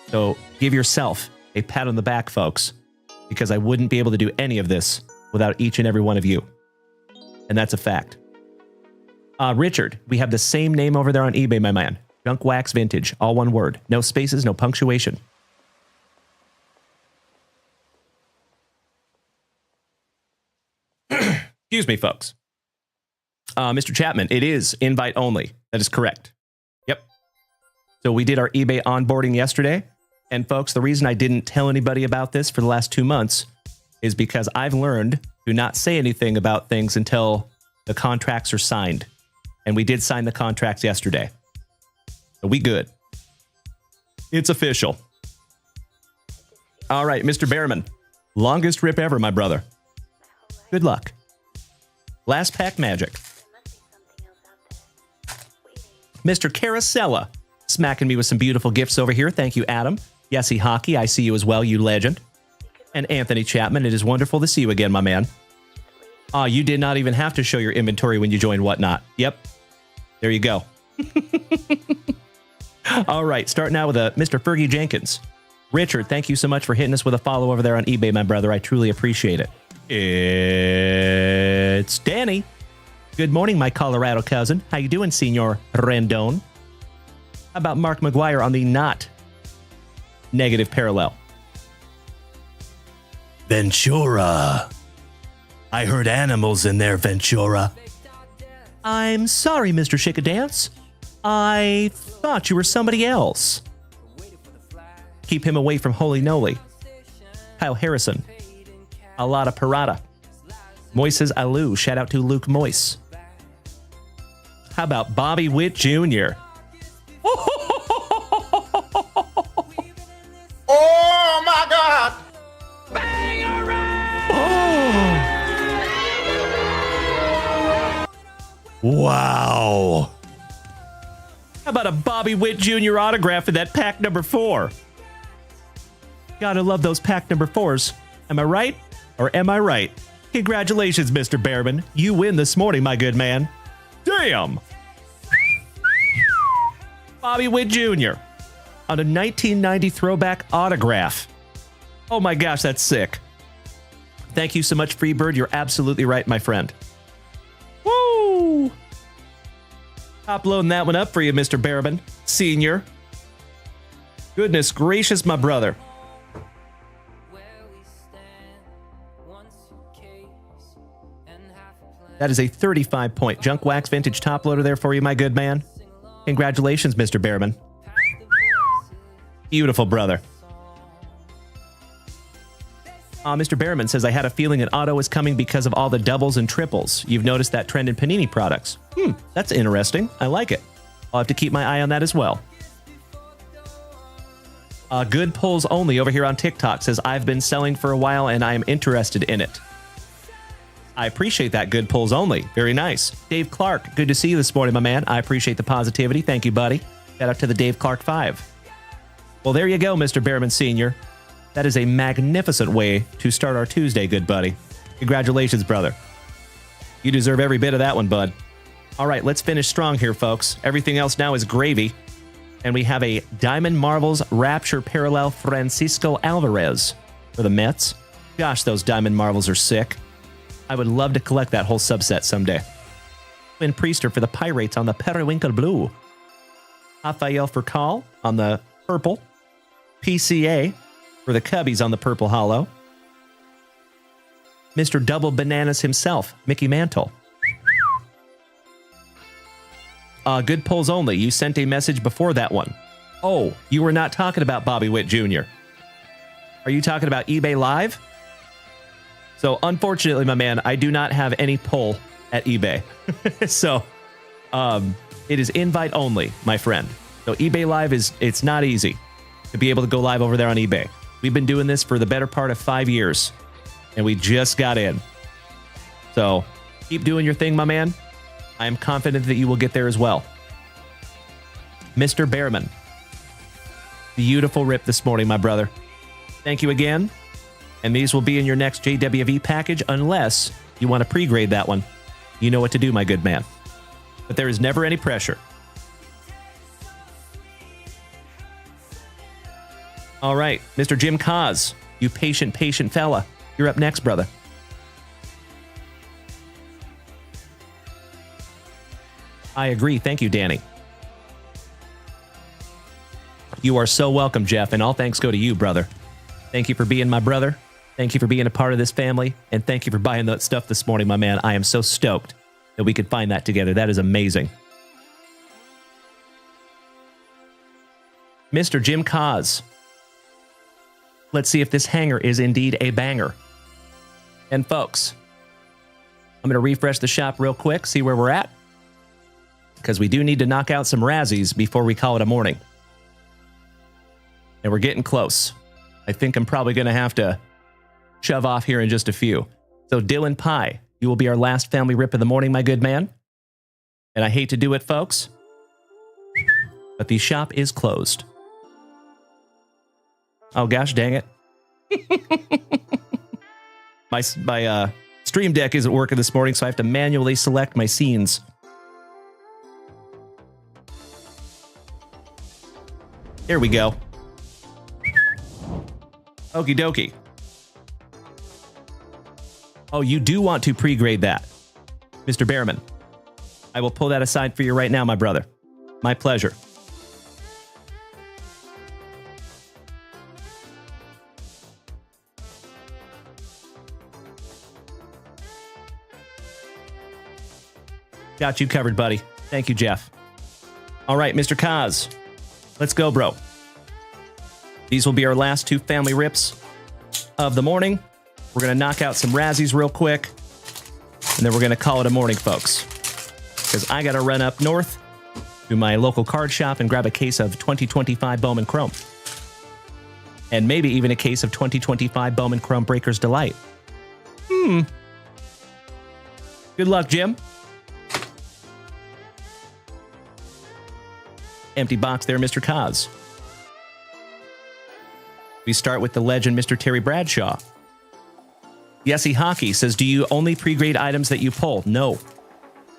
So give yourself a pat on the back, folks, because I wouldn't be able to do any of this without each and every one of you. And that's a fact. Richard, we have the same name over there on eBay, my man. Junk Wax Vintage, all one word. No spaces, no punctuation. Excuse me, folks. Mr. Chapman, it is invite only. That is correct. Yep. So we did our eBay onboarding yesterday. And folks, the reason I didn't tell anybody about this for the last 2 months is because I've learned to not say anything about things until the contracts are signed. And we did sign the contracts yesterday. So we good. It's official. All right, Mr. Behrman. Longest rip ever, my brother. Good luck. Last pack magic. Mr. Carosella. Smacking me with some beautiful gifts over here. Thank you, Adam. Yesy Hockey, I see you as well, you legend. And Anthony Chapman, it is wonderful to see you again, my man. You did not even have to show your inventory when you joined Whatnot. Yep. There you go. All right, starting out with Mr. Fergie Jenkins. Richard, thank you so much for hitting us with a follow over there on eBay, my brother. I truly appreciate it. It's Danny. Good morning, my Colorado cousin. How you doing, Senor Rendon? How about Mark McGuire on the not negative parallel? Ventura. I heard animals in there, Ventura. I'm sorry, Mr. Chickadance. I thought you were somebody else. Keep him away from Holy Noly. Kyle Harrison. A lot of Parada. Moises Alou. Shout out to Luke Moise. How about Bobby Witt Jr.? Oh my God! Wow. How about a Bobby Witt Jr. autograph in that pack number 4? Gotta love those pack number 4s. Am I right? Or am I right? Congratulations, Mr. Behrman. You win this morning, my good man. Damn! Bobby Witt Jr. on a 1990 throwback autograph. Oh my gosh, that's sick. Thank you so much, Freebird. You're absolutely right, my friend. Woo! Top loading that one up for you, Mr. Behrman, Senior. Goodness gracious, my brother. That is a 35-point Junk Wax Vintage top loader there for you, my good man. Congratulations, Mr. Behrman. Beautiful, brother. Mr. Behrman says, I had a feeling an auto is coming because of all the doubles and triples. You've noticed that trend in Panini products. That's interesting. I like it. I'll have to keep my eye on that as well. Good Pulls Only over here on TikTok says, I've been selling for a while and I am interested in it. I appreciate that, Good Pulls Only. Very nice. Dave Clark, good to see you this morning, my man. I appreciate the positivity. Thank you, buddy. Shout out to the Dave Clark 5. Well, there you go, Mr. Behrman Sr. That is a magnificent way to start our Tuesday, good buddy. Congratulations, brother. You deserve every bit of that one, bud. All right, let's finish strong here, folks. Everything else now is gravy. And we have a Diamond Marvels Rapture Parallel Francisco Alvarez for the Mets. Gosh, those Diamond Marvels are sick. I would love to collect that whole subset someday. Quinn Priester for the Pirates on the Periwinkle Blue. Rafael Furcal on the purple. PCA for the Cubbies on the purple hollow. Mr. Double Bananas himself, Mickey Mantle. Good Pulls Only. You sent a message before that one. Oh, you were not talking about Bobby Witt Jr. Are you talking about eBay Live? So, unfortunately, my man, I do not have any pull at eBay. So, it is invite only, my friend. So, eBay Live it's not easy to be able to go live over there on eBay. We've been doing this for the better part of 5 years, and we just got in. So, keep doing your thing, my man. I am confident that you will get there as well. Mr. Behrman. Beautiful rip this morning, my brother. Thank you again. And these will be in your next JWV package unless you want to pre-grade that one. You know what to do, my good man. But there is never any pressure. All right, Mr. Jim Cos, you patient fella. You're up next, brother. I agree. Thank you, Danny. You are so welcome, Jeff, and all thanks go to you, brother. Thank you for being my brother. Thank you for being a part of this family, and thank you for buying that stuff this morning, my man. I am so stoked that we could find that together. That is amazing. Mr. Jim Cause. Let's see if this hanger is indeed a banger. And folks, I'm going to refresh the shop real quick, see where we're at, because we do need to knock out some Razzies before we call it a morning. And we're getting close. I think I'm probably going to have to shove off here in just a few. So Dylan Pye, you will be our last family rip of the morning, my good man. And I hate to do it, folks, but the shop is closed. Oh, gosh, dang it. My Stream Deck isn't working this morning, so I have to manually select my scenes. Here we go. Okie dokie. Oh, you do want to pre-grade that, Mr. Behrman. I will pull that aside for you right now, my brother. My pleasure. Got you covered, buddy. Thank you, Jeff. All right, Mr. Kaz. Let's go, bro. These will be our last two family rips of the morning. We're going to knock out some Razzies real quick, and then we're going to call it a morning, folks. Because I got to run up north to my local card shop and grab a case of 2025 Bowman Chrome. And maybe even a case of 2025 Bowman Chrome Breaker's Delight. Good luck, Jim. Empty box there, Mr. Kaz. We start with the legend, Mr. Terry Bradshaw. Yesy Hockey says, do you only pre-grade items that you pull? No.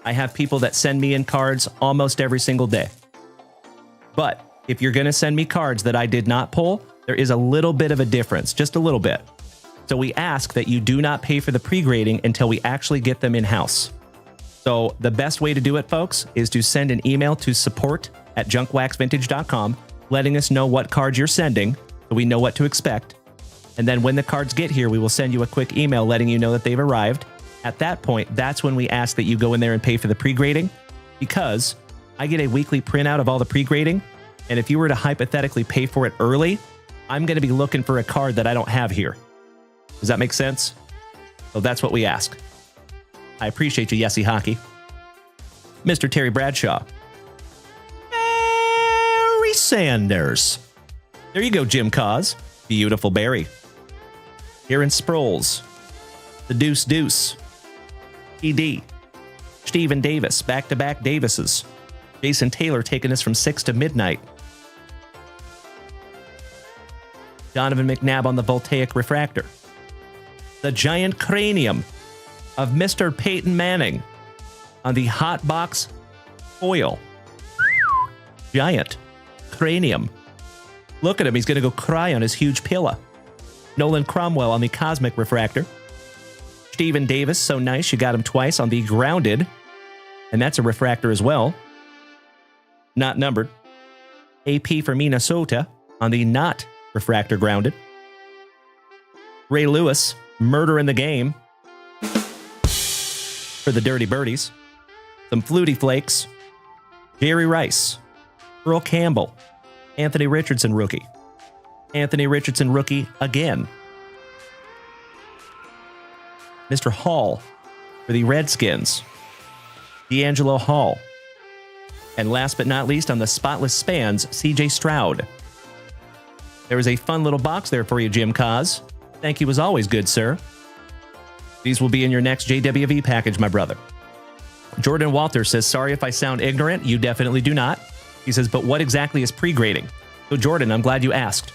I have people that send me in cards almost every single day. But if you're going to send me cards that I did not pull, there is a little bit of a difference, just a little bit. So we ask that you do not pay for the pre-grading until we actually get them in-house. So the best way to do it, folks, is to send an email to support@junkwaxvintage.com, letting us know what cards you're sending so we know what to expect. And then when the cards get here, we will send you a quick email letting you know that they've arrived. At that point, that's when we ask that you go in there and pay for the pre-grading, because I get a weekly printout of all the pre-grading, and if you were to hypothetically pay for it early, I'm going to be looking for a card that I don't have here. Does that make sense? So that's what we ask. I appreciate you, Yesy Hockey. Mr. Terry Bradshaw. Barry Sanders. There you go, Jim Cause. Beautiful Barry. Aaron Sproles. The Deuce Deuce. ED. Steven Davis. Back-to-back Davises. Jason Taylor taking us from 6 to midnight. Donovan McNabb on the Voltaic Refractor. The giant cranium of Mr. Peyton Manning on the Hot Box foil. Giant cranium. Look at him. He's going to go cry on his huge pillow. Nolan Cromwell on the Cosmic Refractor. Steven Davis, so nice. You got him twice on the Grounded. And that's a refractor as well. Not numbered. AP for Minnesota on the Not Refractor Grounded. Ray Lewis, Murder in the Game for the Dirty Birdies. Some Flutie Flakes. Jerry Rice. Earl Campbell. Anthony Richardson rookie. Anthony Richardson rookie again. Mr. Hall for the Redskins. D'Angelo Hall. And last but not least, on the Spotless Spans, CJ Stroud. There was a fun little box there for you, Jim Cause. Thank you as always, good sir. These will be in your next JWV package, my brother. Jordan Walter says, sorry if I sound ignorant. You definitely do not. He says, but what exactly is pre-grading? So Jordan, I'm glad you asked.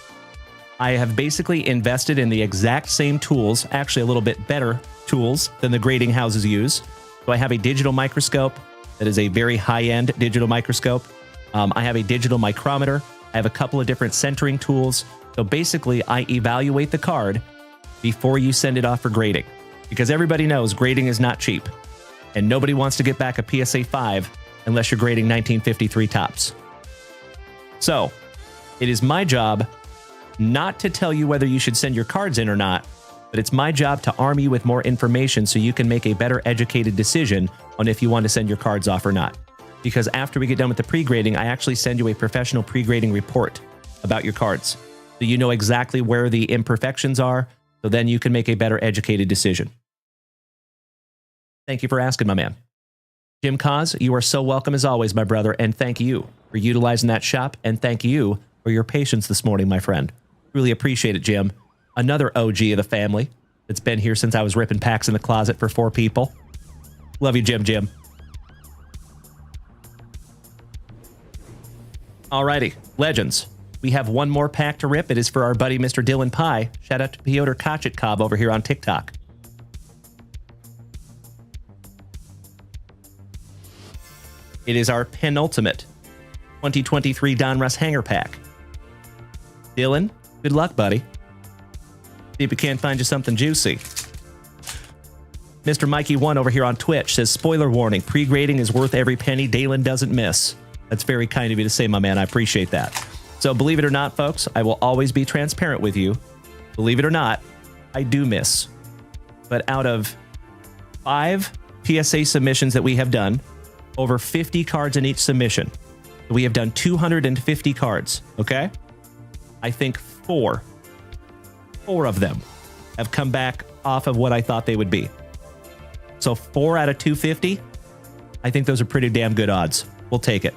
I have basically invested in the exact same tools, actually a little bit better tools than the grading houses use. So I have a digital microscope that is a very high-end digital microscope. I have a digital micrometer. I have a couple of different centering tools. So basically, I evaluate the card before you send it off for grading, because everybody knows grading is not cheap, and nobody wants to get back a PSA 5 unless you're grading 1953 Topps. So, it is my job not to tell you whether you should send your cards in or not, but it's my job to arm you with more information so you can make a better educated decision on if you want to send your cards off or not. Because after we get done with the pre-grading, I actually send you a professional pre-grading report about your cards. So you know exactly where the imperfections are, so then you can make a better educated decision. Thank you for asking, my man. Jim Cos, you are so welcome as always, my brother, and thank you for utilizing that shop, and thank you for your patience this morning, my friend. Really appreciate it, Jim. Another OG of the family that's been here since I was ripping packs in the closet for 4 people. Love you, Jim. Alrighty, Legends. We have one more pack to rip. It is for our buddy, Mr. Dylan Pye. Shout out to Piotr Kochetkov over here on TikTok. It is our penultimate 2023 Donruss Hanger Pack. Dylan, good luck, buddy. See if we can't find you something juicy. Mr. Mikey1 over here on Twitch says, spoiler warning, pre-grading is worth every penny Dalen doesn't miss. That's very kind of you to say, my man. I appreciate that. So believe it or not, folks, I will always be transparent with you. Believe it or not, I do miss. But out of 5 PSA submissions that we have done, over 50 cards in each submission, we have done 250 cards, okay? I think 4 of them have come back off of what I thought they would be. So 4 out of 250, I think those are pretty damn good odds. We'll take it.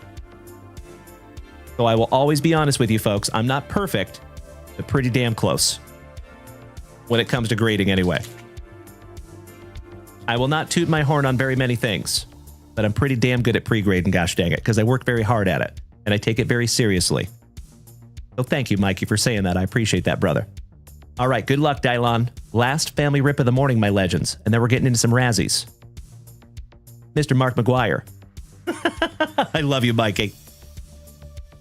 So I will always be honest with you, folks. I'm not perfect, but pretty damn close. When it comes to grading, anyway. I will not toot my horn on very many things, but I'm pretty damn good at pre-grading, gosh dang it, because I work very hard at it, and I take it very seriously. So thank you, Mikey, for saying that. I appreciate that, brother. All right, good luck, Dylon. Last family rip of the morning, my legends, and then we're getting into some Razzies. Mr. Mark McGuire. I love you, Mikey.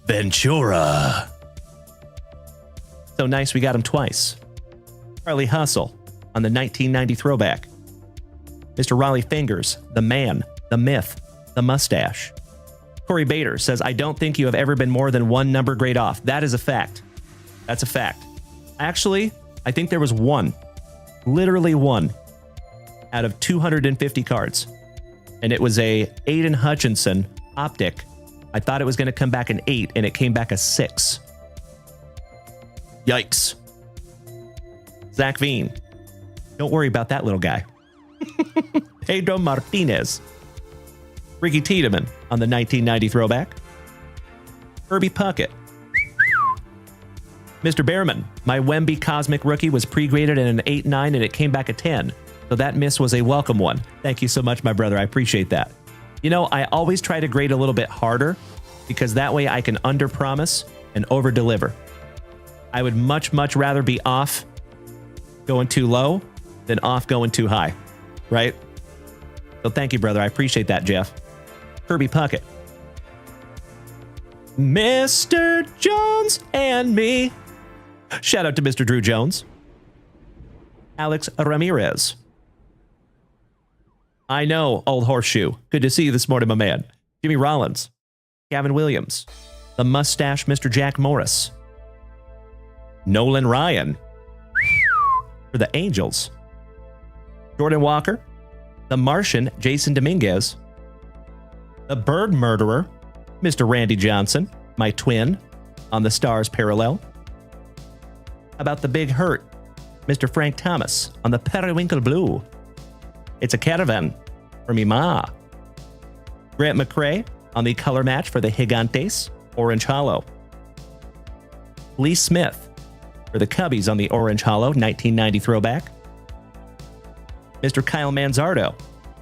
Ventura. So nice we got him twice. Charlie Hustle on the 1990 throwback. Mr. Raleigh Fingers, the man, the myth, the mustache. Corey Bader says, I don't think you have ever been more than 1 number grade off. That is a fact. That's a fact. Actually, I think there was 1. Literally 1 out of 250 cards. And it was a Aiden Hutchinson optic. I thought it was going to come back an 8, and it came back a 6. Yikes. Zach Veen. Don't worry about that little guy. Pedro Martinez. Ricky Tiedemann on the 1990 throwback. Herbie Puckett. Mr. Behrman. My Wemby Cosmic rookie was pre-graded in an 8-9, and it came back a 10. So that miss was a welcome one. Thank you so much, my brother. I appreciate that. You know, I always try to grade a little bit harder because that way I can under-promise and over-deliver. I would much, much rather be off going too low than off going too high, right? So thank you, brother. I appreciate that, Jeff. Kirby Puckett. Mr. Jones and me. Shout out to Mr. Drew Jones. Alex Ramirez. I know, old horseshoe. Good to see you this morning, my man. Jimmy Rollins. Gavin Williams. The mustache Mr. Jack Morris. Nolan Ryan. For the Angels. Jordan Walker. The Martian Jason Dominguez. The Bird Murderer Mr. Randy Johnson, my twin, on the Stars parallel. How about the Big Hurt Mr. Frank Thomas on the Periwinkle Blue? It's a caravan for me ma. Grant McCrae on the color match for the Gigantes, Orange Hollow. Lee Smith for the Cubbies on the Orange Hollow 1990 throwback. Mr. Kyle Manzardo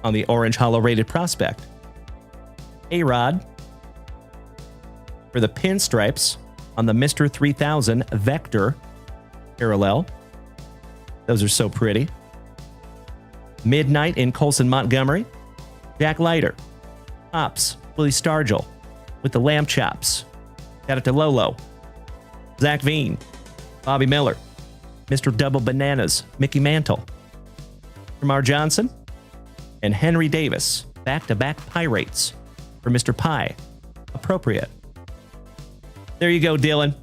on the Orange Hollow rated prospect. A-Rod for the Pinstripes on the Mr. 3000 Vector parallel. Those are so pretty. Midnight in Colson Montgomery. Jack Leiter. Ops, Willie Stargell with the lamb chops. Shout out to Lolo. Zach Veen. Bobby Miller. Mr. Double Bananas, Mickey Mantle. Jamar Johnson. And Henry Davis, back-to-back Pirates. for Mr. Pie. Appropriate. There you go, Dylan.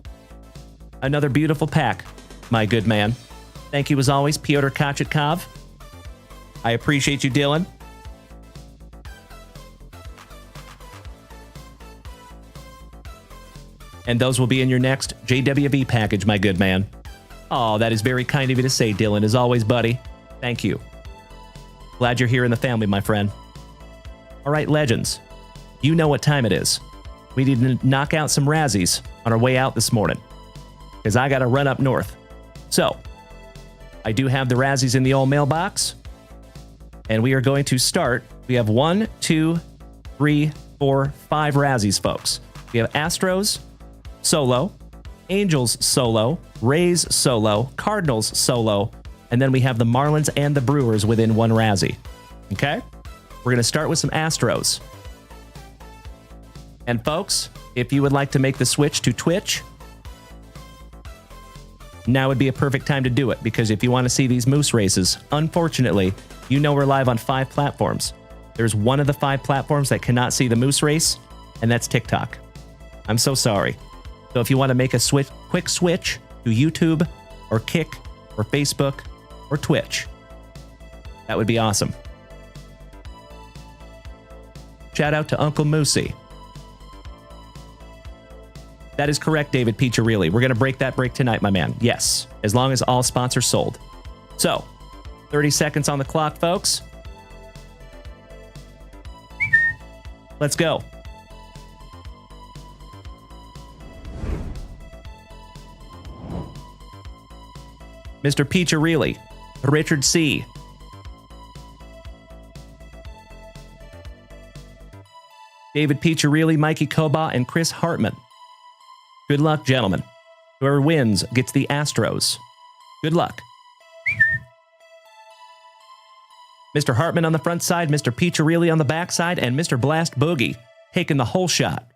Another beautiful pack, my good man. Thank you as always, Pyotr Kachetkov. I appreciate you, Dylan. And those will be in your next JWB package, my good man. Oh, that is very kind of you to say, Dylan. As always, buddy. Thank you. Glad you're here in the family, my friend. All right, legends. You know what time it is. We need to knock out some Razzies on our way out this morning, because I got to run up north. So, I do have the Razzies in the old mailbox, and we are going to start. We have 1, 2, 3, 4, 5 Razzies, folks. We have Astros solo, Angels solo, Rays solo, Cardinals solo, and then we have the Marlins and the Brewers within one Razzie. Okay? We're going to start with some Astros. And folks, if you would like to make the switch to Twitch, now would be a perfect time to do it, because if you want to see these moose races, unfortunately, you know we're live on 5 platforms. There's one of the 5 platforms that cannot see the moose race, and that's TikTok. I'm so sorry. So if you want to make a quick switch to YouTube or Kick or Facebook or Twitch, that would be awesome. Shout out to Uncle Moosey. That is correct, David Piccirilli. We're going to break that break tonight, my man. Yes, as long as all spots are sold. So, 30 seconds on the clock, folks. Let's go. Mr. Piccirilli, Richard C. David Piccirilli, Mikey Koba, and Chris Hartman. Good luck, gentlemen. Whoever wins gets the Astros. Good luck. Mr. Hartman on the front side, Mr. Piccirilli on the back side, and Mr. Blast Boogie taking the whole shot.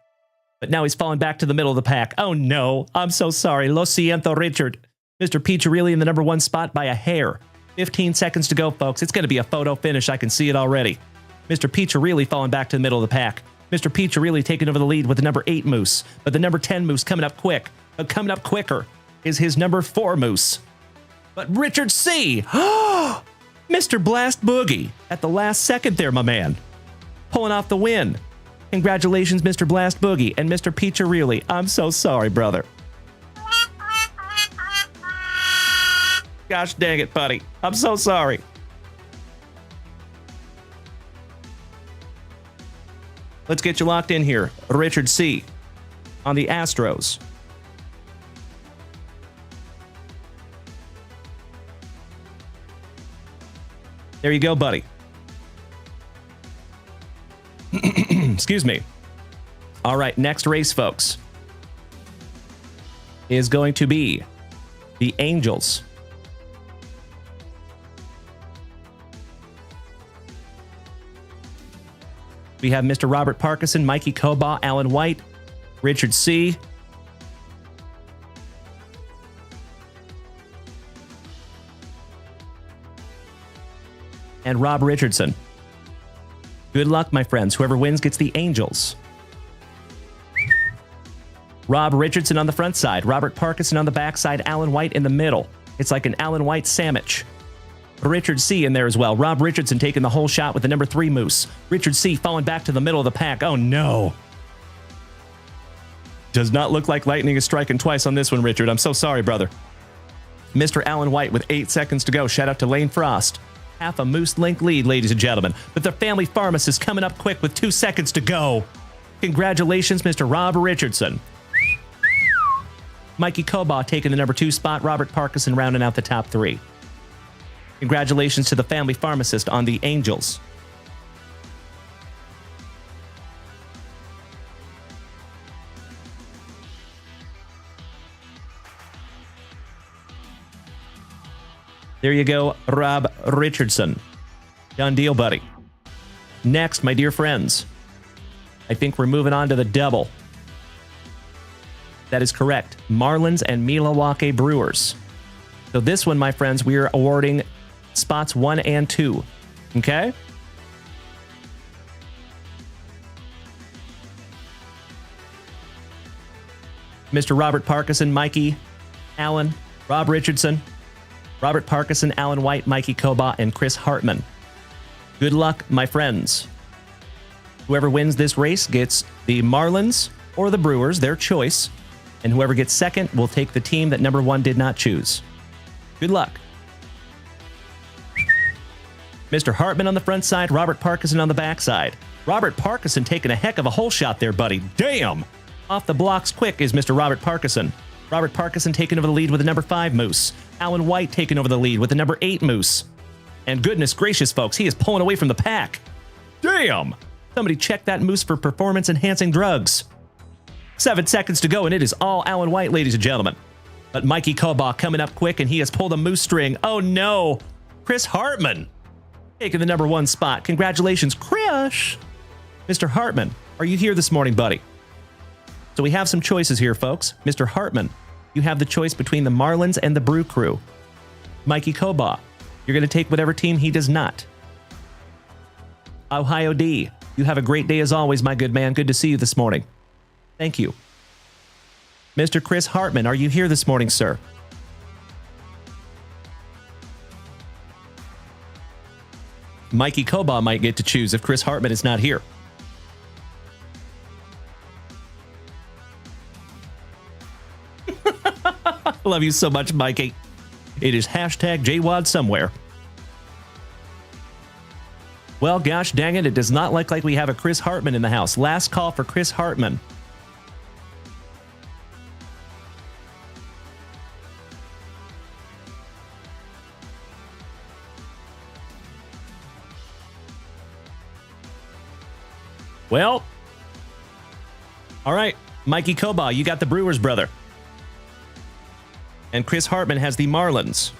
But now he's falling back to the middle of the pack. Oh no, I'm so sorry. Lo siento, Richard. Mr. Piccirilli in the number 1 spot by a hair. 15 seconds to go, folks. It's going to be a photo finish. I can see it already. Mr. Piccirilli falling back to the middle of the pack. Mr. Piccirilli taking over the lead with the number 8 moose, but the number 10 moose coming up quick. But coming up quicker is his number 4 moose. But Richard C. Mr. Blast Boogie at the last second there, my man. Pulling off the win. Congratulations, Mr. Blast Boogie and Mr. Piccirilli. I'm so sorry, brother. Gosh dang it, buddy. I'm so sorry. Let's get you locked in here. Richard C. on the Astros. There you go, buddy. Excuse me. All right, next race, folks, is going to be the Angels. We have Mr. Robert Parkinson, Mikey Koba, Alan White, Richard C. and Rob Richardson. Good luck, my friends. Whoever wins gets the Angels. Rob Richardson on the front side, Robert Parkinson on the back side, Alan White in the middle. It's like an Alan White sandwich. Richard C. in there as well. Rob Richardson taking the whole shot with the number 3 moose. Richard C. falling back to the middle of the pack. Oh, no. Does not look like lightning is striking twice on this one, Richard. I'm so sorry, brother. Mr. Alan White with 8 seconds to go. Shout out to Lane Frost. Half a moose link lead, ladies and gentlemen. But the family pharmacist coming up quick with 2 seconds to go. Congratulations, Mr. Rob Richardson. Mikey Koba taking the number 2 spot. Robert Parkinson rounding out the top 3. Congratulations to the family pharmacist on the Angels. There you go, Rob Richardson. Done deal, buddy. Next, my dear friends, I think we're moving on to the double. That is correct. Marlins and Milwaukee Brewers. So this one, my friends, we are awarding spots 1 and 2. Okay? Mr. Robert Parkinson, Mikey, Allen, Rob Richardson, Robert Parkinson, Alan White, Mikey Koba, and Chris Hartman. Good luck, my friends. Whoever wins this race gets the Marlins or the Brewers, their choice, and whoever gets second will take the team that number 1 did not choose. Good luck. Mr. Hartman on the front side, Robert Parkinson on the back side. Robert Parkinson taking a heck of a hole shot there, buddy. Damn! Off the blocks quick is Mr. Robert Parkinson. Robert Parkinson taking over the lead with the number 5 Moose. Alan White taking over the lead with the number 8 Moose. And goodness gracious, folks, he is pulling away from the pack. Damn! Somebody check that Moose for performance-enhancing drugs. 7 seconds to go, and it is all Alan White, ladies and gentlemen. But Mikey Koba coming up quick, and he has pulled a Moose string. Oh, no. Chris Hartman taking the number 1 spot. Congratulations, Chris. Mr. Hartman, are you here this morning, buddy? So we have some choices here, folks. Mr. Hartman, you have the choice between the Marlins and the Brew Crew. Mikey Koba, you're going to take whatever team he does not. Ohio D, you have a great day as always, my good man. Good to see you this morning. Thank you. Mr. Chris Hartman, are you here this morning, sir? Mikey Koba might get to choose if Chris Hartman is not here. Love you so much, Mikey. It is hashtag JWAD somewhere. Well, gosh dang it, it does not look like we have a Chris Hartman in the house. Last call for Chris Hartman. Well, all right, Mikey Koba, you got the Brewers, brother. And Chris Hartman has the Marlins.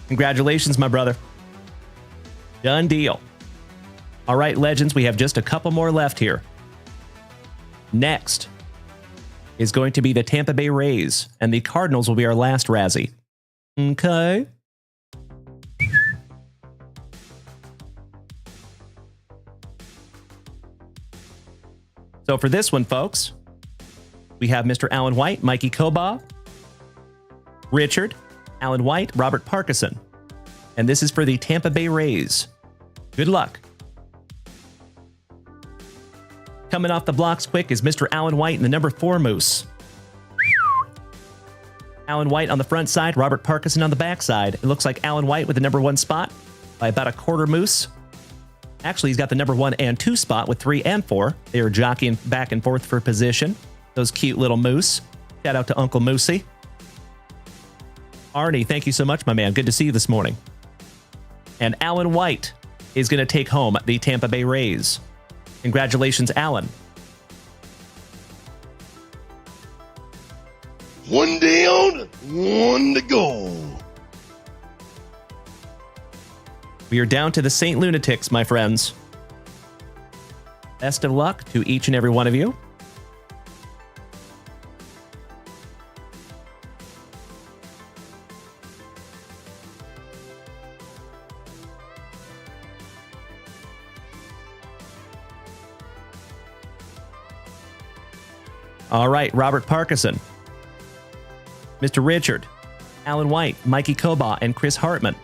Congratulations, my brother. Done deal. All right, legends, we have just a couple more left here. Next is going to be the Tampa Bay Rays, and the Cardinals will be our last Razzie. Okay. So for this one, folks, we have Mr. Alan White, Mikey Koba, Richard, Alan White, Robert Parkinson. And this is for the Tampa Bay Rays. Good luck. Coming off the blocks quick is Mr. Alan White and the number 4 Moose. Alan White on the front side, Robert Parkinson on the back side. It looks like Alan White with the number 1 spot by about a quarter Moose. Actually, he's got the number 1 and 2 spot with 3 and 4. They are jockeying back and forth for position. Those cute little Moose. Shout out to Uncle Moosey. Arnie, thank you so much, my man. Good to see you this morning. And Alan White is going to take home the Tampa Bay Rays. Congratulations, Alan. One down, one to go. We are down to the St. Lunatics, my friends. Best of luck to each and every one of you. All right, Robert Parkinson, Mr. Richard, Alan White, Mikey Koba, and Chris Hartman.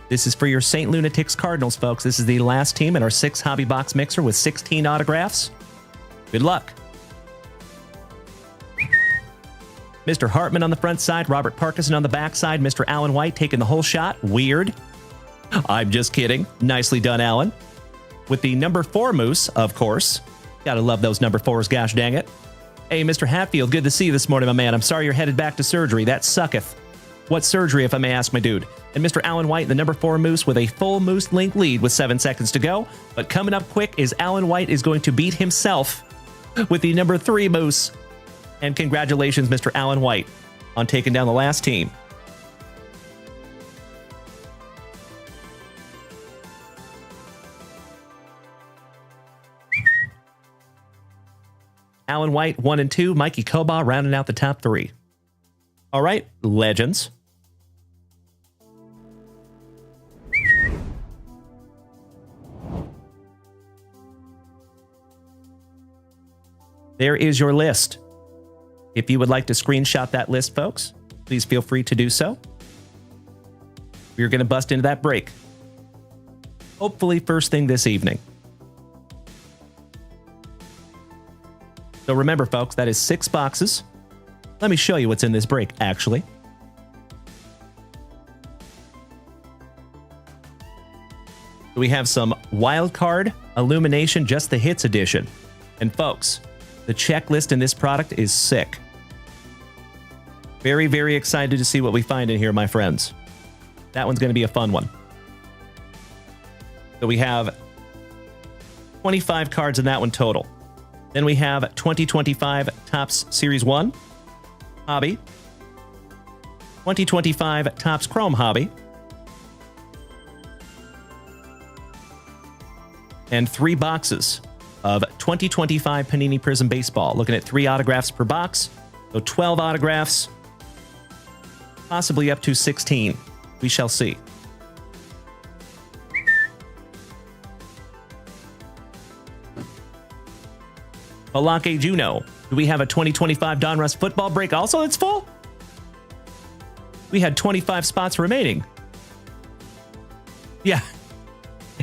This is for your St. Lunatics Cardinals, folks. This is the last team in our 6 hobby box mixer with 16 autographs. Good luck. Mr. Hartman on the front side, Robert Parkinson on the back side, Mr. Alan White taking the whole shot. Weird. I'm just kidding. Nicely done, Alan. With the number 4 Moose, of course. Gotta love those number 4s, gosh dang it. Hey, Mr. Hatfield, good to see you this morning, my man. I'm sorry you're headed back to surgery. That sucketh. What surgery, if I may ask, my dude? And Mr. Alan White, the number 4 Moose, with a full Moose Link lead with 7 seconds to go. But coming up quick is Alan White is going to beat himself with the number 3 Moose. And congratulations, Mr. Alan White, on taking down the last team. Alan White, 1 and 2. Mikey Koba rounding out the top 3. All right, legends. There is your list. If you would like to screenshot that list, folks, please feel free to do so. We're going to bust into that break. Hopefully first thing this evening. So remember, folks, that is 6 boxes. Let me show you what's in this break, actually. We have some wild card illumination, just the hits edition. And folks, the checklist in this product is sick. Very, very excited to see what we find in here, my friends. That one's going to be a fun one. So we have 25 cards in that one total. Then we have 2025 Topps Series 1 Hobby, 2025 Topps Chrome Hobby, and 3 boxes of 2025 Panini Prizm Baseball. Looking at 3 autographs per box, so 12 autographs, possibly up to 16. We shall see. Balake Juno. Do we have a 2025 Donruss Football break also that's full? We had 25 spots remaining. Yeah.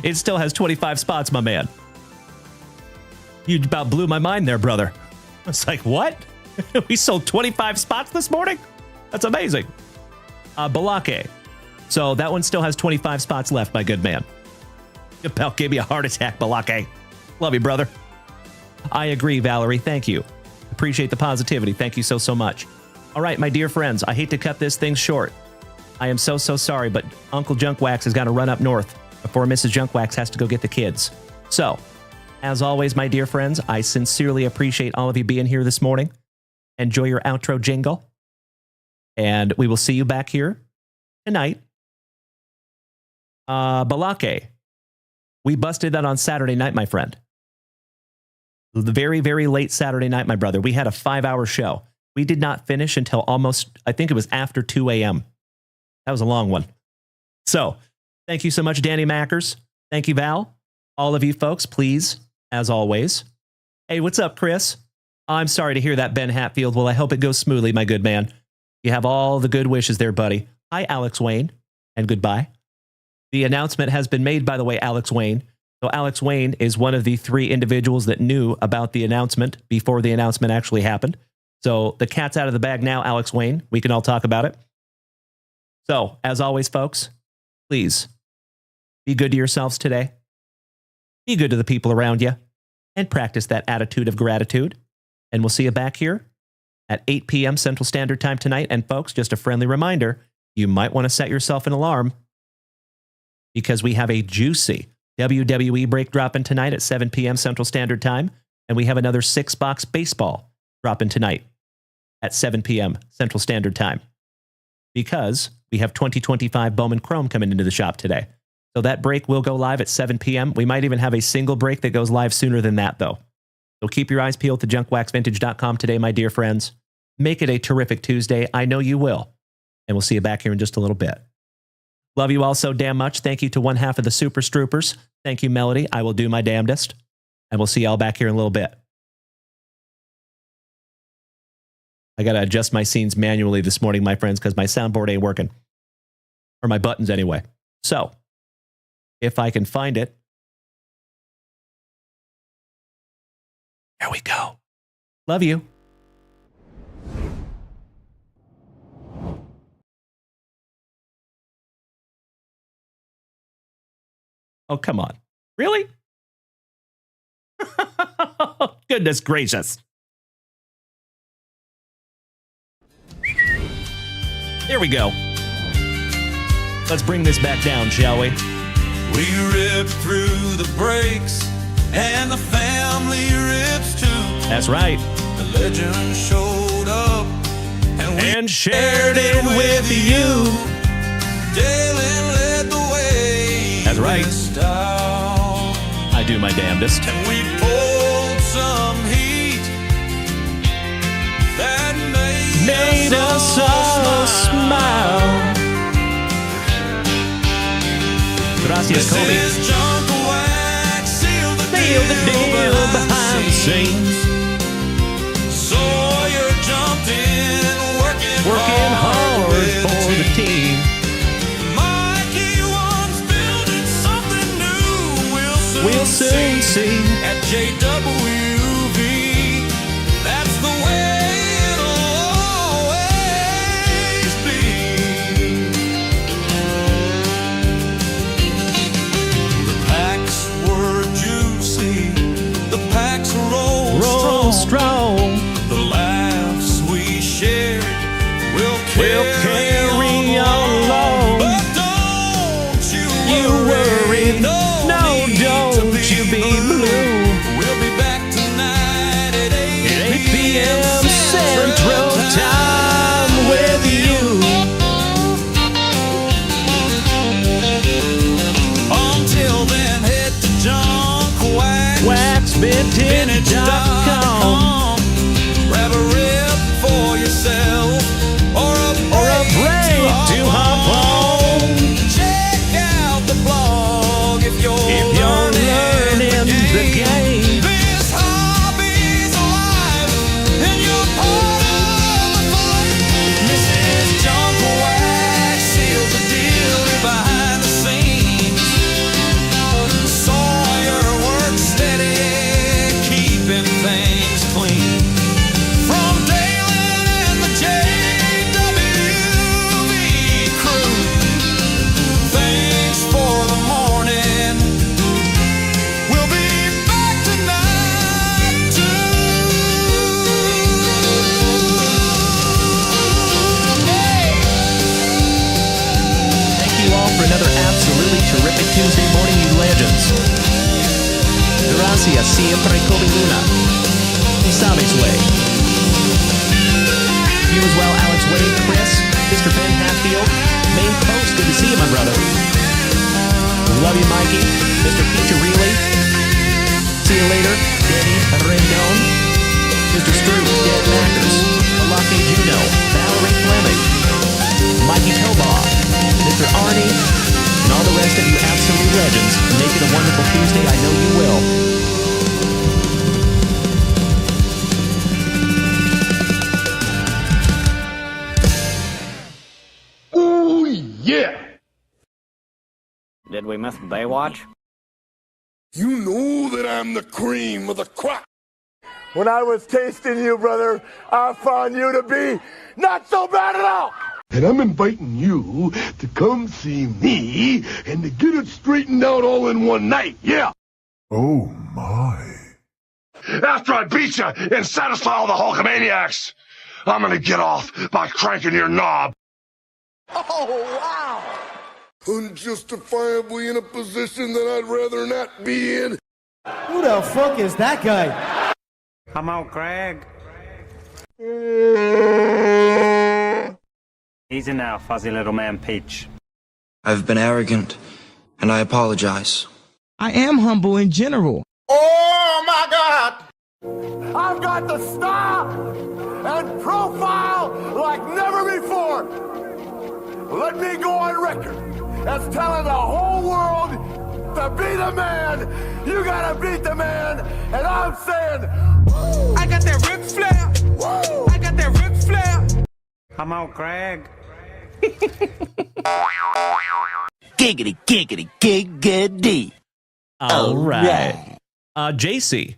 It still has 25 spots, my man. You about blew my mind there, brother. I was like, what? We sold 25 spots this morning? That's amazing. Balake. So that one still has 25 spots left, my good man. You about gave me a heart attack, Balake. Love you, brother. I agree, Valerie. Thank you. Appreciate the positivity. Thank you so, so much. All right, my dear friends, I hate to cut this thing short. I am so, so sorry, but Uncle Junkwax has got to run up north before Mrs. Junkwax has to go get the kids. So, as always, my dear friends, I sincerely appreciate all of you being here this morning. Enjoy your outro jingle. And we will see you back here tonight. Balake. We busted that on Saturday night, my friend. The very, very late Saturday night, my brother. We had a 5-hour show. We did not finish until almost, I think it was after 2 a.m. That was a long one. So, thank you so much, Danny Mackers. Thank you, Val. All of you folks, please, as always. Hey, what's up, Chris? I'm sorry to hear that, Ben Hatfield. Well, I hope it goes smoothly, my good man. You have all the good wishes there, buddy. Hi, Alex Wayne, and goodbye. The announcement has been made, by the way, Alex Wayne. So Alex Wayne is one of the 3 individuals that knew about the announcement before the announcement actually happened. So the cat's out of the bag now, Alex Wayne. We can all talk about it. So, as always, folks, please be good to yourselves today. Be good to the people around you. And practice that attitude of gratitude. And we'll see you back here at 8 p.m. Central Standard Time tonight. And folks, just a friendly reminder, you might want to set yourself an alarm because we have a juicy WWE break dropping tonight at 7 p.m. Central Standard Time. And we have another 6-box baseball dropping tonight at 7 p.m. Central Standard Time. Because we have 2025 Bowman Chrome coming into the shop today. So that break will go live at 7 p.m. We might even have a single break that goes live sooner than that, though. So keep your eyes peeled to junkwaxvintage.com today, my dear friends. Make it a terrific Tuesday. I know you will. And we'll see you back here in just a little bit. Love you all so damn much. Thank you to one half of the Super Stroopers. Thank you, Melody. I will do my damnedest. And we'll see y'all back here in a little bit. I got to adjust my scenes manually this morning, my friends, because my soundboard ain't working. Or my buttons, anyway. So, if I can find it. There we go. Love you. Oh, come on. Really? Goodness gracious. There we go. Let's bring this back down, shall we? We ripped through the breaks, and the family rips too. That's right. The legend showed up, and we shared it with you. Dalen led the way. That's right. Style. I do my damnedest. And we pulled some heat made us all smile. Gracias, Kobe. Seal the deal behind the scenes. Sawyer jumped in, Working hard for the team. Mikey wants building something new. We'll soon see. At JWV, that's the way it'll always be. The packs were juicy, the packs roll strong. The laughs we shared will carry along. But don't you worry. No, don't you be blue. We'll be back tonight at 8 p.m. Central Time with you. Until then, head to JunkWaxVintage.com. Grab a rib for yourself or a break to hop on. Check out the blog if you're learning the game. This hobby's alive and you're part of the fight. Mrs. Junk Wax seals the deal behind the scenes. Sawyer works steady, keeping things clean. From Dalen and the JWV crew, thanks for the morning. We'll be back tonight too. Thank you all for another absolutely terrific Tuesday morning, you legends. Gracias siempre con Luna. He sabes way. You as well, Alex Wade, Chris, Mr. Ben Hatfield, Main Post, good to see you, my brother. Love you, Mikey, Mr. Peter Reilly. See you later, Danny Rendon, Mr. Stroop, Dan Mackers, Alake Juno, Valerie Fleming, Mikey Tobaugh, Mr. Arnie, and all the rest of you absolute legends. Make it a wonderful Tuesday. I know you will. Oh, yeah. Did we miss Baywatch? You know that I'm the cream of the crop. When I was tasting you, brother, I found you to be not so bad at all. And I'm inviting you to come see me and to get it straightened out all in one night. Yeah. Oh, my. After I beat you and satisfy all the Hulkamaniacs, I'm going to get off by cranking your knob. Oh, wow. Unjustifiably in a position that I'd rather not be in. Who the fuck is that guy? Come out, Craig. Easy now, fuzzy little man Peach. I've been arrogant, and I apologize. I am humble in general. Oh, my God. I've got the style and profile like never before. Let me go on record as telling the whole world to be the man. You gotta beat the man. And I'm saying, I got that Ric Flair. Woo! I got that Ric Flair. Come out, Craig. Giggity, giggity, giggity. All right. JC.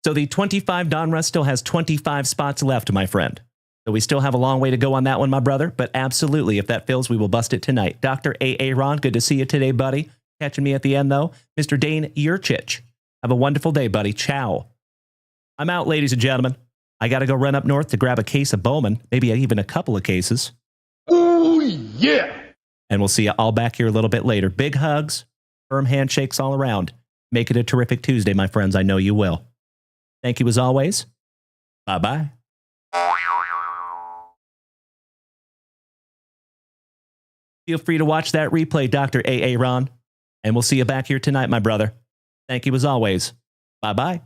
So the 25 Donruss still has 25 spots left, my friend. So we still have a long way to go on that one, my brother. But absolutely, if that fills, we will bust it tonight. Dr. A.A. Ron, good to see you today, buddy. Catching me at the end, though. Mr. Dane Yurchich. Have a wonderful day, buddy. Ciao. I'm out, ladies and gentlemen. I got to go run up north to grab a case of Bowman, maybe even a couple of cases. Oh, yeah. And we'll see you all back here a little bit later. Big hugs, firm handshakes all around. Make it a terrific Tuesday, my friends. I know you will. Thank you as always. Bye-bye. Feel free to watch that replay, Dr. A.A. Ron. And we'll see you back here tonight, my brother. Thank you as always. Bye-bye.